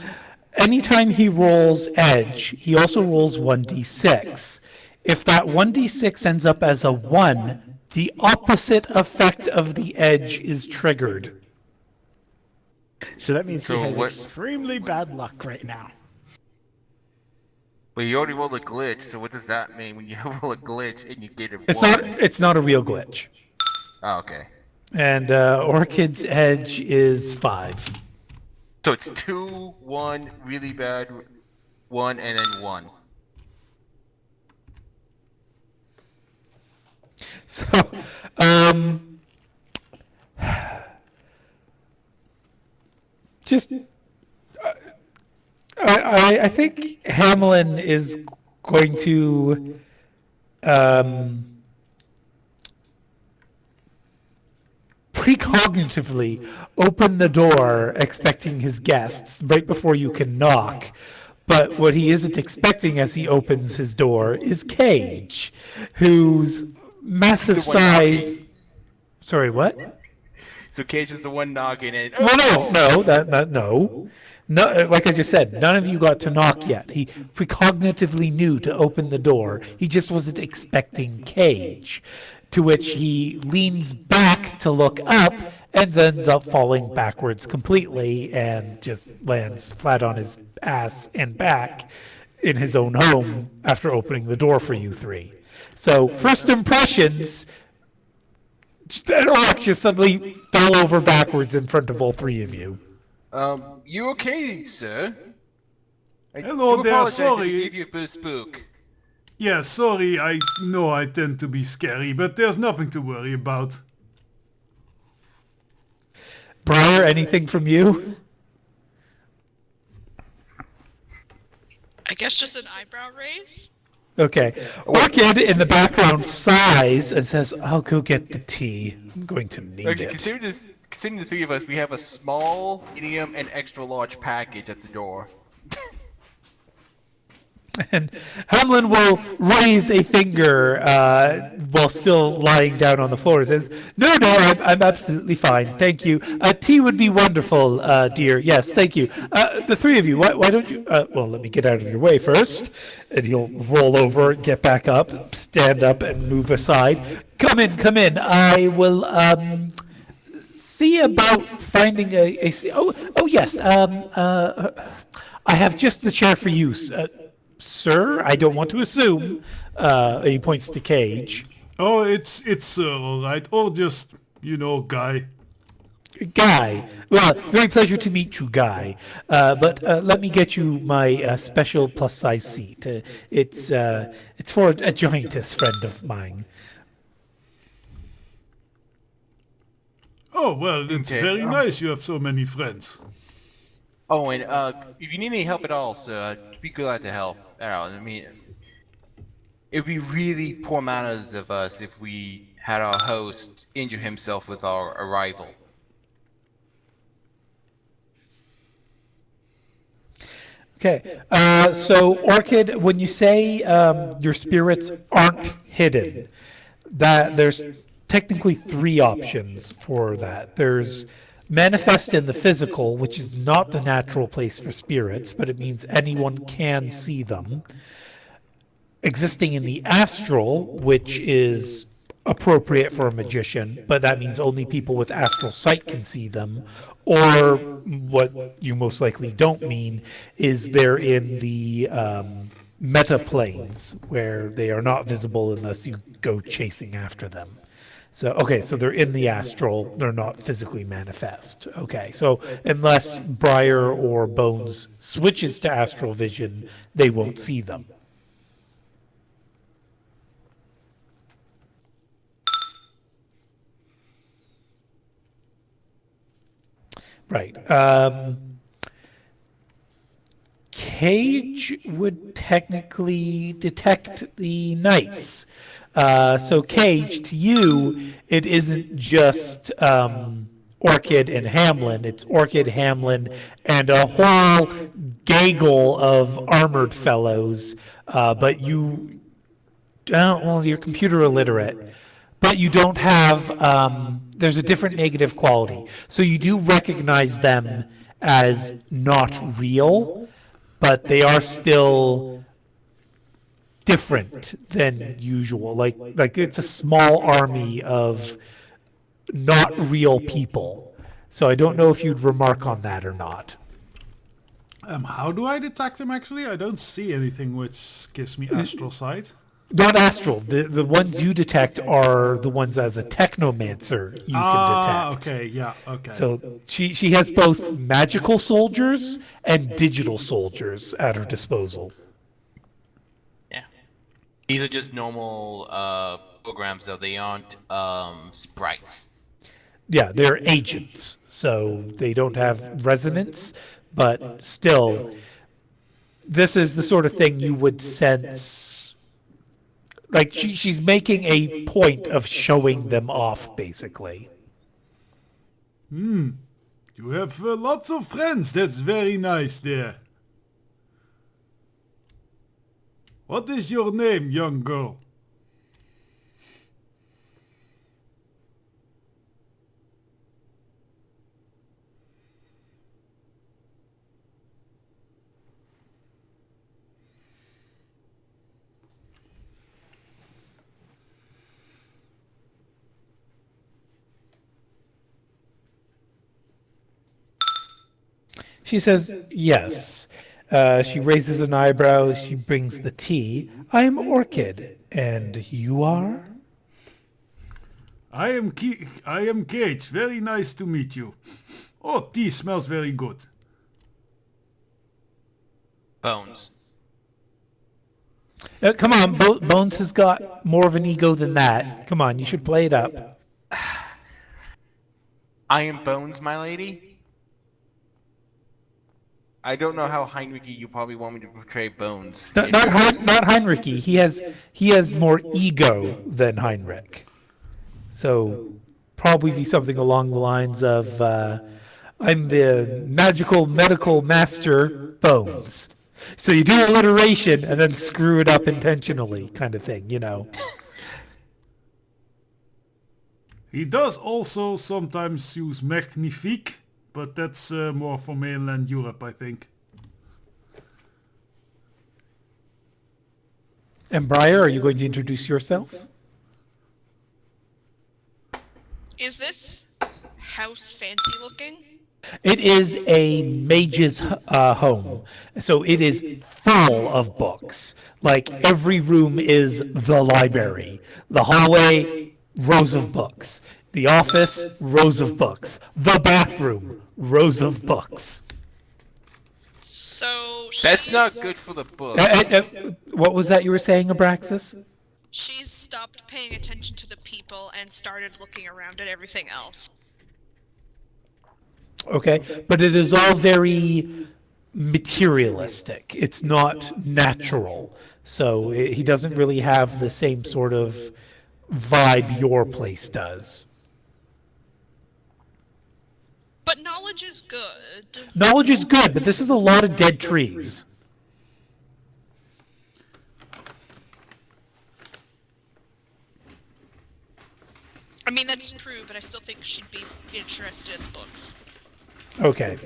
anytime he rolls edge, he also rolls 1d6. If that 1d6 ends up as a 1, the opposite effect of the edge is triggered. So that means So he has what- extremely bad luck right now. But you already rolled a glitch, so what does that mean when you roll a glitch and you get a It's not a real glitch. Oh, okay. And Orchid's edge is 5. So it's 2, 1, really bad, 1, and then 1. So, just, I think Hamlin is going to, precognitively open the door expecting his guests right before you can knock. But what he isn't expecting as he opens his door is Cage, whose massive The one knocking. size. Sorry, what? So Cage is the one knocking and No. No, like I just said, none of you got to knock yet. He precognitively knew to open the door. He just wasn't expecting Cage, to which he leans back to look up and ends up falling backwards completely and just lands flat on his ass and back in his own home after opening the door for you three. So, first impressions, Orc just suddenly fell over backwards in front of all three of you. You okay, sir? I Hello do there, apologize if I sorry. gave you a bit of spook. Yeah, sorry, I know I tend to be scary, but there's nothing to worry about. Briar, anything from you? I guess just an eyebrow raise? Okay. Orchid in the background sighs and says, I'll go get the tea. I'm going to need Okay, it. considering the three of us, we have a small, medium, and extra large package at the door. And Hamlin will raise a finger while still lying down on the floor and says, No, I'm absolutely fine. Thank you. Tea would be wonderful, dear. Yes, thank you. The three of you, why don't you... well, let me get out of your way first. And he'll roll over, get back up, stand up, and move aside. Come in. I will see about finding a... Oh, yes. I have just the chair for you. Sir, I don't want to assume. He points to Cage. Oh, it's alright. Or just, guy. Guy. Well, very pleasure to meet you, Guy. But let me get you my special plus-size seat. It's for a giantess friend of mine. Oh, well, it's Okay, very nice you have so many friends. Oh, and if you need any help at all, sir, be glad to help out. I mean, it would be really poor manners of us if we had our host injure himself with our arrival. Okay. So, Orchid, when you say your spirits aren't hidden, that there's technically three options for that. There's manifest in the physical, which is not the natural place for spirits, but it means anyone can see them. Existing in the astral, which is appropriate for a magician, but that means only people with astral sight can see them. Or what you most likely don't mean is they're in the meta planes, where they are not visible unless you go chasing after them. So, okay, so they're in the astral, they're not physically manifest. Okay, so unless Briar or Bones switches to astral vision, they won't see them. Right. Cage would technically detect the knights. So Cage, to you, it isn't just Orchid and Hamlin. It's Orchid, Hamlin, and a whole gaggle of armored fellows. But you, well, you're computer illiterate. But you don't have, there's a different negative quality. So you do recognize them as not real, but they are still different than usual. Like it's a small army of not real people. So I don't know if you'd remark on that or not. How do I detect them actually? I don't see anything which gives me astral sight. Not astral. The ones you detect are the ones as a technomancer you can detect. Okay, yeah, okay. So she has both magical soldiers and digital soldiers at her disposal. Yeah. These are just normal programs, though. They aren't sprites. Yeah, they're agents, so they don't have resonance, but still, this is the sort of thing you would sense. Like, she's making a point of showing them off, basically. You have lots of friends. That's very nice there. What is your name, young girl? She says, yes. She raises an eyebrow. She brings the tea. I am Orchid. And you are? I am Kate. Very nice to meet you. Oh, tea smells very good. Bones. Come on, Bones has got more of an ego than that. Come on, you should play it up. I am Bones, my lady. I don't know how Heinrichy you probably want me to portray Bones. Not Heinrichy. He has more ego than Heinrich. So probably be something along the lines of, I'm the magical medical master Bones. So you do alliteration and then screw it up intentionally, kind of thing, you know. He does also sometimes use magnifique, but that's more for mainland Europe, I think. And Briar, are you going to introduce yourself? Is this house fancy looking? It is a mage's home. So it is full of books. Like every room is the library. The hallway, rows of books. The office, rows of books. The bathroom, rows of books. So That's she's- not good for the book. What was that you were saying, Abraxas? She's stopped paying attention to the people and started looking around at everything else. Okay, but it is all very materialistic. It's not natural. So he doesn't really have the same sort of vibe your place does. But knowledge is good. Knowledge is good, but this is a lot of dead trees. I mean, that's true, but I still think she'd be interested in the books. Okay.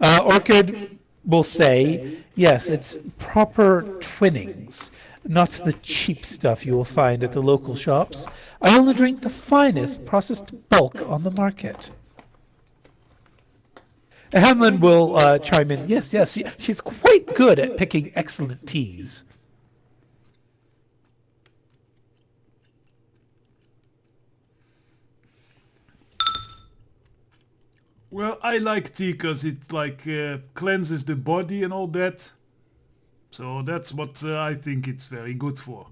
Orchid will say, yes, it's proper twinnings, not the cheap stuff you will find at the local shops. I only drink the finest processed bulk on the market. Hamlin will chime in, yes, she's quite good at picking excellent teas. Well, I like tea because it like cleanses the body and all that. So that's what I think it's very good for.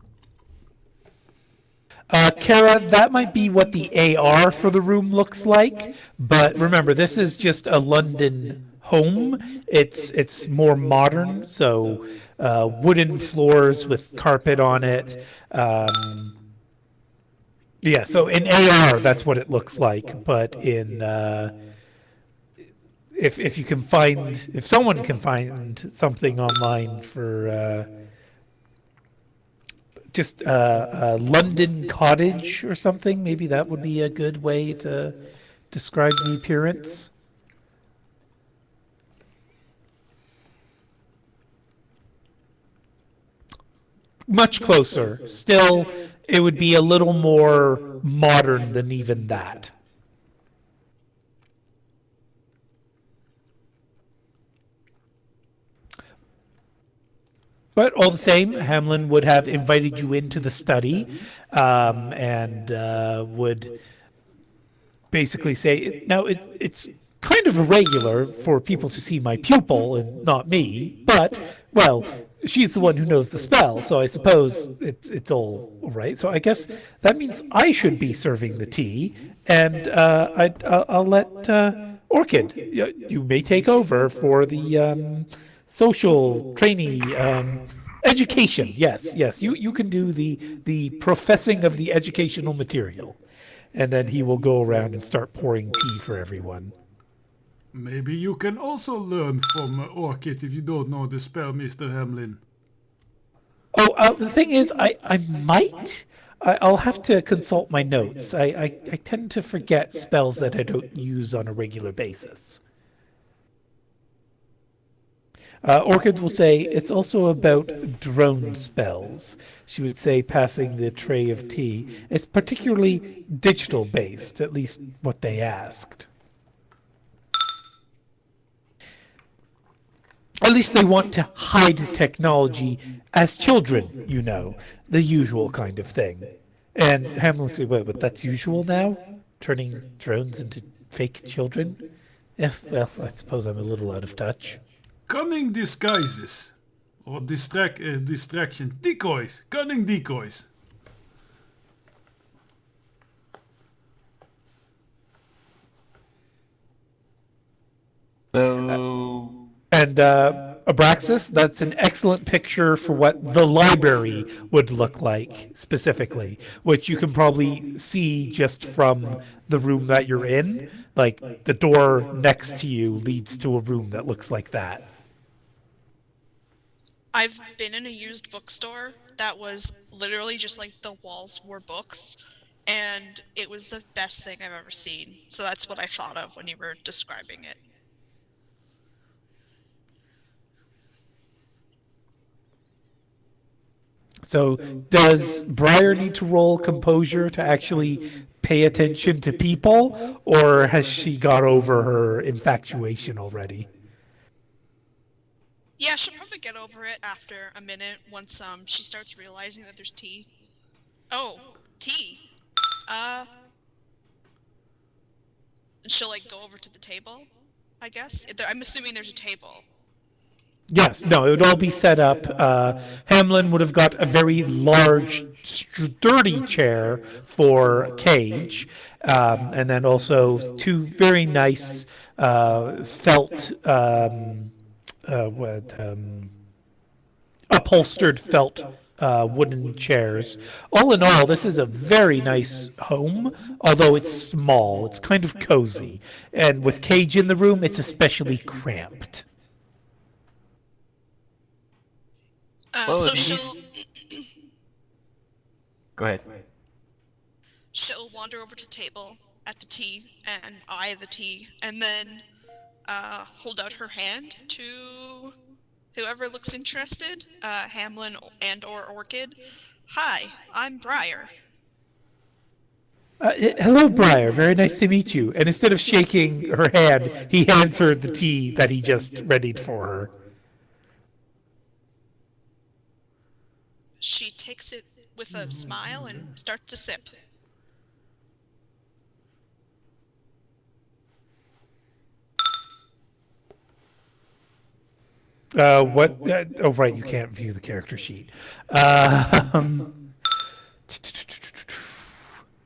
Kara, that might be what the AR for the room looks like, but remember, this is just a London home. It's more modern, so wooden floors with carpet on it. Yeah, so in AR, that's what it looks like, but in if you can find, if someone can find something online for just a London cottage or something, maybe that would be a good way to describe the appearance. Much closer. Still, it would be a little more modern than even that. But all the same, Hamlin would have invited you into the study and would basically say, now it's kind of irregular for people to see my pupil and not me, but, well, she's the one who knows the spell, so I suppose it's all right. So I guess that means I should be serving the tea, and I'll let Orchid, you may take over for the social trainee education. Yes, you can do the professing of the educational material. And then he will go around and start pouring tea for everyone. Maybe you can also learn from Orchid if you don't know the spell, Mr. Hamlin. Oh, the thing is, I might. I'll have to consult my notes. I tend to forget spells that I don't use on a regular basis. Orchid will say it's also about drone spells. She would say, passing the tray of tea. It's particularly digital based, at least what they asked. At least they want to hide technology as children, you know, the usual kind of thing. And Hamlin will say, well, but that's usual now? Turning drones into fake children? Yeah, well, I suppose I'm a little out of touch. Cunning disguises. Or distraction. Decoys. Cunning decoys. So And Abraxas, that's an excellent picture for what the library would look like specifically, which you can probably see just from the room that you're in. Like the door next to you leads to a room that looks like that. I've been in a used bookstore that was literally just like the walls were books, and it was the best thing I've ever seen. So that's what I thought of when you were describing it. So does Briar need to roll composure to actually pay attention to people, or has she got over her infatuation already? Yeah, she'll probably get over it after a minute once she starts realizing that there's tea. Oh, tea. And she'll like go over to the table, I guess. I'm assuming there's a table. Yes, no, it would all be set up. Hamlin would have got a very large, sturdy chair for Cage, and then also two very nice felt, upholstered felt wooden chairs. All in all, this is a very nice home, although it's small. It's kind of cozy. And with Cage in the room, it's especially cramped. So go ahead. she'll wander over to the table at the tea and eye the tea, and then hold out her hand to whoever looks interested, Hamlin and or Orchid. Hi, I'm Briar. Hello, Briar. Very nice to meet you. And instead of shaking her hand, he hands her the tea that he just readied for her. She takes it with a smile and starts to sip. What? Oh, right. You can't view the character sheet. Um,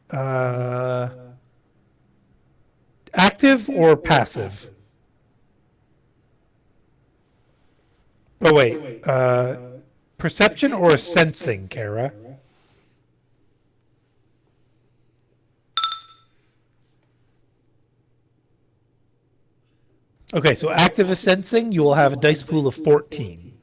uh, active or passive? Oh, wait. Perception or sensing, Kara? Okay, so active is sensing. You will have a dice pool of 14.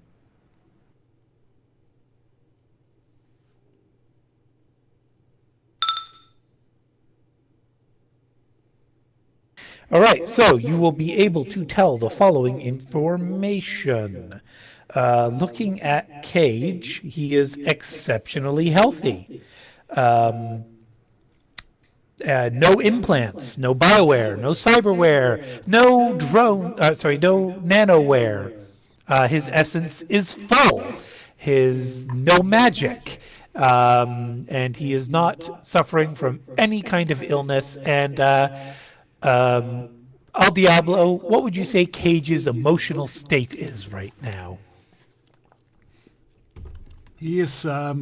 All right, so you will be able to tell the following information. Looking at Cage, he is exceptionally healthy. No implants, no bioware, no cyberware, no no nanoware. His essence is full. His no magic. And he is not suffering from any kind of illness. And Al Diablo, what would you say Cage's emotional state is right now? He is a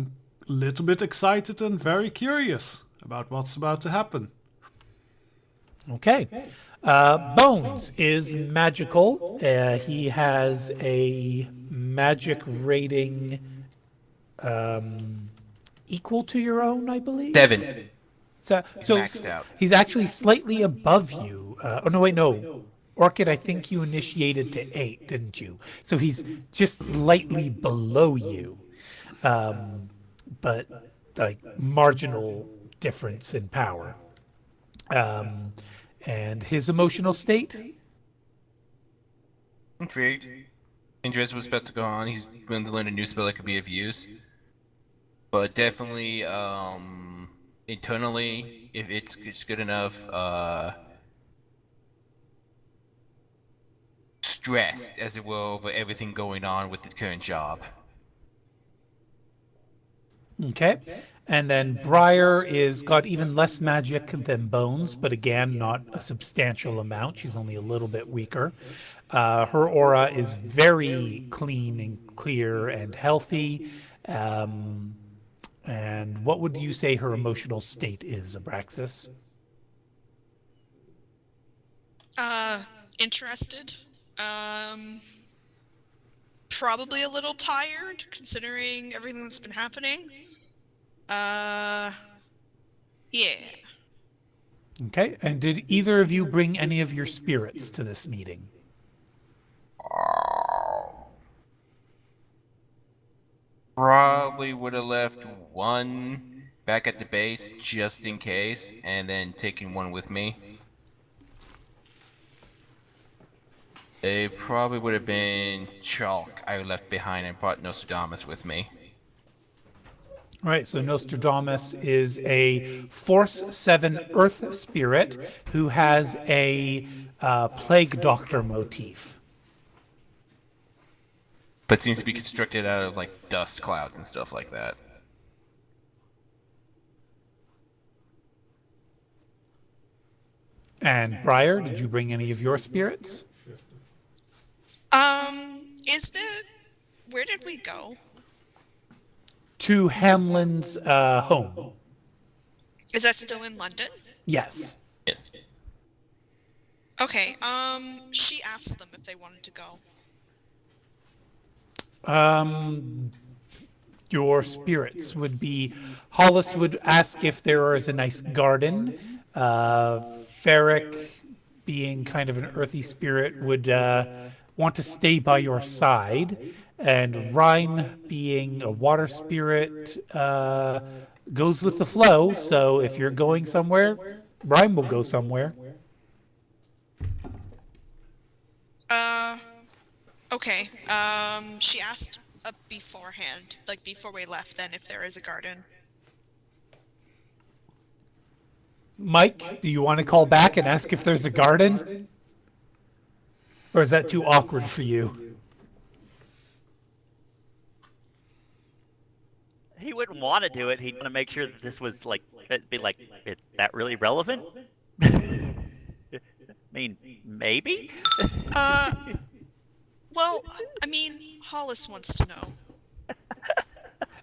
little bit excited and very curious about what's about to happen. Okay. Bones is magical. He has a magic rating equal to your own, I believe. 7. So Maxed out. he's actually slightly above you. Oh, no, wait, no. Orchid, I think you initiated to 8, didn't you? So he's just slightly below you. But, like, marginal difference in power. And his emotional state? Intrigued. Interested what's about to go on. He's willing to learn a new spell that could be of use. But definitely, internally, if it's good enough, stressed, as it will, over everything going on with the current job. Okay. And then Briar is got even less magic than Bones, but again, not a substantial amount. She's only a little bit weaker. Her aura is very clean and clear and healthy. And what would you say her emotional state is, Abraxas? Interested. Probably a little tired, considering everything that's been happening. Yeah. Okay. And did either of you bring any of your spirits to this meeting? Probably would have left one back at the base just in case, and then taking one with me. It probably would have been Chalk I left behind and brought Nostradamus with me. All right, so Nostradamus is a Force 7 Earth spirit who has a Plague Doctor motif. But seems to be constructed out of like dust clouds and stuff like that. And Briar, did you bring any of your spirits? Where did we go? To Hamlin's home. Is that still in London? Yes. Yes. Okay, she asked them if they wanted to go. Your spirits would be, Hollis would ask if there is a nice garden. Ferric, being kind of an earthy spirit, would want to stay by your side. And Rhine, being a water spirit, goes with the flow. So if you're going somewhere, Rhine will go somewhere. Okay. She asked beforehand, like before we left, then if there is a garden. Mike, do you want to call back and ask if there's a garden? Or is that too awkward for you? He wouldn't want to do it. He'd want to make sure that this was like, it'd be like, is that really relevant? I mean, maybe? Well, I mean, Hollis wants to know.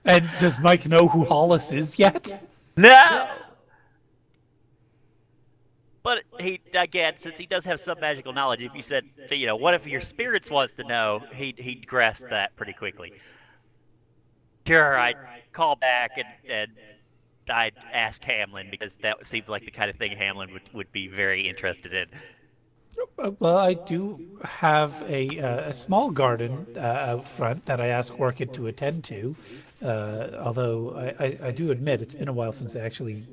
And does Mike know who Hollis is yet? No! But he, again, since he does have some magical knowledge, if you said, what if your spirits wants to know, he'd grasp that pretty quickly. Sure, I'd call back and I'd ask Hamlin, because that seems like the kind of thing Hamlin would be very interested in. Well, I do have a small garden out front that I asked Orchid to attend to. Although I do admit it's been a while since I actually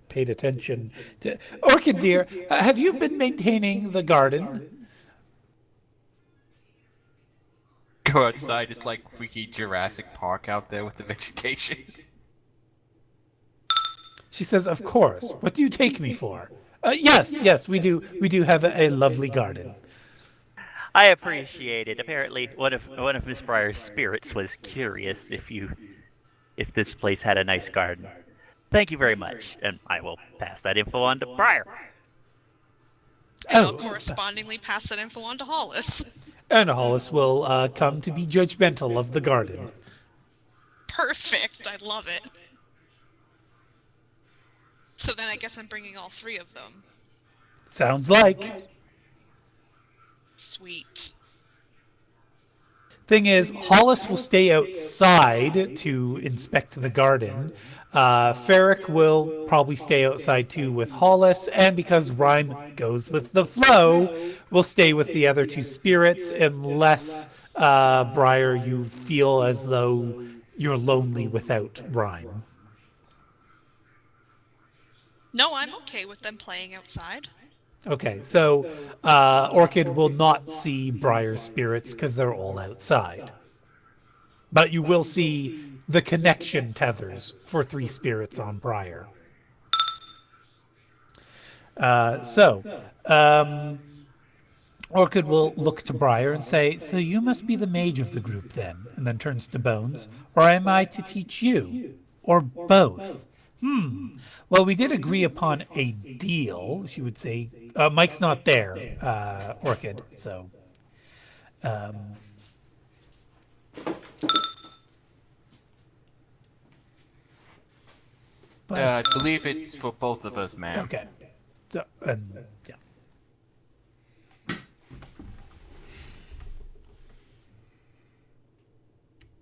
paid attention to. Orchid, dear, have you been maintaining the garden? Go outside, it's like freaky Jurassic Park out there with the vegetation. She says, "Of course. What do you take me for?" Yes, we do. We do have a lovely garden. I appreciate it. Apparently, one of Miss Breyer's spirits was curious if this place had a nice garden. Thank you very much, and I will pass that info on to Breyer. And I'll Oh. correspondingly pass that info on to Hollis. And Hollis will come to be judgmental of the garden. Perfect. I love it. So then I guess I'm bringing all three of them. Sounds like. Sweet. Thing is, Hollis will stay outside to inspect the garden. Ferric will probably stay outside too with Hollis, and because Rhyme goes with the flow, will stay with the other two spirits unless, Breyer, you feel as though you're lonely without Rhyme. No, I'm okay with them playing outside. Okay, so Orchid will not see Breyer's spirits because they're all outside. But you will see the connection tethers for 3 spirits on Breyer. Orchid will look to Breyer and say, "So you must be the mage of the group then," and then turns to Bones. "Or am I to teach you? Or both? Well, we did agree upon a deal," she would say. Mike's not there, Orchid, so... I believe it's for both of us, ma'am. Okay. So, yeah.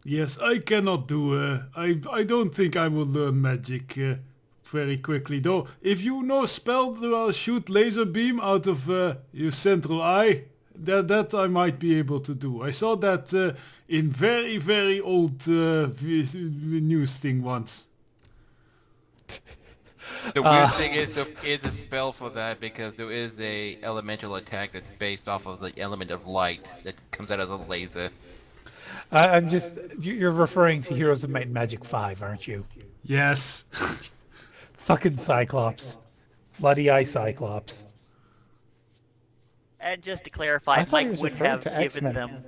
Yes, I cannot do. I don't think I will learn magic very quickly, though. If you know spell to shoot laser beam out of your central eye, that I might be able to do. I saw that in very, very old news thing once. The weird thing is there is a spell for that because there is a elemental attack that's based off of the element of light that comes out as a laser. I'm just... You're referring to Heroes of Might and Magic 5, aren't you? Yes. Fucking Cyclops. Bloody eye Cyclops. And just to clarify, I thought he Mike was would referring have to given X-Men. them...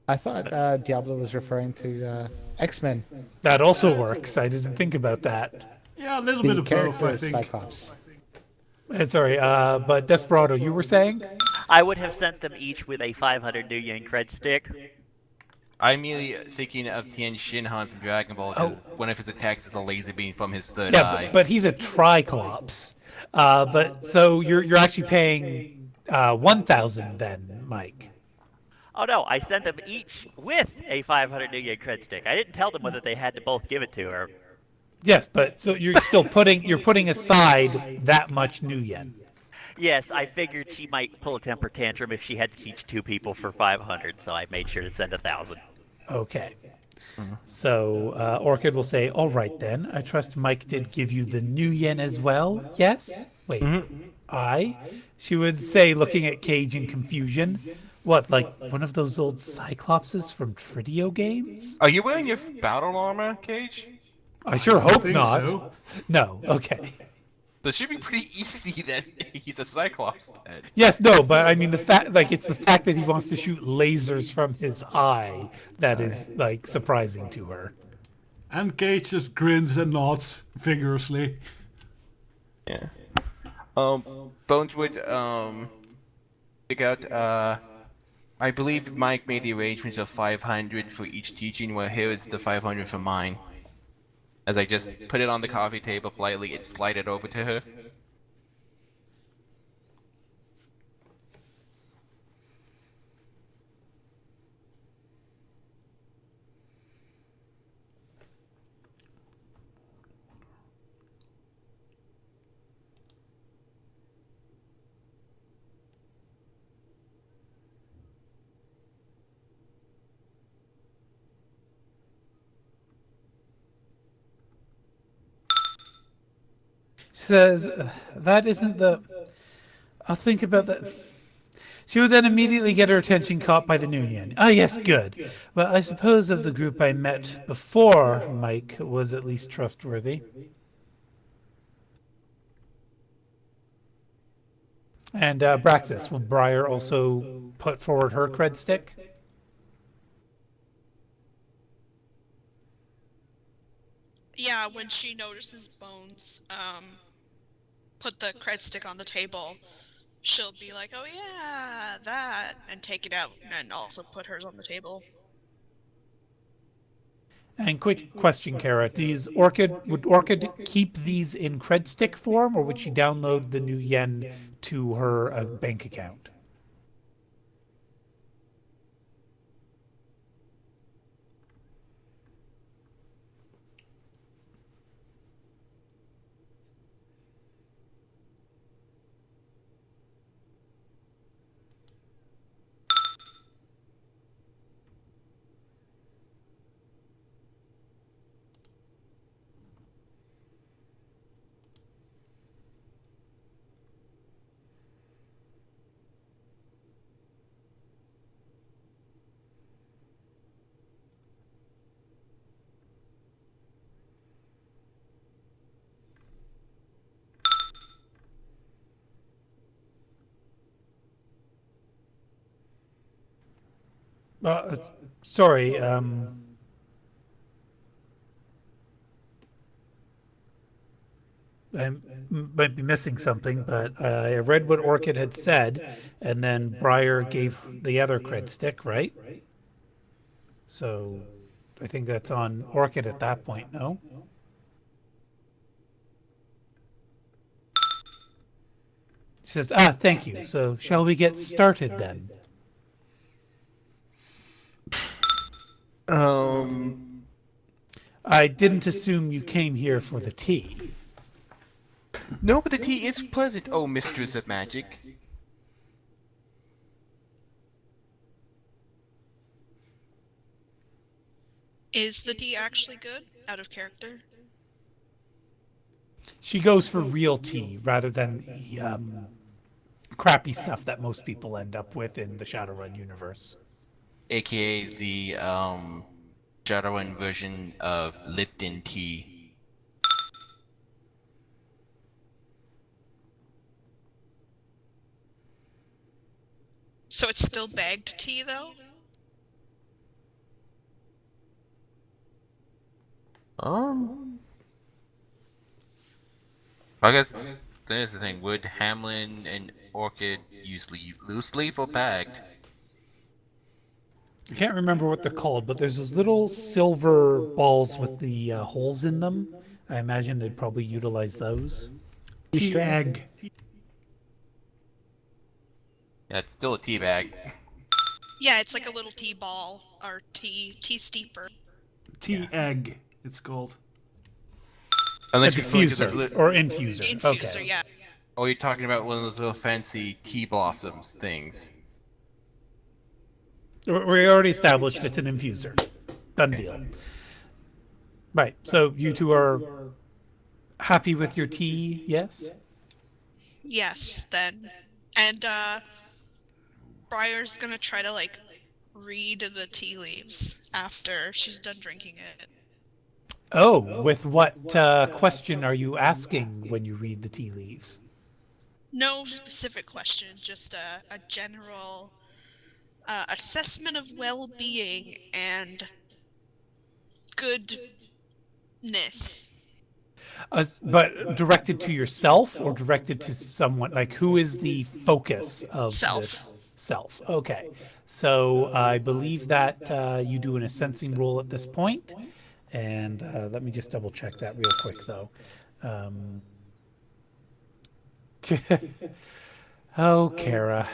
I thought Diablo was referring to X-Men. That also works. I didn't think about that. Yeah, a little bit The of both, character I is think. Cyclops. Sorry, but Desperado, you were saying? I would have sent them each with a 500 New Yen cred stick. I'm immediately thinking of Tien Shinhan from Dragon Ball because one of his attacks is a laser beam from his third Yeah, eye. but he's a Triclops. But so you're actually paying 1,000 then, Mike. Oh no, I sent them each with a 500 New Yen cred stick. I didn't tell them whether they had to both give it to her. Yes, but so you're still putting aside that much new yen. Yes, I figured she might pull a temper tantrum if she had to teach 2 people for 500, so I made sure to send 1,000. Okay. So Orchid will say, "All right then. I trust Mike did give you the new yen as well. Yes? Wait. I?" She would say, looking at Cage in confusion. What, like one of those old Cyclopses from Tridio games? Are you wearing your battle armor, Cage? I sure hope think not. so. No. Okay. So it should be pretty easy that he's a Cyclops then. Yes, no, but I mean the fact, like, it's the fact that he wants to shoot lasers from his eye that is like surprising to her. And Cage just grins and nods vigorously. Yeah. Bones would pick out. I believe Mike made the arrangements of 500 for each teaching. Well, here is the 500 for mine. As I just put it on the coffee table politely, it slide it over to her. She says, that isn't the. I'll think about that. She would then immediately get her attention caught by the new yen. Ah, yes, good. Well, I suppose of the group I met before Mike was at least trustworthy. And Braxis, will Briar also put forward her cred stick? Yeah, when she notices Bones, put the cred stick on the table, she'll be like, "Oh yeah, that," and take it out, and also put hers on the table. And quick question, Kara. Would Orchid keep these in cred stick form, or would she download the new yen to her bank account? Uh, sorry, I might be missing something, but I read what Orchid had said, and then Briar gave the other cred stick, right? So I think that's on Orchid at that point, no? She says, ah, thank you. So shall we get started then? I didn't assume you came here for the tea. No, but the tea is pleasant, oh mistress of magic. Is the tea actually good? Out of character? She goes for real tea rather than the crappy stuff that most people end up with in the Shadowrun universe. AKA the Shadowrun version of Lipton tea. So it's still bagged tea, though? I guess there's the thing. Would Hamlin and Orchid use loose leaf or bagged? I can't remember what they're called, but there's those little silver balls with the holes in them. I imagine they'd probably utilize those. Tea egg. Yeah, it's still a tea bag. Yeah, it's like a little tea ball, or tea steeper. Tea egg, it's called. A Unless you're referring to those diffuser or infuser. Infuser, Okay. yeah. Oh, you're talking about one of those little fancy tea blossoms things. We already established it's an infuser. Done deal. Right. So you two are happy with your tea, yes? Yes, then. And, Briar's gonna try to, like, read the tea leaves after she's done drinking it. Oh, with what question are you asking when you read the tea leaves? No specific question, just a general assessment of well-being and goodness. But directed to yourself or directed to someone? Like, who is the focus of Self. this? Self. Okay. So I believe that you do an sensing roll at this point. And let me just double check that real quick, though. Oh, Kara.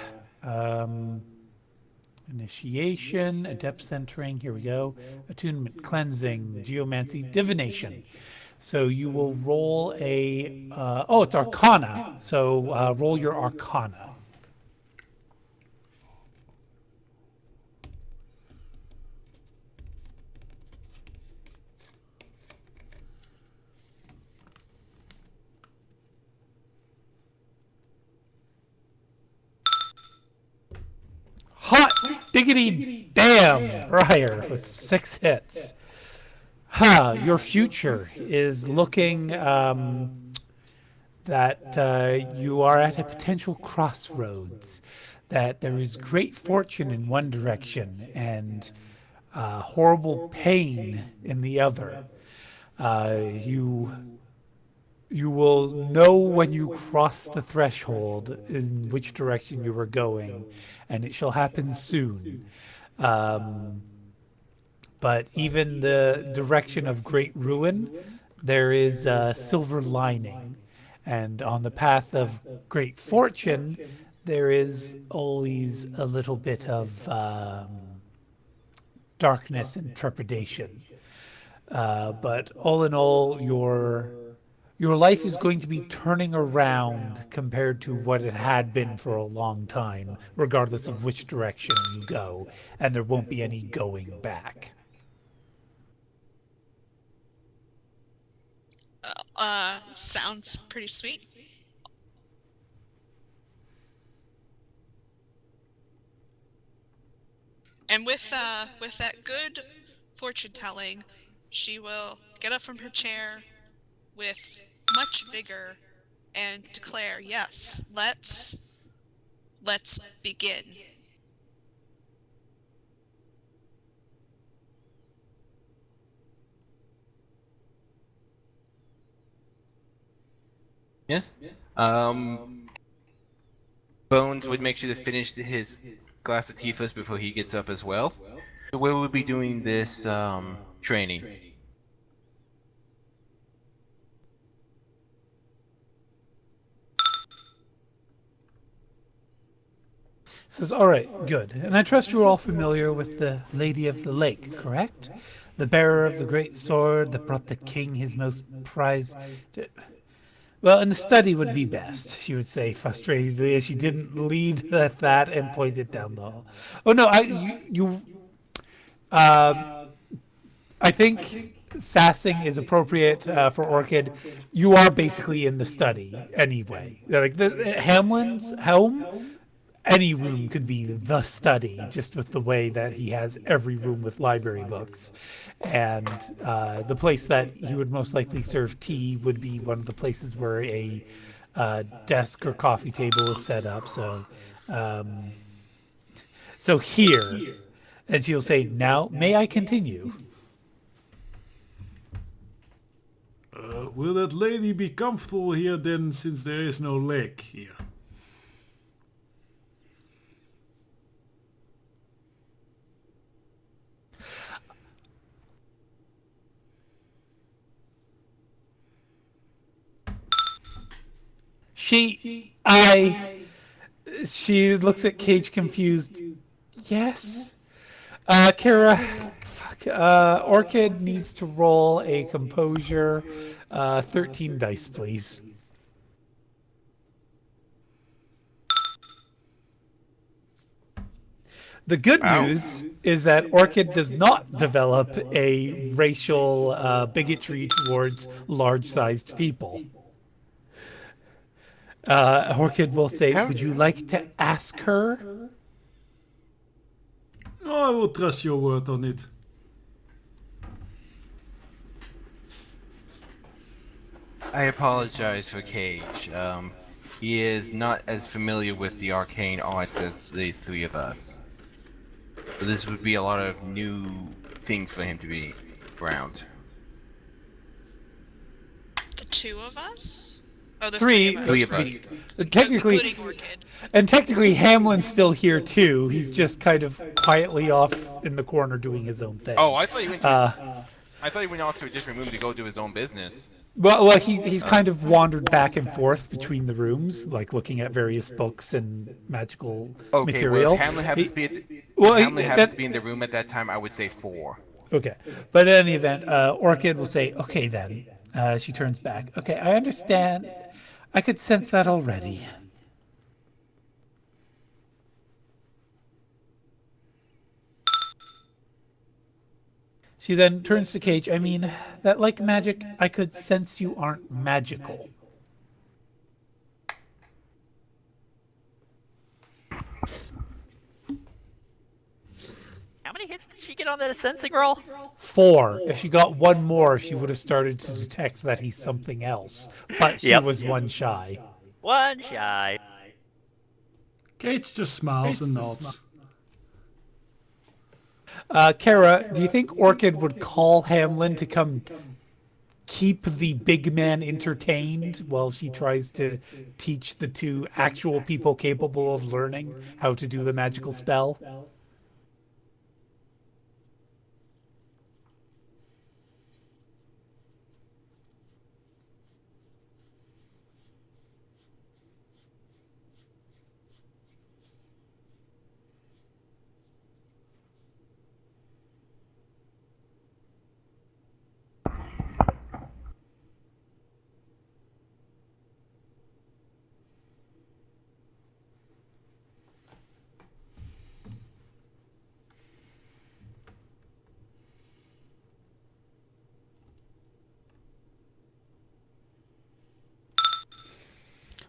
Initiation, adept centering, here we go. Attunement, cleansing, geomancy, divination. So you will roll a, oh, it's Arcana. So roll your Arcana. Hot diggity damn, Briar, with 6 hits. Your future is looking that you are at a potential crossroads, that there is great fortune in one direction and horrible pain in the other. You will know when you cross the threshold in which direction you are going, and it shall happen soon. But even the direction of great ruin, there is a silver lining. And on the path of great fortune, there is always a little bit of darkness and trepidation. But all in all, your life is going to be turning around compared to what it had been for a long time, regardless of which direction you go, and there won't be any going back. Sounds pretty sweet. And with that good fortune telling, she will get up from her chair with much vigor and declare, "Yes, let's begin." Yeah. Bones would make sure to finish his glass of tea first before he gets up as well. So where will we be doing this training? Says, all right, good. And I trust you are all familiar with the Lady of the Lake, correct? The bearer of the great sword that brought the king his most prized... Well, in the study would be best, she would say frustratedly, as she didn't lead at that and pointed down the hall. Oh, no, I think sassing is appropriate for Orchid. You are basically in the study anyway. Like the Hamlin's home, any room could be the study, just with the way that he has every room with library books. And the place that he would most likely serve tea would be one of the places where a desk or coffee table is set up. So, so here, and she'll say, "Now, may I continue?" Will that lady be comfortable here then, since there is no lake here? She looks at Cage confused. Yes. Kara, Orchid needs to roll a composure, 13 dice, please. The good news is that Orchid does not develop a racial bigotry towards large-sized people. Orchid will say, "Would you like to ask her?" Oh, I will trust your word on it. I apologize for Cage. He is not as familiar with the arcane arts as the three of us. So this would be a lot of new things for him to be around. The two of us? Oh, the Three. three of us. Three of us. Technically, Including Orchid. and technically, Hamlin's still here too. He's just kind of quietly off in the corner doing his own thing. Oh, I thought you went to. Uh, I thought he went off to a different room to go do his own business. well, he's kind of wandered back and forth between the rooms, like looking at various books and magical Okay, material. well, if Hamlin happens to be in the room at that time, I would say 4. Okay, but in any event, Orchid will say, "Okay, then." She turns back. Okay, I understand. I could sense that already. She then turns to Cage. I mean, that like magic, I could sense you aren't magical. How many hits did she get on that sensing roll? 4. If she got one more, she would have started to detect that he's something else. But she Yep. was one shy. One shy. Cage just smiles and nods. Kara, do you think Orchid would call Hamlin to come keep the big man entertained while she tries to teach the two actual people capable of learning how to do the magical spell?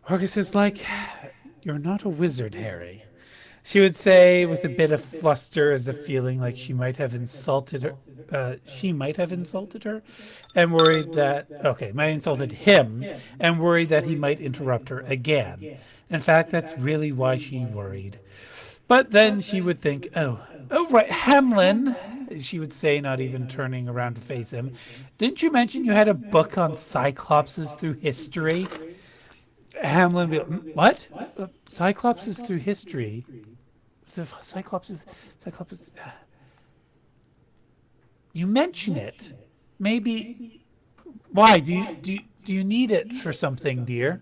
Argus is like, "You're not a wizard, Harry." She would say with a bit of fluster, as if feeling like she might have insulted her. And worried that might insulted him, and worried that he might interrupt her again. In fact, that's really why she worried. But then she would think, oh right, Hamlin, she would say, not even turning around to face him. Didn't you mention you had a book on Cyclopses through history? Hamlin would be like, what? Cyclopses through history? Cyclopses. You mention it. Maybe. Why? Do you need it for something, dear?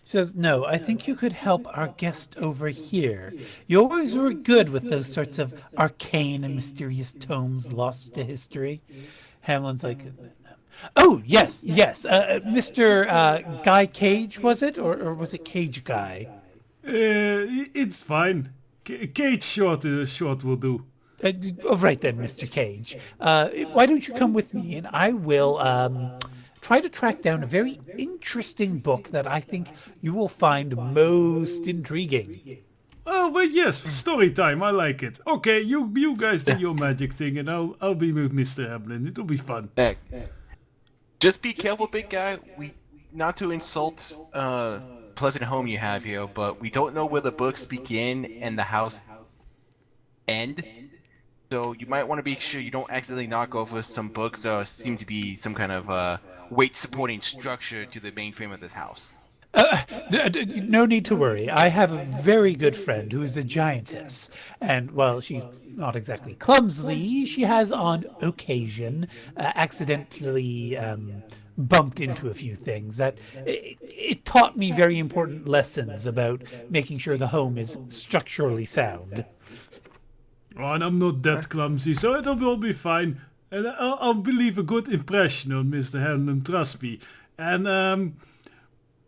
She says, "No, I think you could help our guest over here. You always were good with those sorts of arcane and mysterious tomes lost to history." Hamlin's like, "Oh, yes. Mr. Guy Cage, was it? Or was it Cage Guy?" It's fine. Cage short will do. Right then, Mr. Cage. Why don't you come with me, and I will try to track down a very interesting book that I think you will find most intriguing. Oh, well, yes, story time. I like it. Okay, you guys do your magic thing, and I'll be with Mr. Hamlin. It'll be fun. Just be careful, big guy. We not to insult pleasant home you have here, but we don't know where the books begin and the house end. So you might want to be sure you don't accidentally knock over some books that seem to be some kind of weight-supporting structure to the mainframe of this house. No need to worry. I have a very good friend who is a giantess, and while she's not exactly clumsy, she has on occasion accidentally bumped into a few things that it taught me very important lessons about making sure the home is structurally sound. Oh, and I'm not that clumsy, so it'll all be fine. And I'll leave a good impression on Mr. Hamlin, trust me. And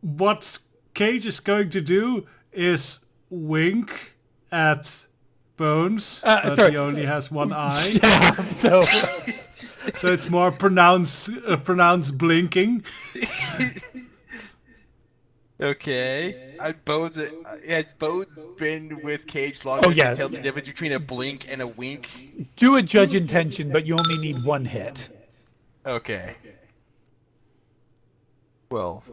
what Cage is going to do is wink at Bones, but sorry. he only has one eye. Yeah, so So it's more pronounced blinking. Okay. Has Bones been with Cage long enough yeah. to tell the difference between a blink and a wink? Do a judge intention, but you only need one hit. Okay. 12.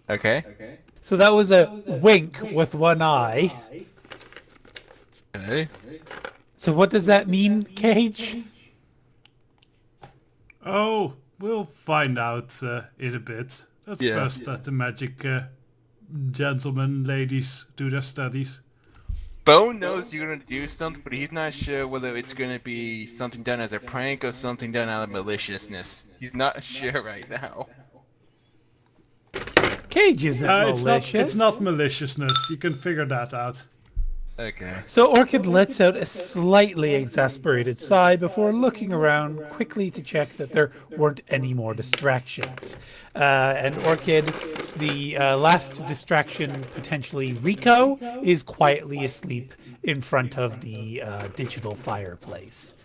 Okay. So that was a wink with one eye. Okay. So what does that mean, Cage? Oh, we'll find out in a bit. Let's Yeah. first let the magic gentlemen, ladies do their studies. Bone knows you're gonna do something, but he's not sure whether it's gonna be something done as a prank or something done out of maliciousness. He's not sure right now. Cage isn't malicious. It's not maliciousness. You can figure that out. Okay. So Orchid lets out a slightly exasperated sigh before looking around quickly to check that there weren't any more distractions. And Orchid, the last distraction, potentially Rico, is quietly asleep in front of the digital fireplace.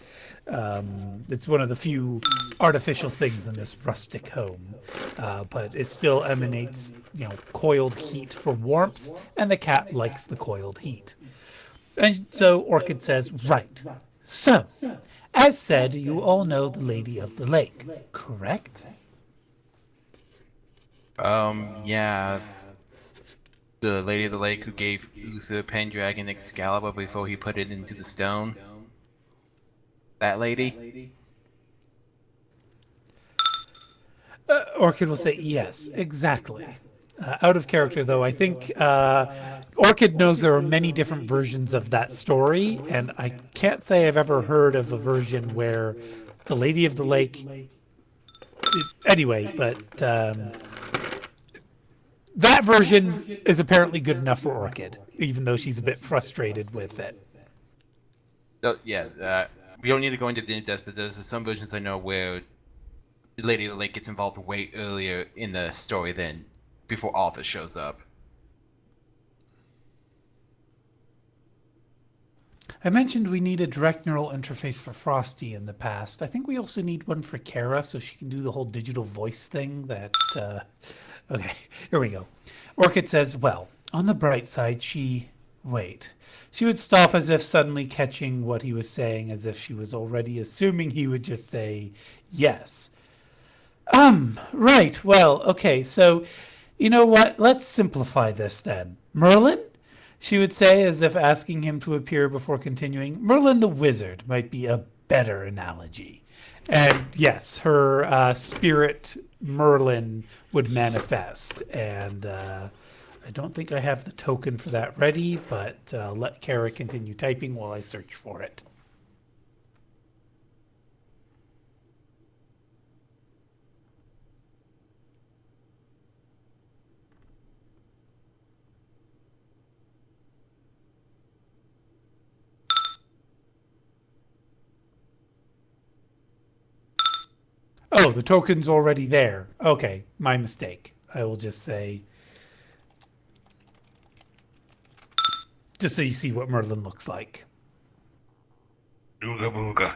It's one of the few artificial things in this rustic home, but it still emanates, coiled heat for warmth, and the cat likes the coiled heat. And so Orchid says, right. So, as said, you all know the Lady of the Lake, correct? Yeah. The Lady of the Lake who gave Uther Pendragon Excalibur before he put it into the stone. That lady? Orchid will say, yes, exactly. Out of character, though, I think Orchid knows there are many different versions of that story, and I can't say I've ever heard of a version where the Lady of the Lake... Anyway, but that version is apparently good enough for Orchid, even though she's a bit frustrated with it. Oh, yeah, we don't need to go into the in-depth, but there's some versions I know where the Lady of the Lake gets involved way earlier in the story than before Arthur shows up. I mentioned we need a direct neural interface for Frosty in the past. I think we also need one for Kara so she can do the whole digital voice thing that... Okay, here we go. Orchid says, well, on the bright side, Wait. She would stop as if suddenly catching what he was saying, as if she was already assuming he would just say yes. Right, well, okay, so... You know what? Let's simplify this then. Merlin? She would say, as if asking him to appear before continuing. Merlin the Wizard might be a better analogy. And yes, her spirit Merlin would manifest. And I don't think I have the token for that ready, but let Kara continue typing while I search for it. Oh, the token's already there. Okay, my mistake. I will just say... Just so you see what Merlin looks like. Ooga booga.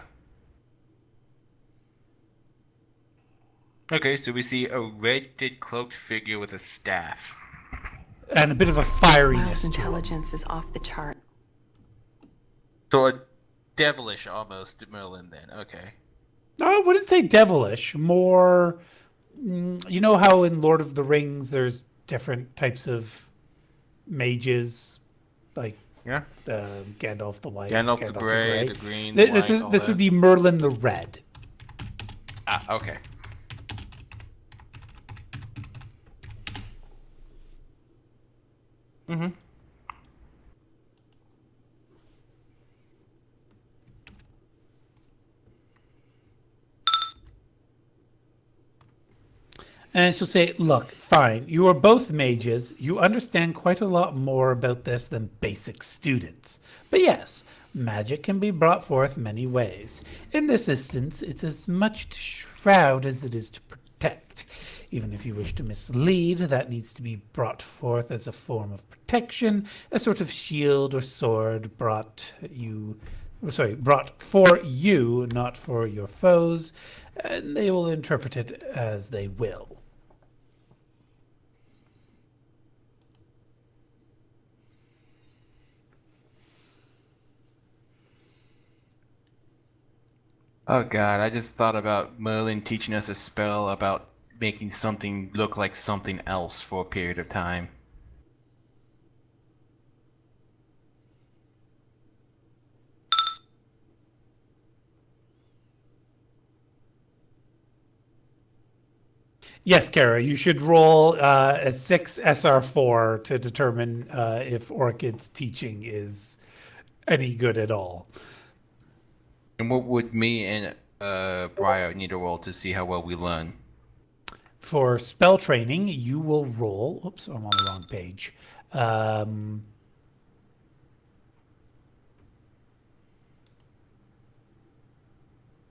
Okay, so we see a red-did cloaked figure with a staff. And a bit of a Miles' fieriness to it. intelligence is off the chart. So a devilish almost Merlin then, okay. No, I wouldn't say devilish. More... You know how in Lord of the Rings there's different types of mages? Like Yeah. Gandalf the White, Gandalf the Grey, the Green, Th- the This White, is all this that. would be Merlin the Red. Ah, okay. Mm-hmm. And she'll say, look, fine, you are both mages. You understand quite a lot more about this than basic students. But yes, magic can be brought forth many ways. In this instance, it's as much to shroud as it is to protect. Even if you wish to mislead, that needs to be brought forth as a form of protection, a sort of shield or sword brought for you, not for your foes, and they will interpret it as they will. Oh god, I just thought about Merlin teaching us a spell about making something look like something else for a period of time. Yes, Kara, you should roll a 6 SR4 to determine if Orchid's teaching is any good at all. And what would me and Briar need to roll to see how well we learn? For spell training, you will roll. Oops, I'm on the wrong page.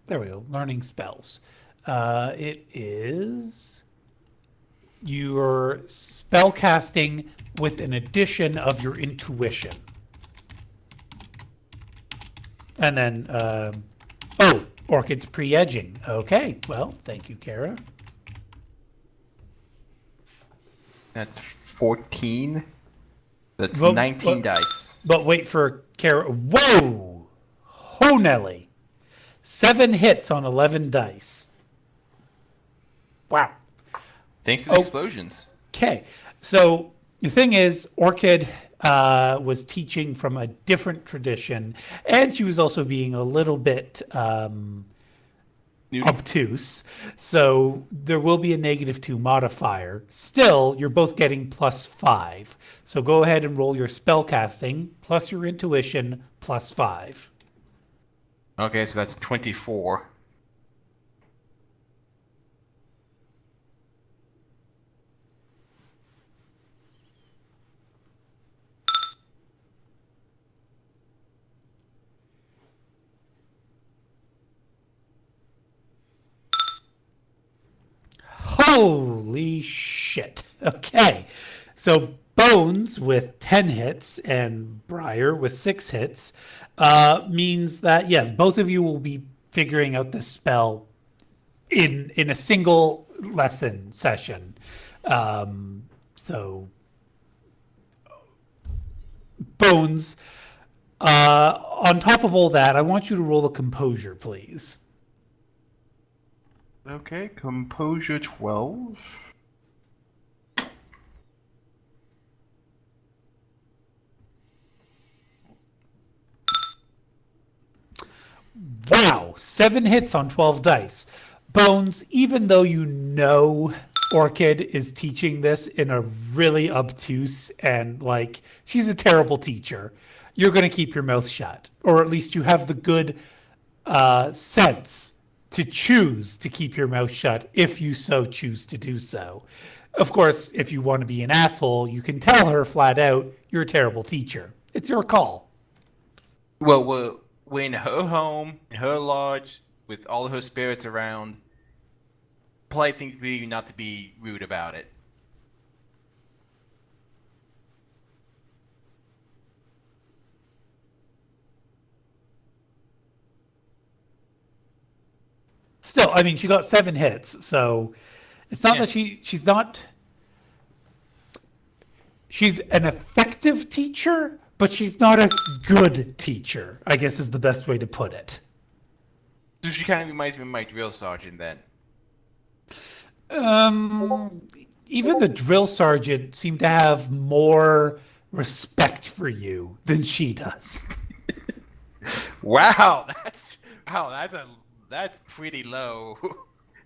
There we go. Learning spells. It is your spell casting with an addition of your intuition. And then, Orchid's pre-edging. Okay, well, thank you, Kara. That's 14. That's Well, 19 dice. But wait for Kara. Whoa! Ho, Nelly. 7 hits on 11 dice. Wow. Thanks to the explosions. Okay, so the thing is, Orchid was teaching from a different tradition, and she was also being a little bit obtuse. So there will be a -2 modifier. Still, you're both getting +5. So go ahead and roll your spell casting plus your intuition +5. Okay, so that's 24. Holy shit. Okay. So Bones with 10 hits and Briar with 6 hits means that, yes, both of you will be figuring out this spell in a single lesson session. So Bones, on top of all that, I want you to roll a composure, please. Okay, composure 12. Wow, 7 hits on 12 dice. Bones, even though you know Orchid is teaching this in a really obtuse and she's a terrible teacher, you're going to keep your mouth shut. Or at least you have the good sense to choose to keep your mouth shut if you so choose to do so. Of course, if you want to be an asshole, you can tell her flat out, you're a terrible teacher. It's your call. Well, we're in her home, in her lodge, with all her spirits around. Polite thing to be not to be rude about it. Still, I mean, she got 7 hits, so it's not that she's not. She's an effective teacher, but she's not a good teacher, I guess is the best way to put it. So she kind of reminds me of my drill sergeant then. Even the drill sergeant seemed to have more respect for you than she does. Wow, that's pretty low.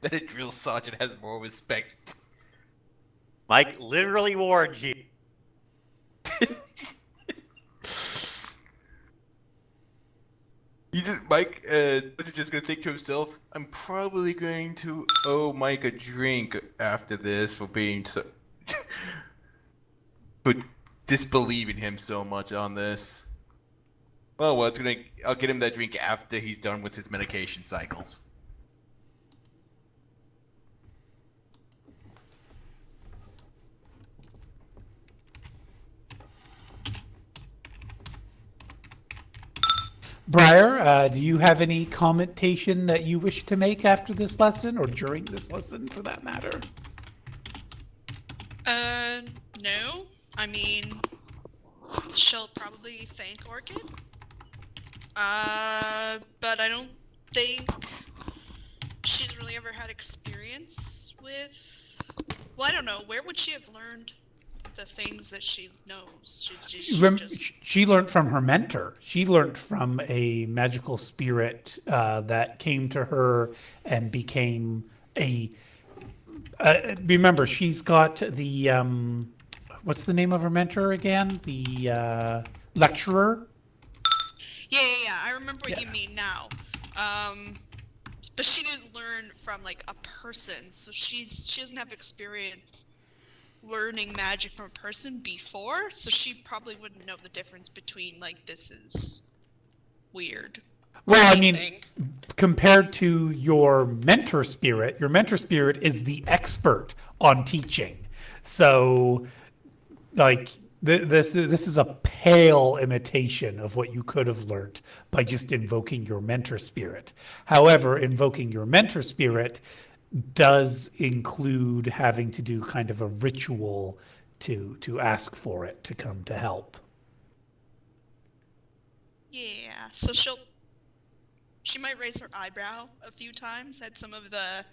That a drill sergeant has more respect. Mike literally warned you. Mike is just gonna think to himself, I'm probably going to owe Mike a drink after this for being so for disbelieving him so much on this. Well, I'll get him that drink after he's done with his medication cycles. Briar, do you have any commentation that you wish to make after this lesson, or during this lesson, for that matter? No. I mean, she'll probably thank Orchid. But I don't think she's really ever had experience with. Well, I don't know. Where would she have learned the things that she knows? She learned from her mentor. She learned from a magical spirit that came to her and became a. Remember, she's got the what's the name of her mentor again? The lecturer. Yeah. I remember what you mean now. But she didn't learn from like a person, so she doesn't have experience learning magic from a person before, so she probably wouldn't know the difference between like this is weird. Well, I mean, compared to your mentor spirit is the expert on teaching. So, like, this is a pale imitation of what you could have learned by just invoking your mentor spirit. However, invoking your mentor spirit does include having to do kind of a ritual to ask for it to come to help. Yeah, so she might raise her eyebrow a few times at some of the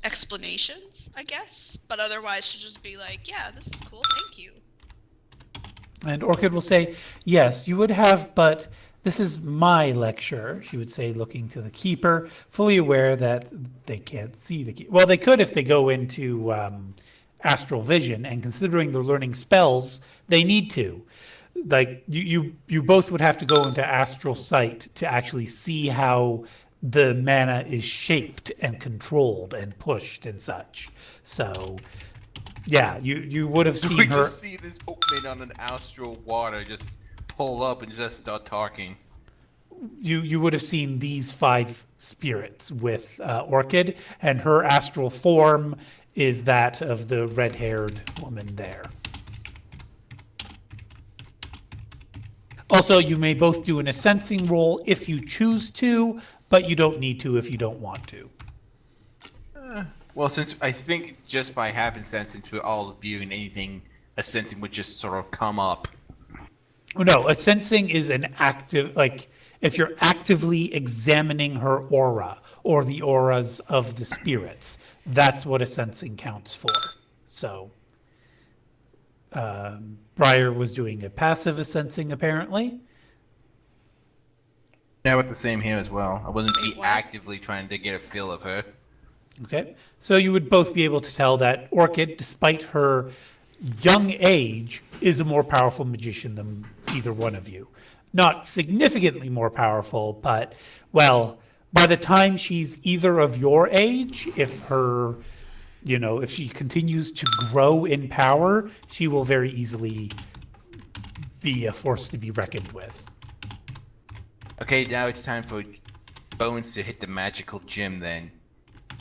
explanations, I guess, but otherwise she'll just be like, yeah, this is cool, thank you. And Orchid will say, yes, you would have, but this is my lecture, she would say, looking to the keeper, fully aware that they can't see the keeper. Well, they could if they go into astral vision, and considering they're learning spells, they need to. Like, you both would have to go into astral sight to actually see how the mana is shaped and controlled and pushed and such. So, yeah, you would have seen we her. just see this opening on an astral water just pull up and just start talking. You would have seen these 5 spirits with Orchid, and her astral form is that of the red-haired woman there. Also, you may both do an sensing roll if you choose to, but you don't need to if you don't want to. Well, since I think just by happenstance, since we're all viewing anything, a sensing would just sort of come up. No, a sensing is an active, like, if you're actively examining her aura or the auras of the spirits, that's what a sensing counts for. So, Briar was doing a passive sensing, apparently. Yeah, with the same here as well. I wouldn't be actively trying to get a feel of her. Okay, so you would both be able to tell that Orchid, despite her young age, is a more powerful magician than either one of you. Not significantly more powerful, but, well, by the time she's either of your age, if her, if she continues to grow in power, she will very easily be a force to be reckoned with. Okay, now it's time for Bones to hit the magical gym then.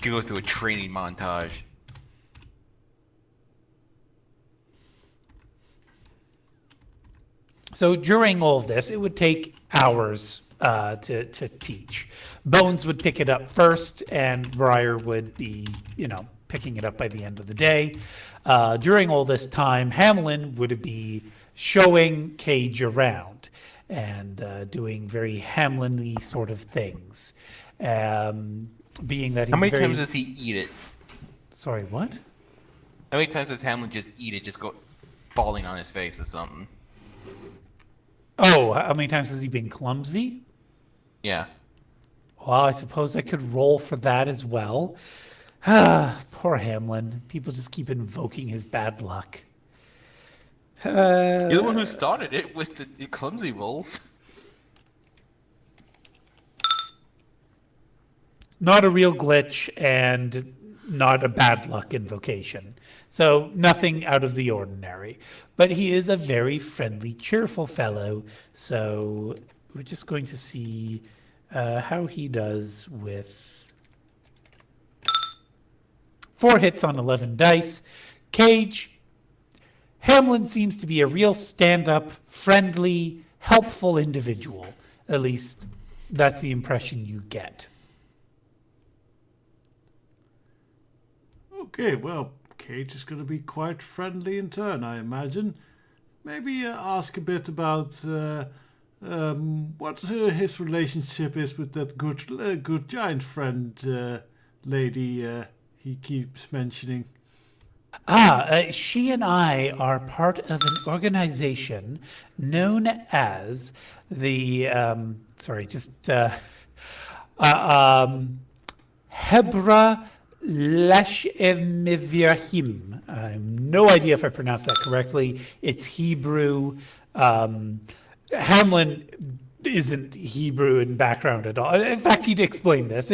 Go through a training montage. So during all of this, it would take hours to teach. Bones would pick it up first, and Briar would be, picking it up by the end of the day. During all this time, Hamlin would be showing Cage around and doing very Hamlin-y sort of things. Being that he's How many very... times does he eat it? Sorry, what? How many times does Hamlin just eat it, just go falling on his face or something? Oh, how many times has he been clumsy? Yeah. Well, I suppose I could roll for that as well. Poor Hamlin. People just keep invoking his bad luck. You're the one who started it with the clumsy rolls. Not a real glitch and not a bad luck invocation. So nothing out of the ordinary. But he is a very friendly, cheerful fellow. So we're just going to see how he does with 4 hits on 11 dice. Cage, Hamlin seems to be a real stand-up, friendly, helpful individual. At least that's the impression you get. Okay, well, Kate is going to be quite friendly in turn, I imagine. Maybe ask a bit about what his relationship is with that good giant friend lady he keeps mentioning. She and I are part of an organization known as the, Hebra Leshemivirhim. I have no idea if I pronounced that correctly. It's Hebrew. Hamlin isn't Hebrew in background at all. In fact, he'd explain this.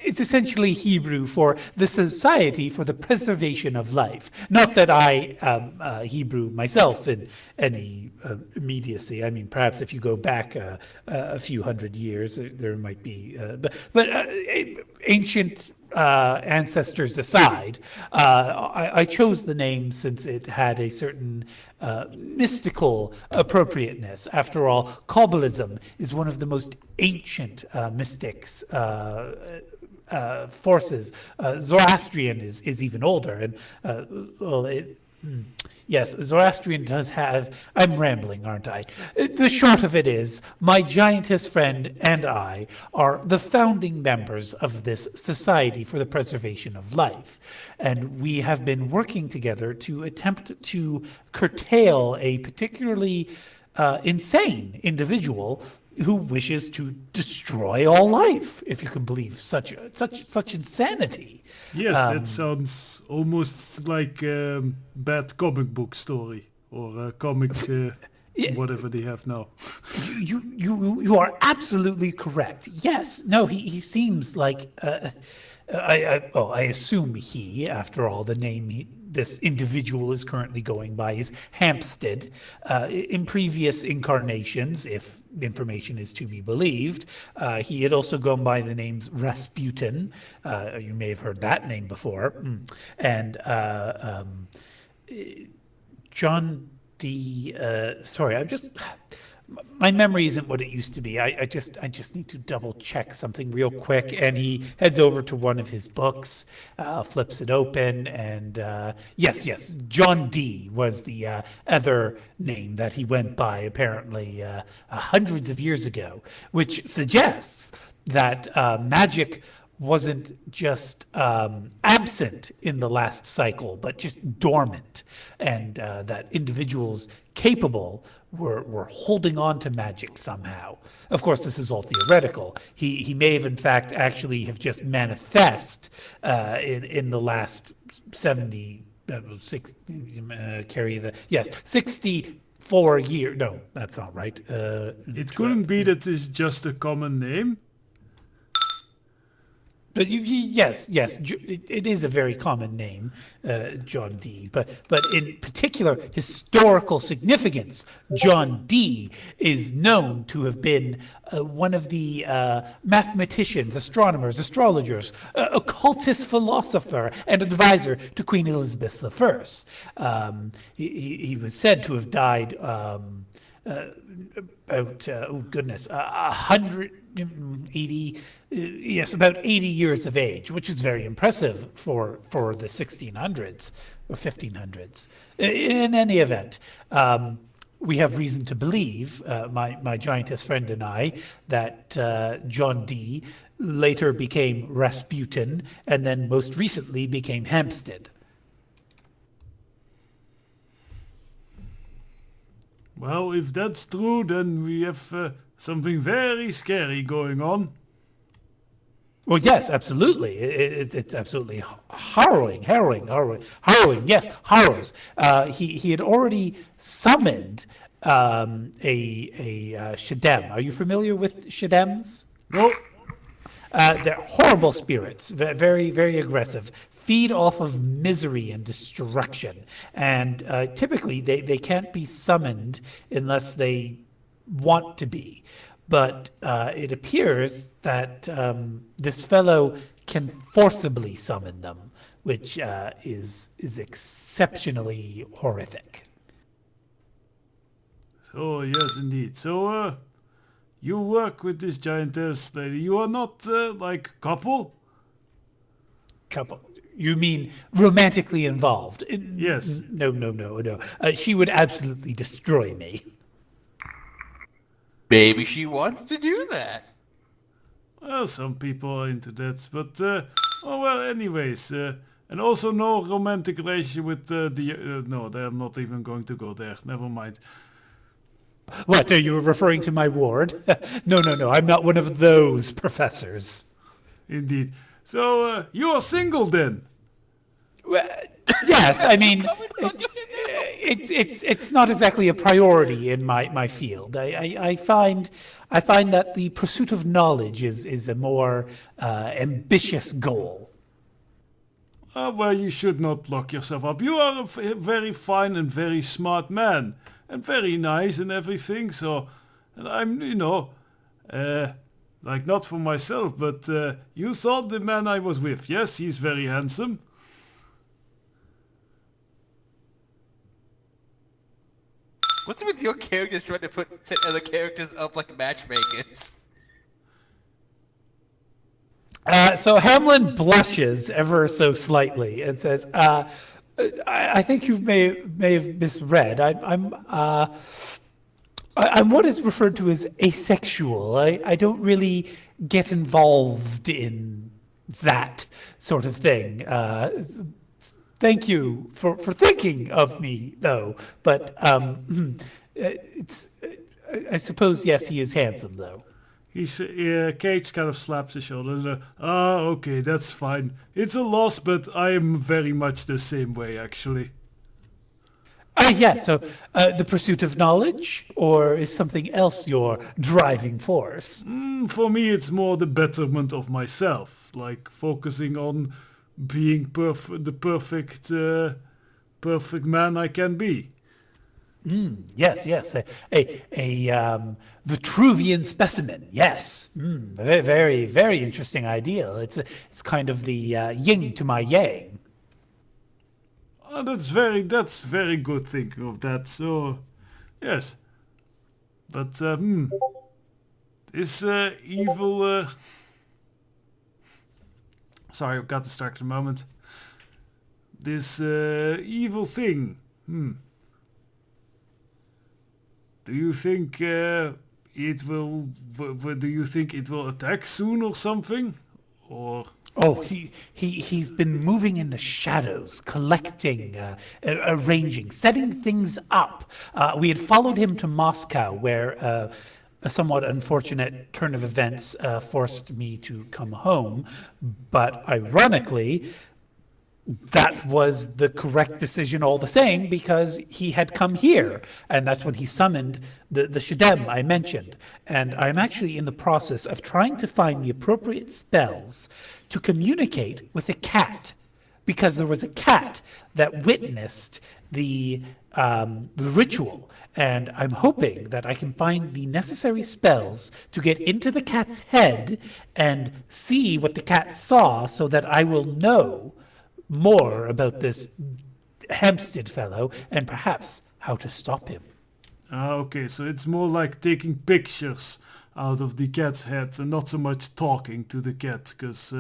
It's essentially Hebrew for the Society for the Preservation of Life. Not that I am Hebrew myself in any immediacy. I mean, perhaps if you go back a few hundred years, there might be, but ancient ancestors aside, I chose the name since it had a certain mystical appropriateness. After all, Kabbalism is one of the most ancient mystics forces. Zoroastrian is even older, and yes, Zoroastrian does have. I'm rambling, aren't I? The short of it is, my giantess friend and I are the founding members of this Society for the Preservation of Life, and we have been working together to attempt to curtail a particularly insane individual who wishes to destroy all life, if you can believe such insanity. Yes, that sounds almost like a bad comic book story or a comic whatever they have now. You are absolutely correct. Yes, no, he seems like I assume he, after all, the name this individual is currently going by is Hampstead. In previous incarnations, if information is to be believed, he had also gone by the names Rasputin. You may have heard that name before. And John D. Sorry, I'm just. My memory isn't what it used to be. I just need to double check something real quick. And he heads over to one of his books, flips it open, and yes, John D was the other name that he went by apparently hundreds of years ago, which suggests that magic wasn't just absent in the last cycle, but just dormant, and that individuals capable were holding on to magic somehow. Of course, this is all theoretical. He may have, in fact, actually have just manifest in the last 64 years. No, that's not right. It couldn't be that it's just a common name. But yes, it is a very common name, John D. But in particular historical significance, John D. is known to have been one of the mathematicians, astronomers, astrologers, occultist philosopher, and advisor to Queen Elizabeth I. He was said to have died about 180, yes, about 80 years of age, which is very impressive for the 1600s or 1500s. In any event, we have reason to believe, my giantess friend and I, that John D later became Rasputin and then most recently became Hampstead. Well, if that's true, then we have something very scary going on. Well, yes, absolutely. It's absolutely harrowing. Yes, horrors. He had already summoned a Shadem. Are you familiar with Shadems? No. They're horrible spirits, very, very aggressive, feed off of misery and destruction. And typically they can't be summoned unless they want to be. But it appears that this fellow can forcibly summon them, which is exceptionally horrific. Oh, yes, indeed. So, you work with this giantess lady. You are not, like, couple? Couple. You mean romantically involved? Yes. No, no, no, no. She would absolutely destroy me. Maybe she wants to do that. Well, some people are into that, but, oh, well, anyways, and also no romantic relationship with no, I'm not even going to go there. Never mind. What, are you referring to my ward? No, no, no, I'm not one of those professors. Indeed. So, you are single then? Well, yes, I mean, it's not exactly a priority in my field. I find that the pursuit of knowledge is a more ambitious goal. Well, you should not lock yourself up. You are a very fine and very smart man, and very nice and everything. So, and I'm, like not for myself, but you saw the man I was with. Yes, he's very handsome. What's with your characters trying to set other characters up like matchmakers? So Hamlin blushes ever so slightly and says, I think you may have misread. I'm what is referred to as asexual. I don't really get involved in that sort of thing. Thank you for thinking of me, though. But I suppose, yes, he is handsome, though. Cage kind of slaps his shoulder. Okay, that's fine. It's a loss, but I am very much the same way, actually. Yes, so the pursuit of knowledge, or is something else your driving force? For me, it's more the betterment of myself, like focusing on being the perfect man I can be. Yes, yes, a Vitruvian specimen. Yes, very, very interesting ideal. It's kind of the yin to my yang. That's very good thinking of that. So, yes, but this evil. Sorry, I got distracted a moment. This evil thing. Do you think it will? Do you think it will attack soon or something? Or Oh, he's been moving in the shadows, collecting, arranging, setting things up. We had followed him to Moscow, where a somewhat unfortunate turn of events forced me to come home. But ironically, that was the correct decision all the same, because he had come here, and that's when he summoned the Shadem I mentioned. And I'm actually in the process of trying to find the appropriate spells to communicate with a cat, because there was a cat that witnessed the ritual, and I'm hoping that I can find the necessary spells to get into the cat's head and see what the cat saw, so that I will know more about this Hampstead fellow, and perhaps how to stop him. okay, so it's more like taking pictures out of the cat's head and not so much talking to the cat, because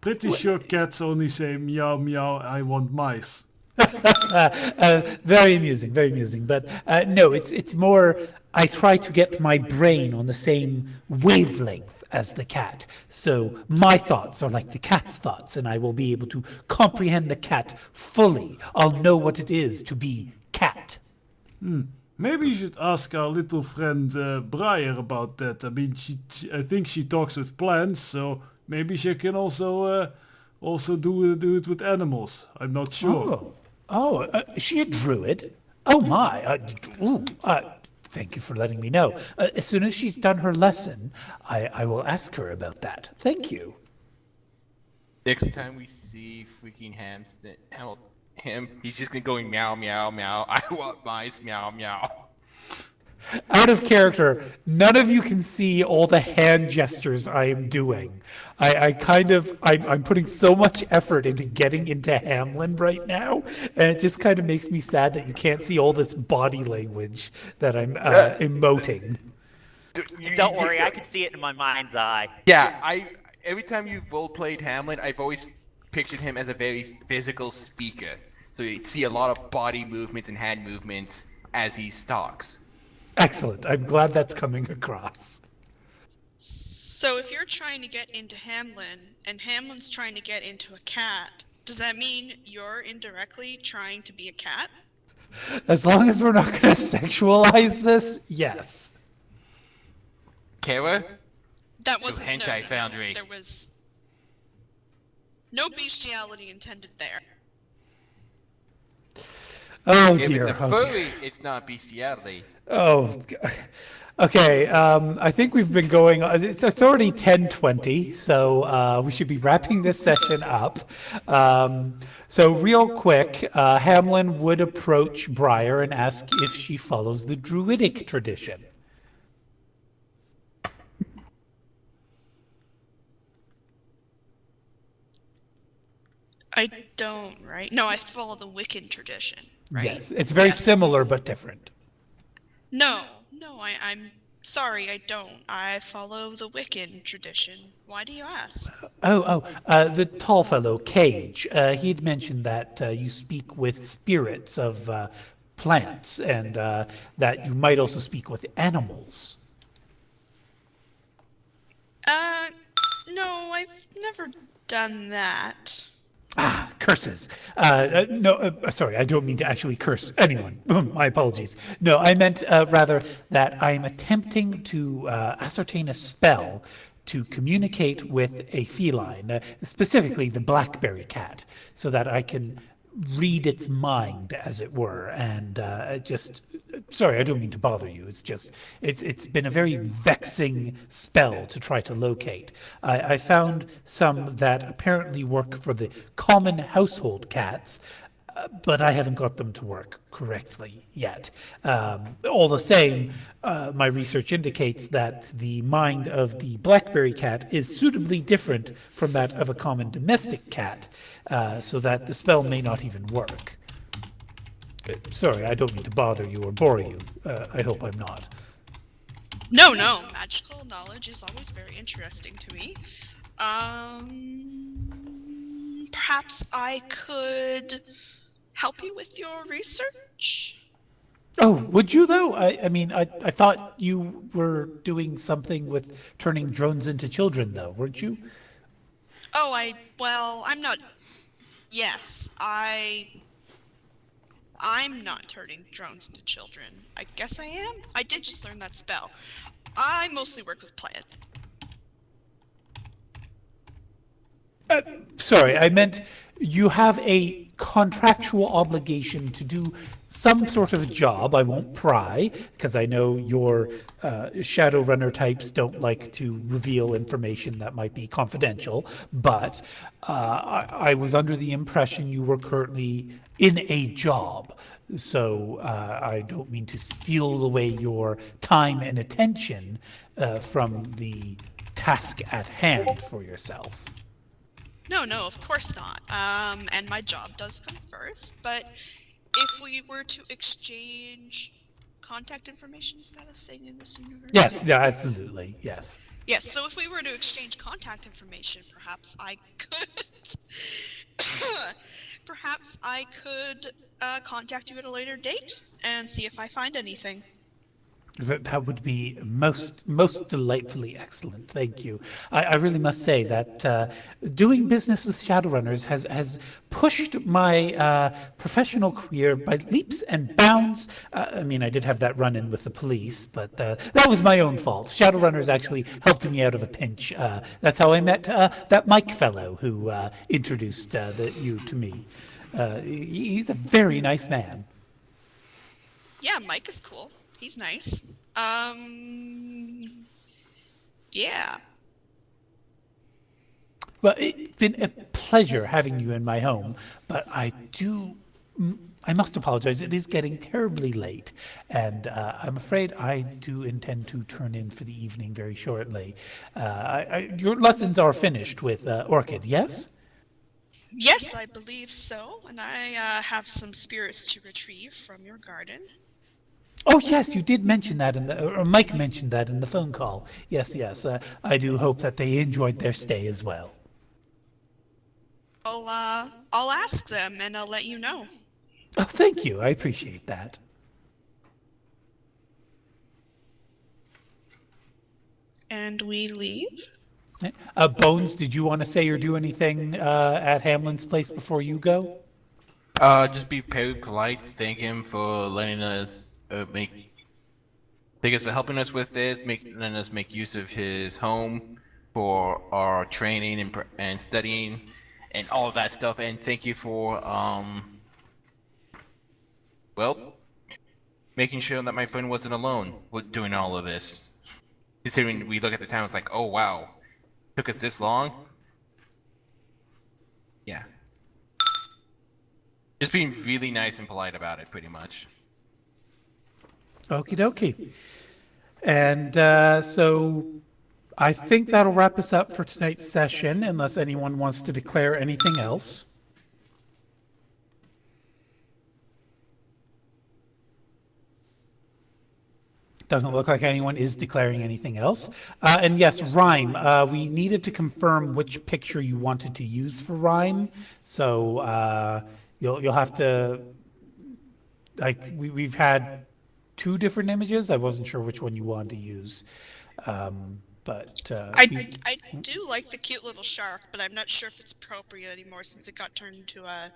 pretty sure cats only say meow meow, I want mice. Very amusing, very amusing. But no, it's more, I try to get my brain on the same wavelength as the cat. So my thoughts are like the cat's thoughts, and I will be able to comprehend the cat fully. I'll know what it is to be cat. Maybe you should ask our little friend Briar about that. I mean, I think she talks with plants, so maybe she can also do it with animals. I'm not sure. Is she a druid? Oh my! Thank you for letting me know. As soon as she's done her lesson, I will ask her about that. Thank you. Next time we see freaking him, he's just gonna going meow meow meow. I want mice meow meow. Out of character, none of you can see all the hand gestures I am doing. I'm putting so much effort into getting into Hamlin right now, and it just kind of makes me sad that you can't see all this body language that I'm emoting. Don't worry, I can see it in my mind's eye. Yeah, every time you've role played Hamlet, I've always pictured him as a very physical speaker. So you'd see a lot of body movements and hand movements as he stalks. Excellent. I'm glad that's coming across. So if you're trying to get into Hamlin, and Hamlin's trying to get into a cat, does that mean you're indirectly trying to be a cat? As long as we're not going to sexualize this, yes. Kara? That wasn't hentai foundry. There was no bestiality intended there. Oh If dear. it's a oh, furry, dear. it's not bestiality. Oh, okay. I think we've been going. It's already 10:20, so we should be wrapping this session up. So real quick, Hamlin would approach Briar and ask if she follows the Druidic tradition. I don't, right? No, I follow the Wiccan tradition, right? Yes, it's very similar but different. No, I'm sorry, I don't. I follow the Wiccan tradition. Why do you ask? The tall fellow, Cage, he'd mentioned that you speak with spirits of plants and that you might also speak with animals. No, I've never done that. Ah, curses. No, sorry, I don't mean to actually curse anyone. My apologies. No, I meant rather that I'm attempting to ascertain a spell to communicate with a feline, specifically the blackberry cat, so that I can read its mind, as it were, and sorry, I don't mean to bother you. It's been a very vexing spell to try to locate. I found some that apparently work for the common household cats, but I haven't got them to work correctly yet. All the same, my research indicates that the mind of the blackberry cat is suitably different from that of a common domestic cat, so that the spell may not even work. Sorry, I don't mean to bother you or bore you. I hope I'm not. No, magical knowledge is always very interesting to me. Perhaps I could help you with your research? Oh, would you though? I mean, I thought you were doing something with turning drones into children, though, weren't you? Oh, I'm not. Yes, I'm not turning drones into children. I guess I am? I did just learn that spell. I mostly work with plants. Sorry, I meant you have a contractual obligation to do some sort of job. I won't pry, because I know your Shadowrunner types don't like to reveal information that might be confidential, but I was under the impression you were currently in a job. So I don't mean to steal away your time and attention from the task at hand for yourself. No, of course not. And my job does come first, but if we were to exchange contact information, is that a thing in this universe? Yes, yeah, absolutely, yes. Yes, so if we were to exchange contact information, perhaps I could contact you at a later date and see if I find anything. That would be most delightfully excellent. Thank you. I really must say that doing business with Shadowrunners has pushed my professional career by leaps and bounds. I mean, I did have that run-in with the police, but that was my own fault. Shadowrunners actually helped me out of a pinch. That's how I met that Mike fellow who introduced you to me. He's a very nice man. Yeah, Mike is cool. He's nice. Yeah. Well, it's been a pleasure having you in my home, but I must apologize. It is getting terribly late, and I'm afraid I do intend to turn in for the evening very shortly. Your lessons are finished with Orchid, yes? Yes, I believe so, and I have some spirits to retrieve from your garden. Oh, yes, you did mention that or Mike mentioned that in the phone call. Yes, yes. I do hope that they enjoyed their stay as well. I'll ask them and I'll let you know. Oh, thank you. I appreciate that. And we leave. Bones, did you want to say or do anything at Hamlin's place before you go? Just be very polite. Thank him for letting us thank us for helping us with this, letting us make use of his home for our training and studying and all of that stuff. And thank you for well, making sure that my friend wasn't alone with doing all of this. Considering we look at the time, it's like, oh wow, took us this long. Yeah. Just being really nice and polite about it, pretty much. Okie dokie. And so I think that'll wrap us up for tonight's session, unless anyone wants to declare anything else. Doesn't look like anyone is declaring anything else. And yes, Rhyme, we needed to confirm which picture you wanted to use for Rhyme. So you'll have to, like, we've had 2 different images. I wasn't sure which one you wanted to use. But I do like the cute little shark, but I'm not sure if it's appropriate anymore since it got turned into a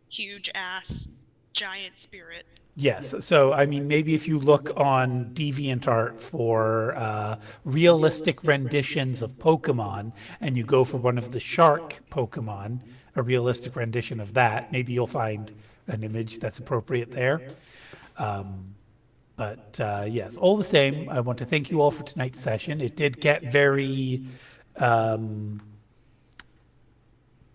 huge ass giant spirit. yes, so I mean, maybe if you look on DeviantArt for realistic renditions of Pokemon, and you go for one of the shark Pokemon, a realistic rendition of that, maybe you'll find an image that's appropriate there. But yes, all the same, I want to thank you all for tonight's session. It did get very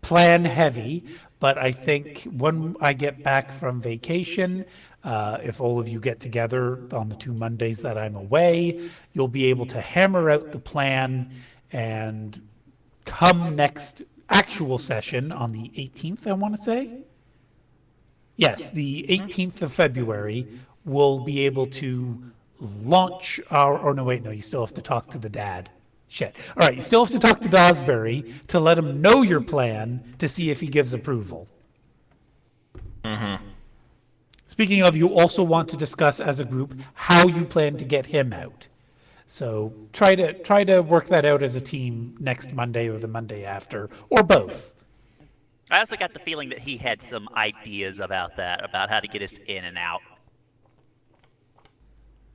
plan heavy, but I think when I get back from vacation, if all of you get together on the 2 Mondays that I'm away, you'll be able to hammer out the plan, and come next actual session on the 18th, I want to say. Yes, the 18th of February, we'll be able to launch or no, wait, no, you still have to talk to the dad. Shit. All right, you still have to talk to Dosberry to let him know your plan to see if he gives approval. Mm-hmm. Speaking of, you also want to discuss as a group how you plan to get him out. So try to work that out as a team next Monday or the Monday after, or both. I also got the feeling that he had some ideas about that, about how to get us in and out.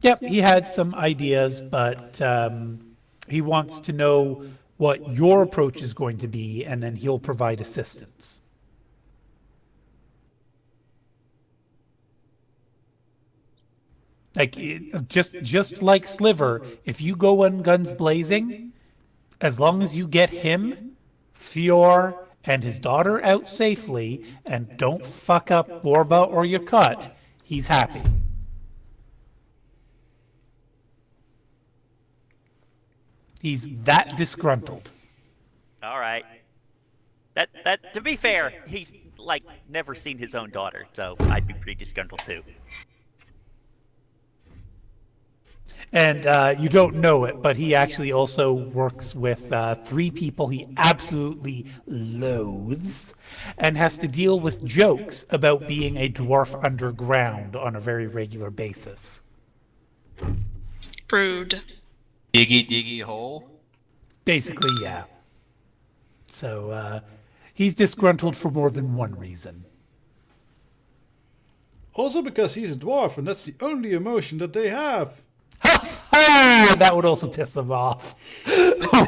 Yep, he had some ideas, but he wants to know what your approach is going to be, and then he'll provide assistance. Like, just like Sliver, if you go on guns blazing, as long as you get him, Fior, and his daughter out safely, and don't fuck up Borba or Yakut, he's happy. He's that disgruntled. All right. That to be fair, he's like never seen his own daughter, so I'd be pretty disgruntled too. And you don't know it, but he actually also works with 3 people he absolutely loathes, and has to deal with jokes about being a dwarf underground on a very regular basis. Rude. Diggy hole. Basically, yeah. So he's disgruntled for more than one reason. Also because he's a dwarf and that's the only emotion that they have. Ah, that would also piss him off.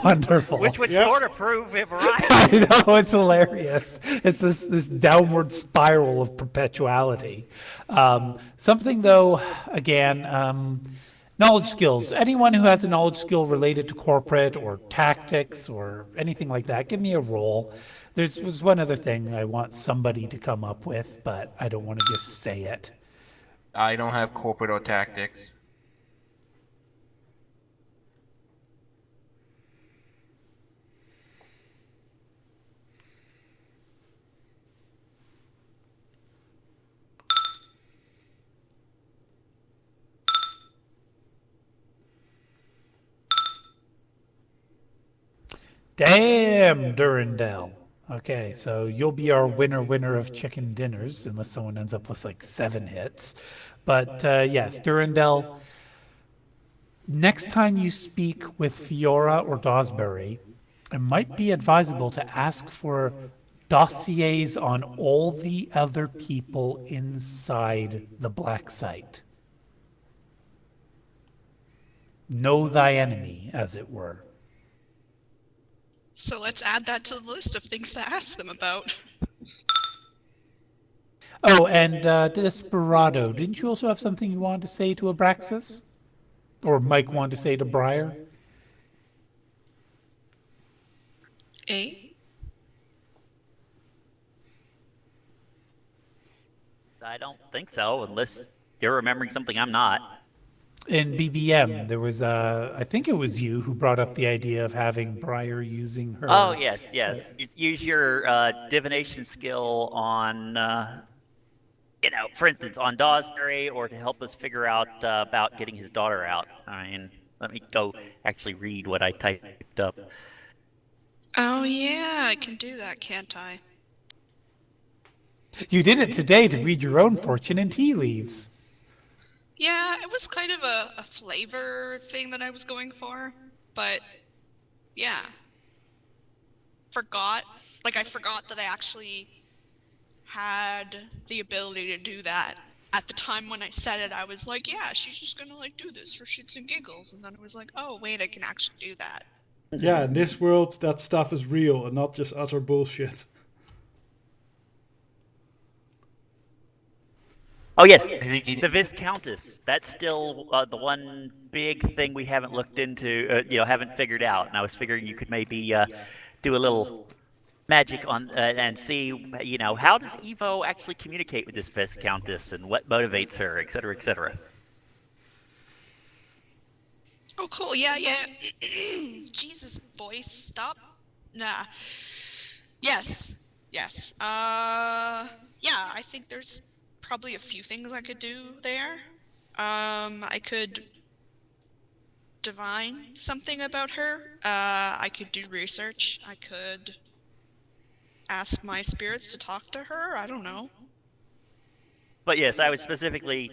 Wonderful. Which would sort of prove him right. I know, it's hilarious. It's this downward spiral of perpetuality. Something, though, again, knowledge skills. Anyone who has a knowledge skill related to corporate or tactics or anything like that, give me a roll. was one other thing I want somebody to come up with, but I don't want to just say it. I don't have corporate or tactics. Damn, Durandal. Okay, so you'll be our winner of chicken dinners, unless someone ends up with like 7 hits. But yes, Durandal, next time you speak with Fiora or Dosbury, it might be advisable to ask for dossiers on all the other people inside the black site. Know thy enemy, as it were. So let's add that to the list of things to ask them about. Oh, and Desperado, didn't you also have something you wanted to say to Abraxas? Or Mike wanted to say to Briar? Eh? I don't think so, unless you're remembering something I'm not. In BBM, there was, I think it was you who brought up the idea of having Briar using her. Oh, yes. Use your divination skill on, for instance, on Dawsbury, or to help us figure out about getting his daughter out. I mean, let me go actually read what I typed up. Oh yeah, I can do that, can't I? You did it today to read your own fortune and tea leaves. Yeah, it was kind of a flavor thing that I was going for, but yeah. I forgot that I actually had the ability to do that. At the time when I said it, I was like, yeah, she's just gonna like do this for shits and giggles, and then I was like, oh wait, I can actually do that. Yeah, in this world, that stuff is real and not just utter bullshit. Oh yes, think the Viscountess. That's still the one big thing we haven't looked into, haven't figured out. And I was figuring you could maybe do a little magic on and see, how does Evo actually communicate with this Viscountess and what motivates her, et cetera, et cetera. Oh cool, yeah. Jesus, voice, stop. Nah. Yes. Yeah, I think there's probably a few things I could do there. I could divine something about her. I could do research. I could ask my spirits to talk to her. I don't know. But yes, I was specifically,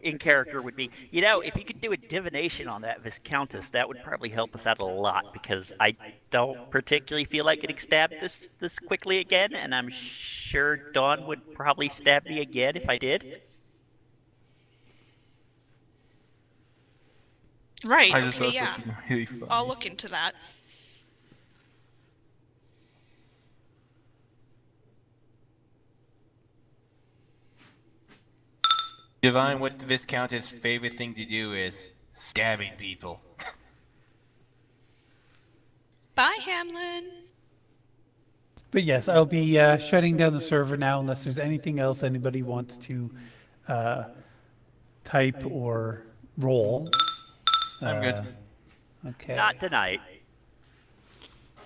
in character would be, if you could do a divination on that Viscountess, that would probably help us out a lot, because I don't particularly feel like getting stabbed this quickly again, and I'm sure Dawn would probably stab me again if I did. Right, I just okay, saw yeah. something really funny. I'll look into that. Divine, what the Viscountess' favorite thing to do is stabbing people. Bye, Hamlin. But yes, I'll be shutting down the server now unless there's anything else anybody wants to type or roll. I'm good. Okay. Not tonight.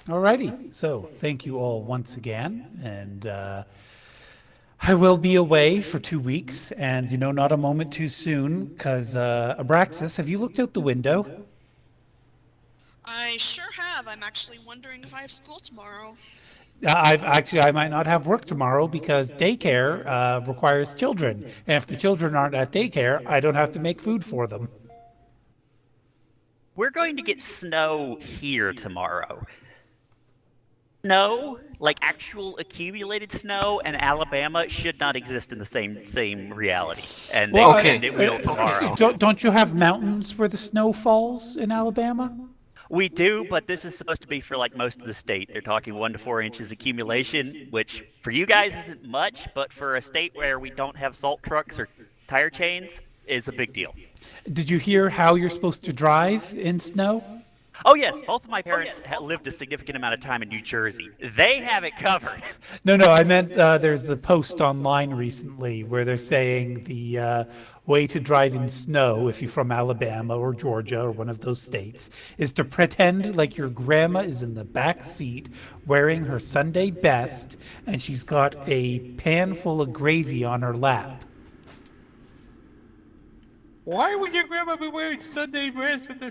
Alrighty. So thank you all once again, and I will be away for 2 weeks, and not a moment too soon, because Abraxas, have you looked out the window? I sure have. I'm actually wondering if I have school tomorrow. I might not have work tomorrow because daycare requires children, and if the children aren't at daycare, I don't have to make food for them. We're going to get snow here tomorrow. Snow, like actual accumulated snow, and Alabama should not exist in the same reality. And Well, it will tomorrow. Don't you have mountains where the snow falls in Alabama? We do, but this is supposed to be for like most of the state. They're talking 1 to 4 inches accumulation, which for you guys isn't much, but for a state where we don't have salt trucks or tire chains is a big deal. Did you hear how you're supposed to drive in snow? Oh yes, both of my parents lived a significant amount of time in New Jersey. They have it covered. No, I meant there's the post online recently where they're saying the way to drive in snow, if you're from Alabama or Georgia or one of those states, is to pretend like your grandma is in the back seat wearing her Sunday best and she's got a pan full of gravy on her lap. Why would your grandma be wearing Sunday best with the